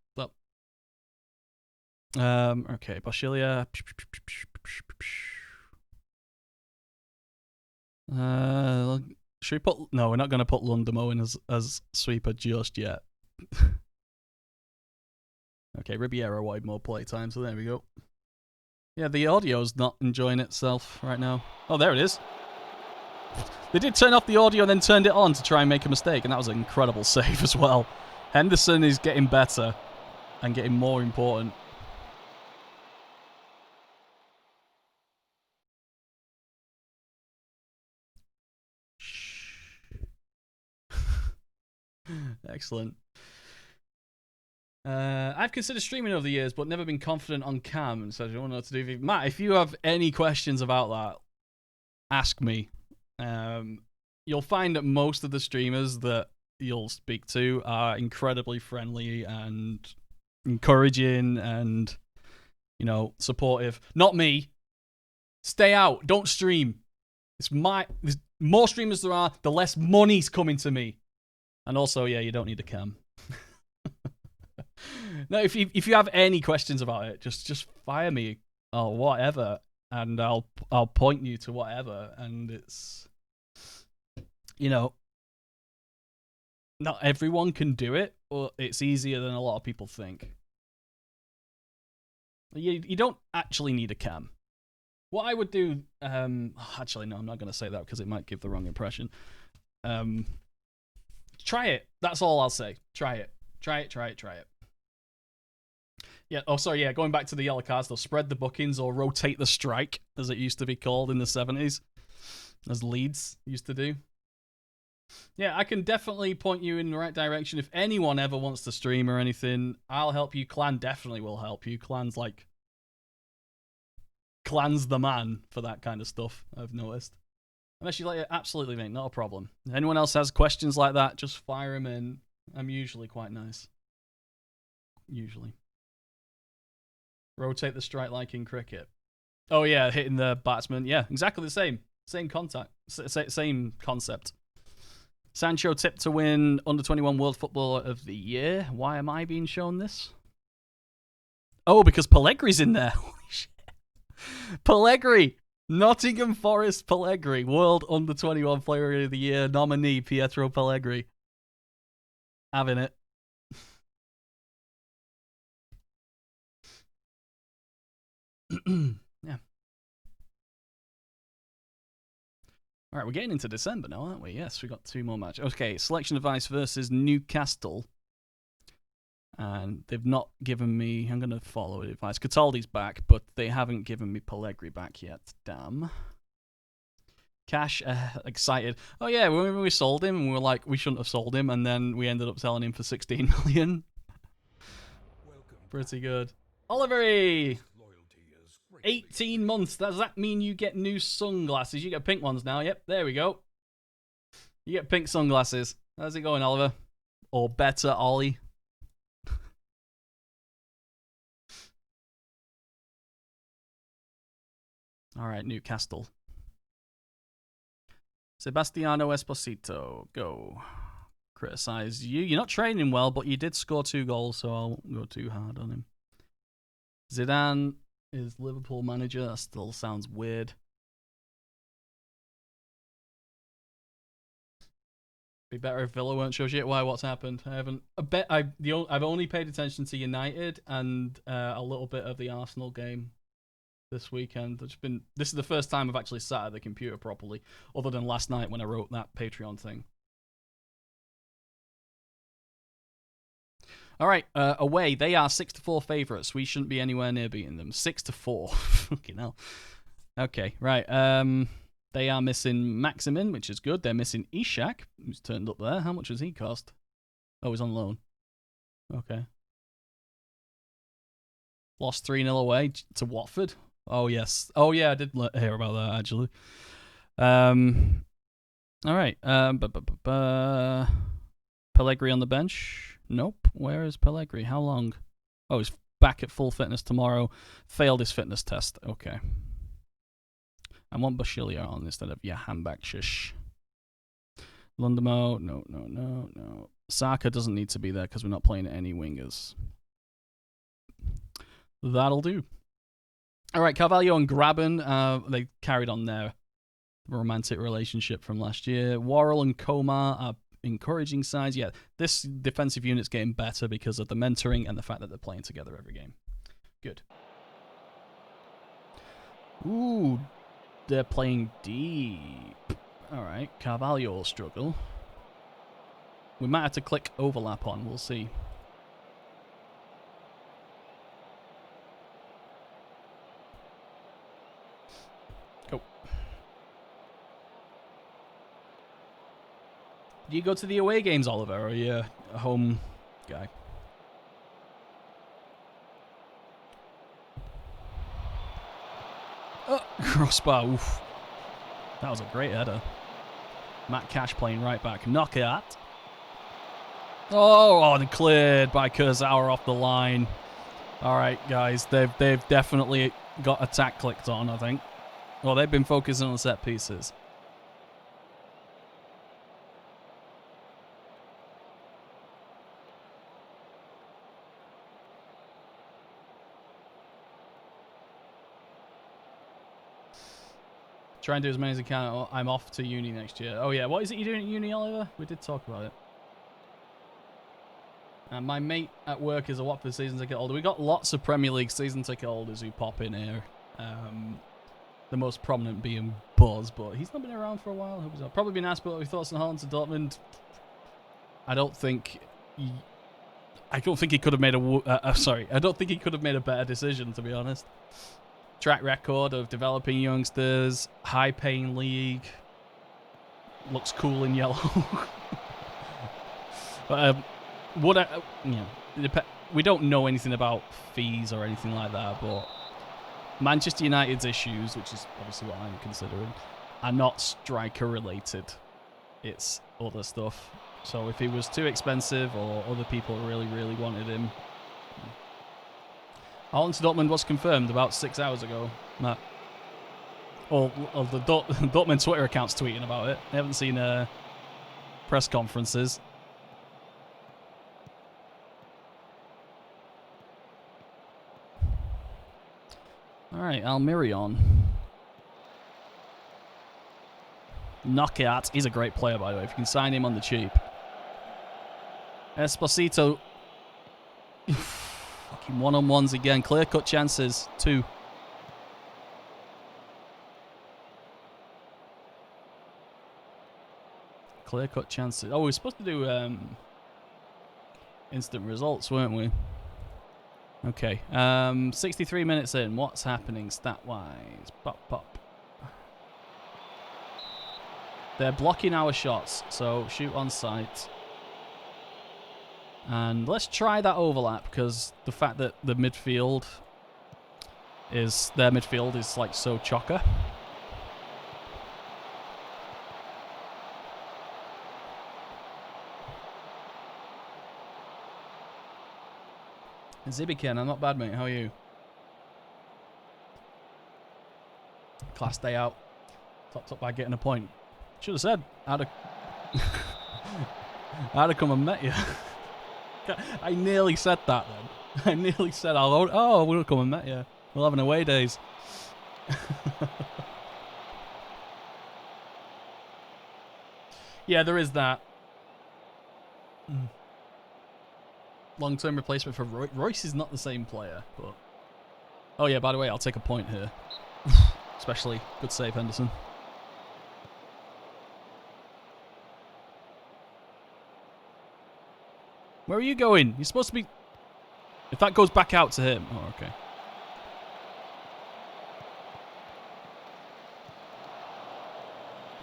Okay, Boschilia. Should we put... No, we're not going to put Lundamo in as sweeper just yet. Okay, Ribeiro wanted more play time, so there we go. Yeah, the audio's not enjoying itself right now. Oh, there it is. They did turn off the audio and then turned it on to try and make a mistake, and that was an incredible save as well. Henderson is getting better and getting more important. Excellent. I've considered streaming over the years, but never been confident on cam, so I don't know what to do. Matt, if you have any questions about that, ask me. You'll find that most of the streamers that you'll speak to are incredibly friendly and encouraging and, you know, supportive. Not me. Stay out. Don't stream. There's more streamers there are, the less money's coming to me. And also, yeah, you don't need a cam. No, if you have any questions about it, just fire me or whatever, and I'll point you to whatever. And it's, you know, not everyone can do it, but it's easier than a lot of people think. You don't actually need a cam. What I would do, actually no, I'm not going to say that because it might give the wrong impression. Try it. That's all I'll say. Try it. Try it. Yeah, oh, sorry, yeah, going back to the yellow cards, they'll spread the bookings or rotate the strike, as it used to be called in the 70s, as Leeds used to do. Yeah, I can definitely point you in the right direction. If anyone ever wants to stream or anything, I'll help you. Clan definitely will help you. Clan's the man for that kind of stuff, I've noticed. Unless you like it, absolutely, mate, not a problem. If anyone else has questions like that, just fire them in. I'm usually quite nice. Usually. Rotate the strike like in cricket. Oh yeah, hitting the batsman. Yeah, exactly the same. Same concept. Sancho tipped to win Under 21 World Footballer of the Year. Why am I being shown this? Oh, because Pellegri's in there. Holy shit. Pellegri. Nottingham Forest Pellegri. World Under 21 Player of the Year nominee Pietro Pellegri. Having it. Yeah. All right, we're getting into December now, aren't we? Yes, we got 2 more matches. Okay, Selection Advice versus Newcastle. And they've not given me... I'm going to follow advice. Cataldi's back, but they haven't given me Pellegri back yet. Damn. Cash, excited. Oh yeah, when we sold him, and we were like, we shouldn't have sold him, and then we ended up selling him for 16 million. Pretty good. Oliver! 18 months. Does that mean you get new sunglasses? You get pink ones now. Yep, there we go. You get pink sunglasses. How's it going, Oliver? Or better, Ollie. All right, Newcastle. Sebastiano Esposito, go. Criticize you. You're not training well, but you did score 2 goals, so I won't go too hard on him. Zidane is Liverpool manager. That still sounds weird. Be better if Villa weren't show shit. Why? What's happened? I haven't. I've only paid attention to United and a little bit of the Arsenal game this weekend. This is the first time I've actually sat at the computer properly, other than last night when I wrote that Patreon thing. All right, away. They are 6-4 favourites. We shouldn't be anywhere near beating them. 6-4. Fucking hell. Okay, right. They are missing Maximin, which is good. They're missing Ishak, who's turned up there. How much does he cost? Oh, he's on loan. Okay. Lost 3-0 away to Watford. Oh, yes. Oh, yeah, I did hear about that, actually. All right. Pellegri on the bench. Nope. Where is Pellegri? How long? Oh, he's back at full fitness tomorrow. Failed his fitness test. Okay. I want Bashilia on instead of Bakshish. Lundamo. No. Saka doesn't need to be there because we're not playing any wingers. That'll do. All right, Carvalho and Graben. They carried on their romantic relationship from last year. Worrell and Komar are encouraging signs. Yeah, this defensive unit's getting better because of the mentoring and the fact that they're playing together every game. Good. Ooh, they're playing deep. All right, Carvalho will struggle. We might have to click overlap on. We'll see. Go. Do you go to the away games, Oliver, or are you a home guy? Oh, crossbar. Oof. That was a great header. Matt Cash playing right back. Knockout. Oh, and cleared by Kurzawa off the line. All right, guys. They've definitely got attack clicked on, I think. Well, they've been focusing on set pieces. Try and do as many as I can. I'm off to uni next year. Oh, yeah. What is it you're doing at uni, Oliver? We did talk about it. My mate at work is a Watford season ticket holder. We got lots of Premier League season ticket holders who pop in here. The most prominent being Buzz, but he's not been around for a while. Hope he's not. Probably been asked about his thoughts on Holland to Dortmund. I don't think he could have made I don't think he could have made a better decision, to be honest. Track record of developing youngsters, high-paying league, looks cool in yellow. But we don't know anything about fees or anything like that. But Manchester United's issues, which is obviously what I'm considering, are not striker related. It's other stuff. So if he was too expensive or other people really, really wanted him. Holland to Dortmund was confirmed about 6 hours ago, Matt. Or the Dortmund Twitter account's tweeting about it. They haven't seen press conferences. All right, Almirion. Knockout. He's a great player, by the way. If you can sign him on the cheap. Esposito. Fucking one-on-ones again. Clear-cut chances. 2. Clear-cut chances. Oh, we were supposed to do instant results, weren't we? Okay. 63 minutes in. What's happening stat-wise? Pop, pop. They're blocking our shots, so shoot on sight. And let's try that overlap, because the fact that the midfield is... Their midfield is, like, so chocker. Zibiken, I'm not bad, mate. How are you? Class day out. Topped up by getting a point. Should have said. I'd have come and met you. I nearly said that then. I nearly said, we'll come and met you. We'll have an away days. Yeah, there is that. Long-term replacement for Royce is not the same player, but... Oh yeah, by the way, I'll take a point here. Especially, good save, Henderson. Where are you going? You're supposed to be... If that goes back out to him... Oh, okay.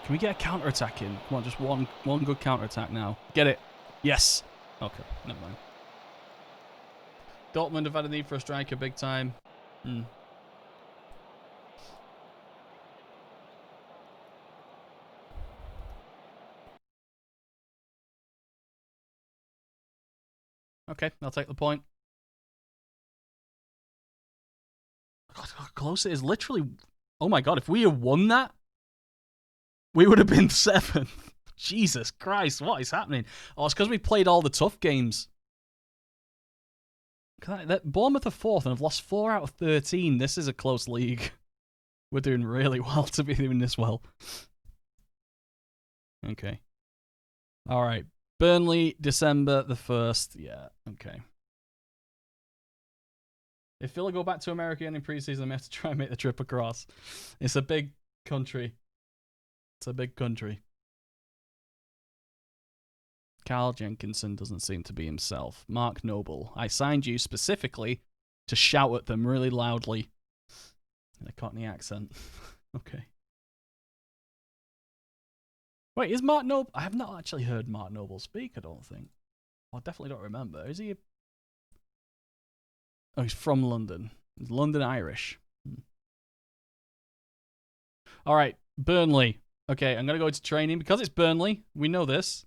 Can we get a counter-attack in? Come on, just one good counter-attack now. Get it. Yes. Okay, never mind. Dortmund have had a need for a striker big time. Okay, I'll take the point. God, how close it is. Literally, oh my god, if we had won that, we would have been 7th. Jesus Christ, what is happening? Oh, it's because we played all the tough games. Bournemouth are 4th and have lost 4 out of 13. This is a close league. We're doing really well to be doing this well. Okay. All right. Burnley, December the 1st. Yeah, okay. If Villa go back to America again in preseason, they have to try and make the trip across. It's a big country. It's a big country. Carl Jenkinson doesn't seem to be himself. Mark Noble, I signed you specifically to shout at them really loudly in a Cockney accent. Okay. Wait, is Mark Noble... I have not actually heard Mark Noble speak, I don't think. I definitely don't remember. Is he... Oh, he's from London. He's London Irish. All right, Burnley. Okay, I'm going to go into training. Because it's Burnley, we know this.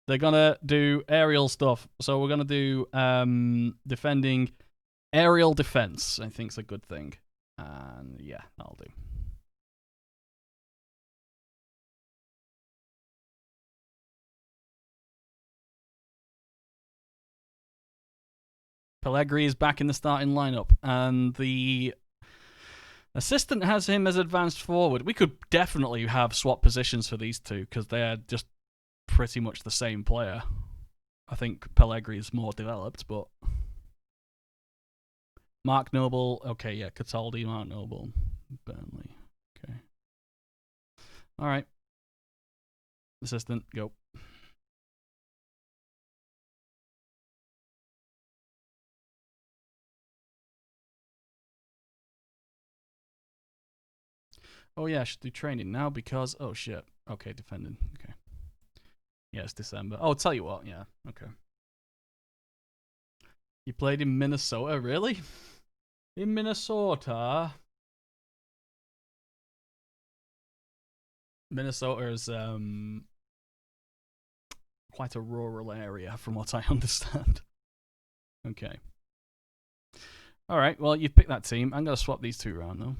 They're going to do aerial stuff. So we're going to do defending aerial defense. I think it's a good thing. And yeah, that'll do. Pellegrini is back in the starting lineup, and the assistant has him as advanced forward. We could definitely have swap positions for these two because they're just pretty much the same player. I think Pellegrini is more developed, but Mark Noble, okay, yeah, Cataldi, Mark Noble, Burnley, okay. All right, assistant, go. Oh yeah, I should do training now because... Oh shit. Okay, defending. Okay. Yeah, it's December. Oh, I'll tell you what, yeah. Okay. You played in Minnesota, really? In Minnesota? Minnesota is quite a rural area from what I understand. Okay. Alright, well, you picked that team. I'm going to swap these two around, though.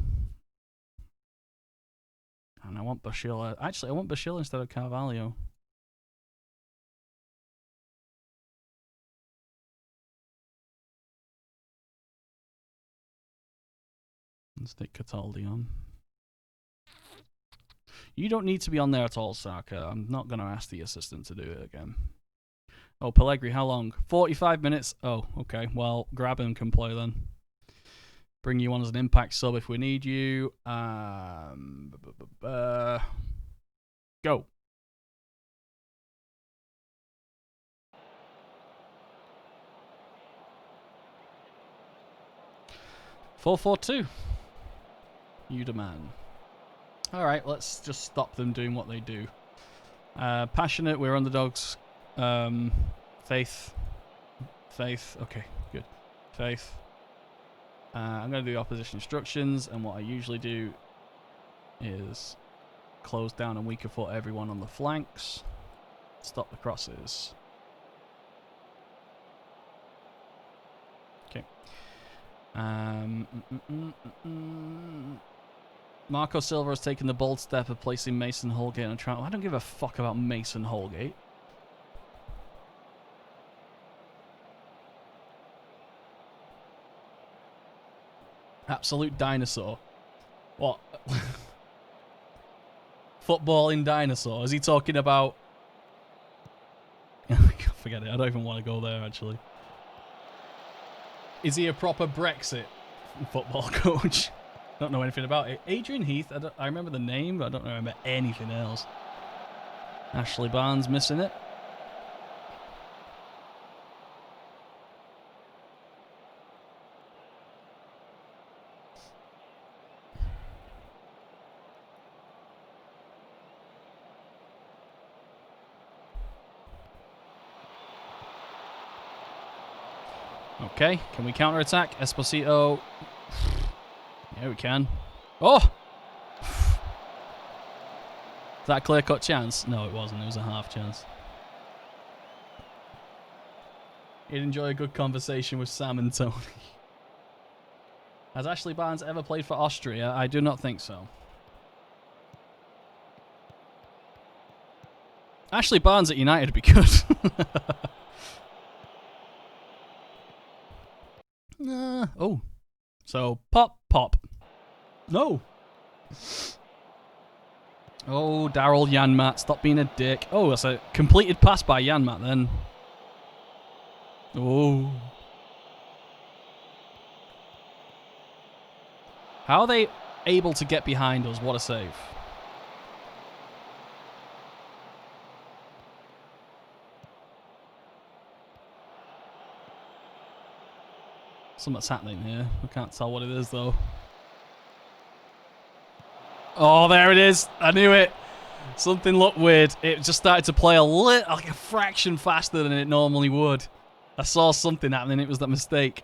And I want Bashila. Actually, I want Bashila instead of Carvalho. Let's take Cataldi on. You don't need to be on there at all, Saka. I'm not going to ask the assistant to do it again. Oh, Pellegrini, how long? 45 minutes? Oh, okay. Well, grab him, can play then. Bring you on as an impact sub if we need you. Go. (4-4-2). You demand. Alright, let's just stop them doing what they do. Passionate, we're underdogs. Faith. Okay, good. Faith. I'm going to do opposition instructions, and what I usually do is close down and weaker foot everyone on the flanks. Stop the crosses. Okay. Marco Silva has taken the bold step of placing Mason Holgate on a trial. I don't give a fuck about Mason Holgate. Absolute dinosaur. What? Footballing dinosaur. Is he talking about... Forget it. I don't even want to go there, actually. Is he a proper Brexit football coach? Don't know anything about it. Adrian Heath. I remember the name, but I don't remember anything else. Ashley Barnes missing it. Okay, can we counter-attack? Esposito. Yeah, we can. Oh! Is that a clear-cut chance? No, it wasn't. It was a half chance. You'd enjoy a good conversation with Sam and Tony. Has Ashley Barnes ever played for Austria? I do not think so. Ashley Barnes at United would be good. Oh. So, pop. No. Oh, Daryl Janmat, stop being a dick. Oh, that's a completed pass by Janmat then. Oh. How are they able to get behind us? What a save. Something's happening here. I can't tell what it is, though. Oh, there it is. I knew it. Something looked weird. It just started to play like a fraction faster than it normally would. I saw something happening. It was that mistake.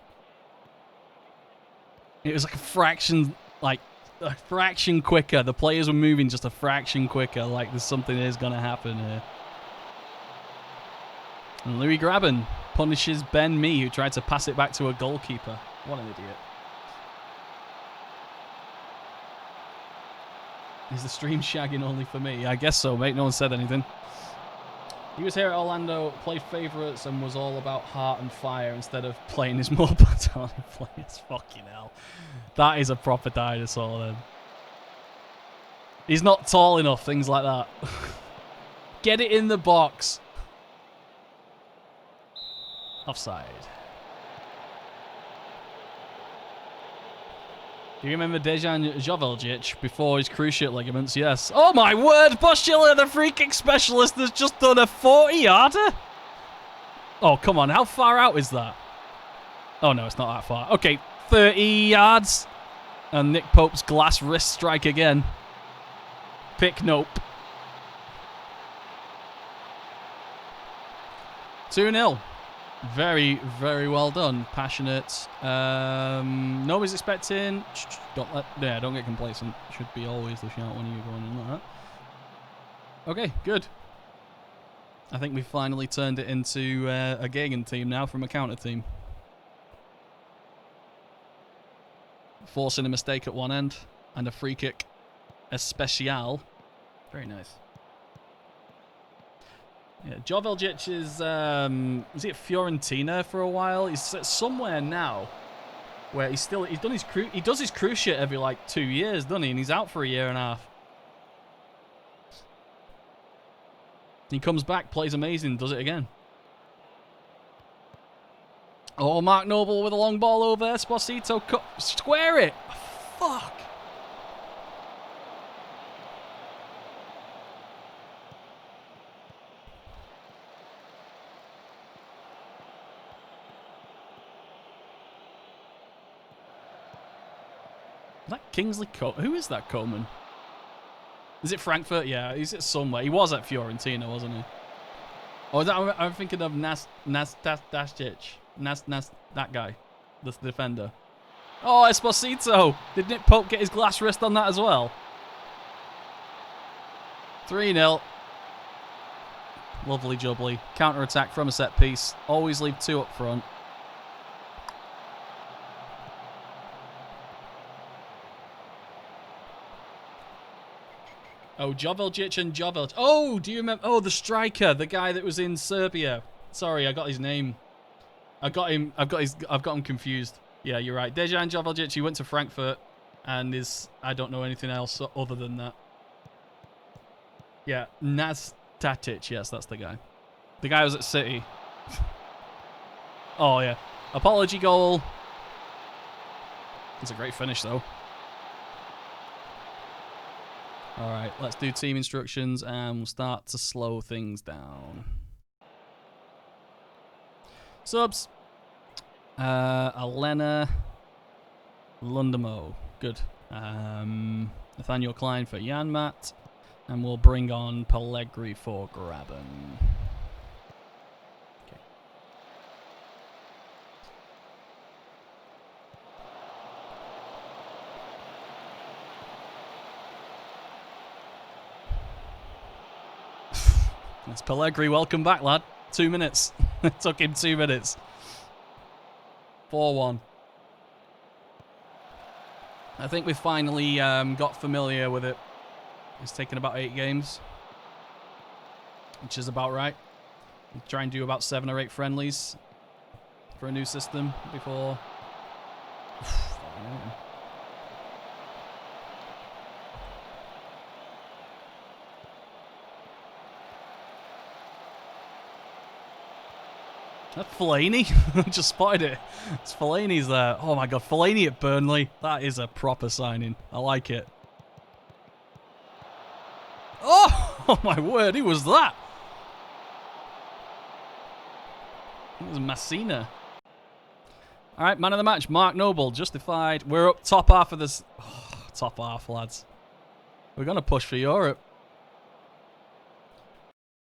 It was like a fraction quicker. The players were moving just a fraction quicker. Like there's something is going to happen here. And Louis Graben punishes Ben Mee, who tried to pass it back to a goalkeeper. What an idiot. Is the stream shagging only for me? I guess so, mate. No one said anything. He was here at Orlando, played favourites, and was all about heart and fire instead of playing his more battalion players. Fucking hell. That is a proper dinosaur, then. He's not tall enough, things like that. Get it in the box. Offside. Do you remember Dejan Joveljic before his cruciate ligaments? Yes. Oh my word! Postula, the free kick specialist, has just done a 40-yarder? Oh, come on. How far out is that? Oh, no, it's not that far. Okay, 30 yards. And Nick Pope's glass wrist strike again. Pick nope. 2-0. Very, very well done. Passionate. Nobody's expecting. Don't get complacent. Should be always the shout when you're going in like that. Okay, good. I think we've finally turned it into a Gegen team now from a counter team. Forcing a mistake at one end and a free kick especial. Very nice. Yeah, Joveljic is was he at Fiorentina for a while? He's somewhere now where he does his cruciate every like 2 years, doesn't he? And he's out for a year and a half. He comes back, plays amazing, does it again. Oh, Mark Noble with a long ball over Esposito. Square it. Fuck. Is that Kingsley Coman? Who is that Coman? Is it Frankfurt? Yeah, he's at somewhere. He was at Fiorentina, wasn't he? Oh, is that, I'm thinking of Nastasic. That guy. The defender. Oh, Esposito! Did Nick Pope get his glass wrist on that as well? 3-0. Lovely jubbly. Counter-attack from a set piece. Always leave two up front. Oh, Joveljic and Joveljic. Oh, do you remember? Oh, the striker, the guy that was in Serbia. Sorry, I got his name. I've got him confused. Yeah, you're right. Dejan Joveljic, he went to Frankfurt and I don't know anything else other than that. Yeah, Nastasic. Yes, that's the guy. The guy was at City. Oh, yeah. Apology goal. It's a great finish, though. All right, let's do team instructions and we'll start to slow things down. Subs. Alena Lundamo. Good. Nathaniel Klein for Janmat. And we'll bring on Pellegrini for Graben. Okay. It's Pellegrini. Welcome back, lad. 2 minutes. It took him 2 minutes. 4-1. I think we finally got familiar with it. It's taken about 8 games, which is about right. We try and do about 7 or 8 friendlies for a new system before. That Fellaini? Just spotted it. It's Fellaini's there. Oh my god, Fellaini at Burnley. That is a proper signing. I like it. Oh my word, who was that? It was Messina. All right, man of the match, Mark Noble, justified. We're up top half of this. Oh, top half, lads. We're going to push for Europe.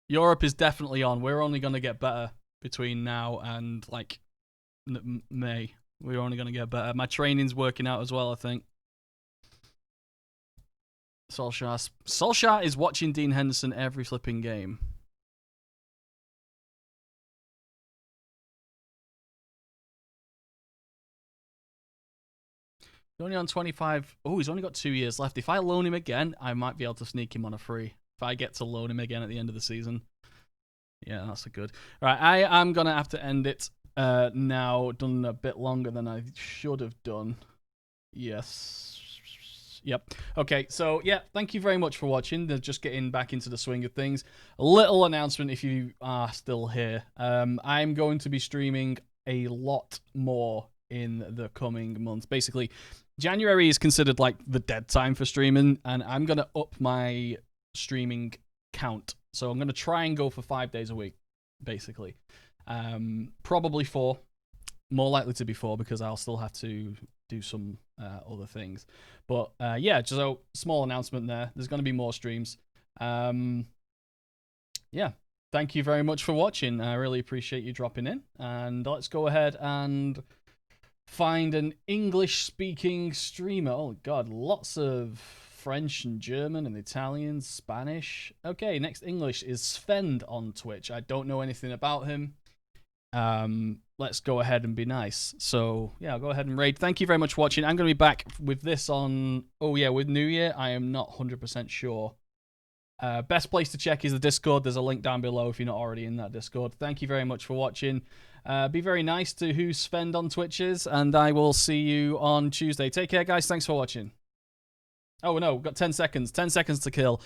Europe is definitely on. We're only going to get better between now and, like, May. We're only going to get better. My training's working out as well, I think. Solskjaer is watching Dean Henderson every flipping game. He's only on 25. Oh, he's only got 2 years left. If I loan him again, I might be able to sneak him on a free. If I get to loan him again at the end of the season. Yeah, that's a good. Right, I am going to have to end it now. Done a bit longer than I should have done. Yes. Yep. Okay, so yeah, thank you very much for watching. They're just getting back into the swing of things. A little announcement if you are still here. I'm going to be streaming a lot more in the coming months. Basically, January is considered like the dead time for streaming, and I'm going to up my streaming count. So I'm going to try and go for 5 days a week, basically. Probably 4. More likely to be 4 because I'll still have to do some other things. But yeah, just a small announcement there. There's going to be more streams. Yeah, thank you very much for watching. I really appreciate you dropping in. And let's go ahead and find an English-speaking streamer. Oh, God, lots of French and German and Italian, Spanish. Okay, next English is Sven on Twitch. I don't know anything about him. Let's go ahead and be nice. So, yeah, I'll go ahead and raid. Thank you very much for watching. I'm going to be back with this on... Oh, yeah, with New Year. I am not 100% sure. Best place to check is the Discord. There's a link down below if you're not already in that Discord. Thank you very much for watching. Be very nice to who Sven on Twitch is, and I will see you on Tuesday. Take care, guys. Thanks for watching. Oh, no, we've got 10 seconds. 10 seconds to kill.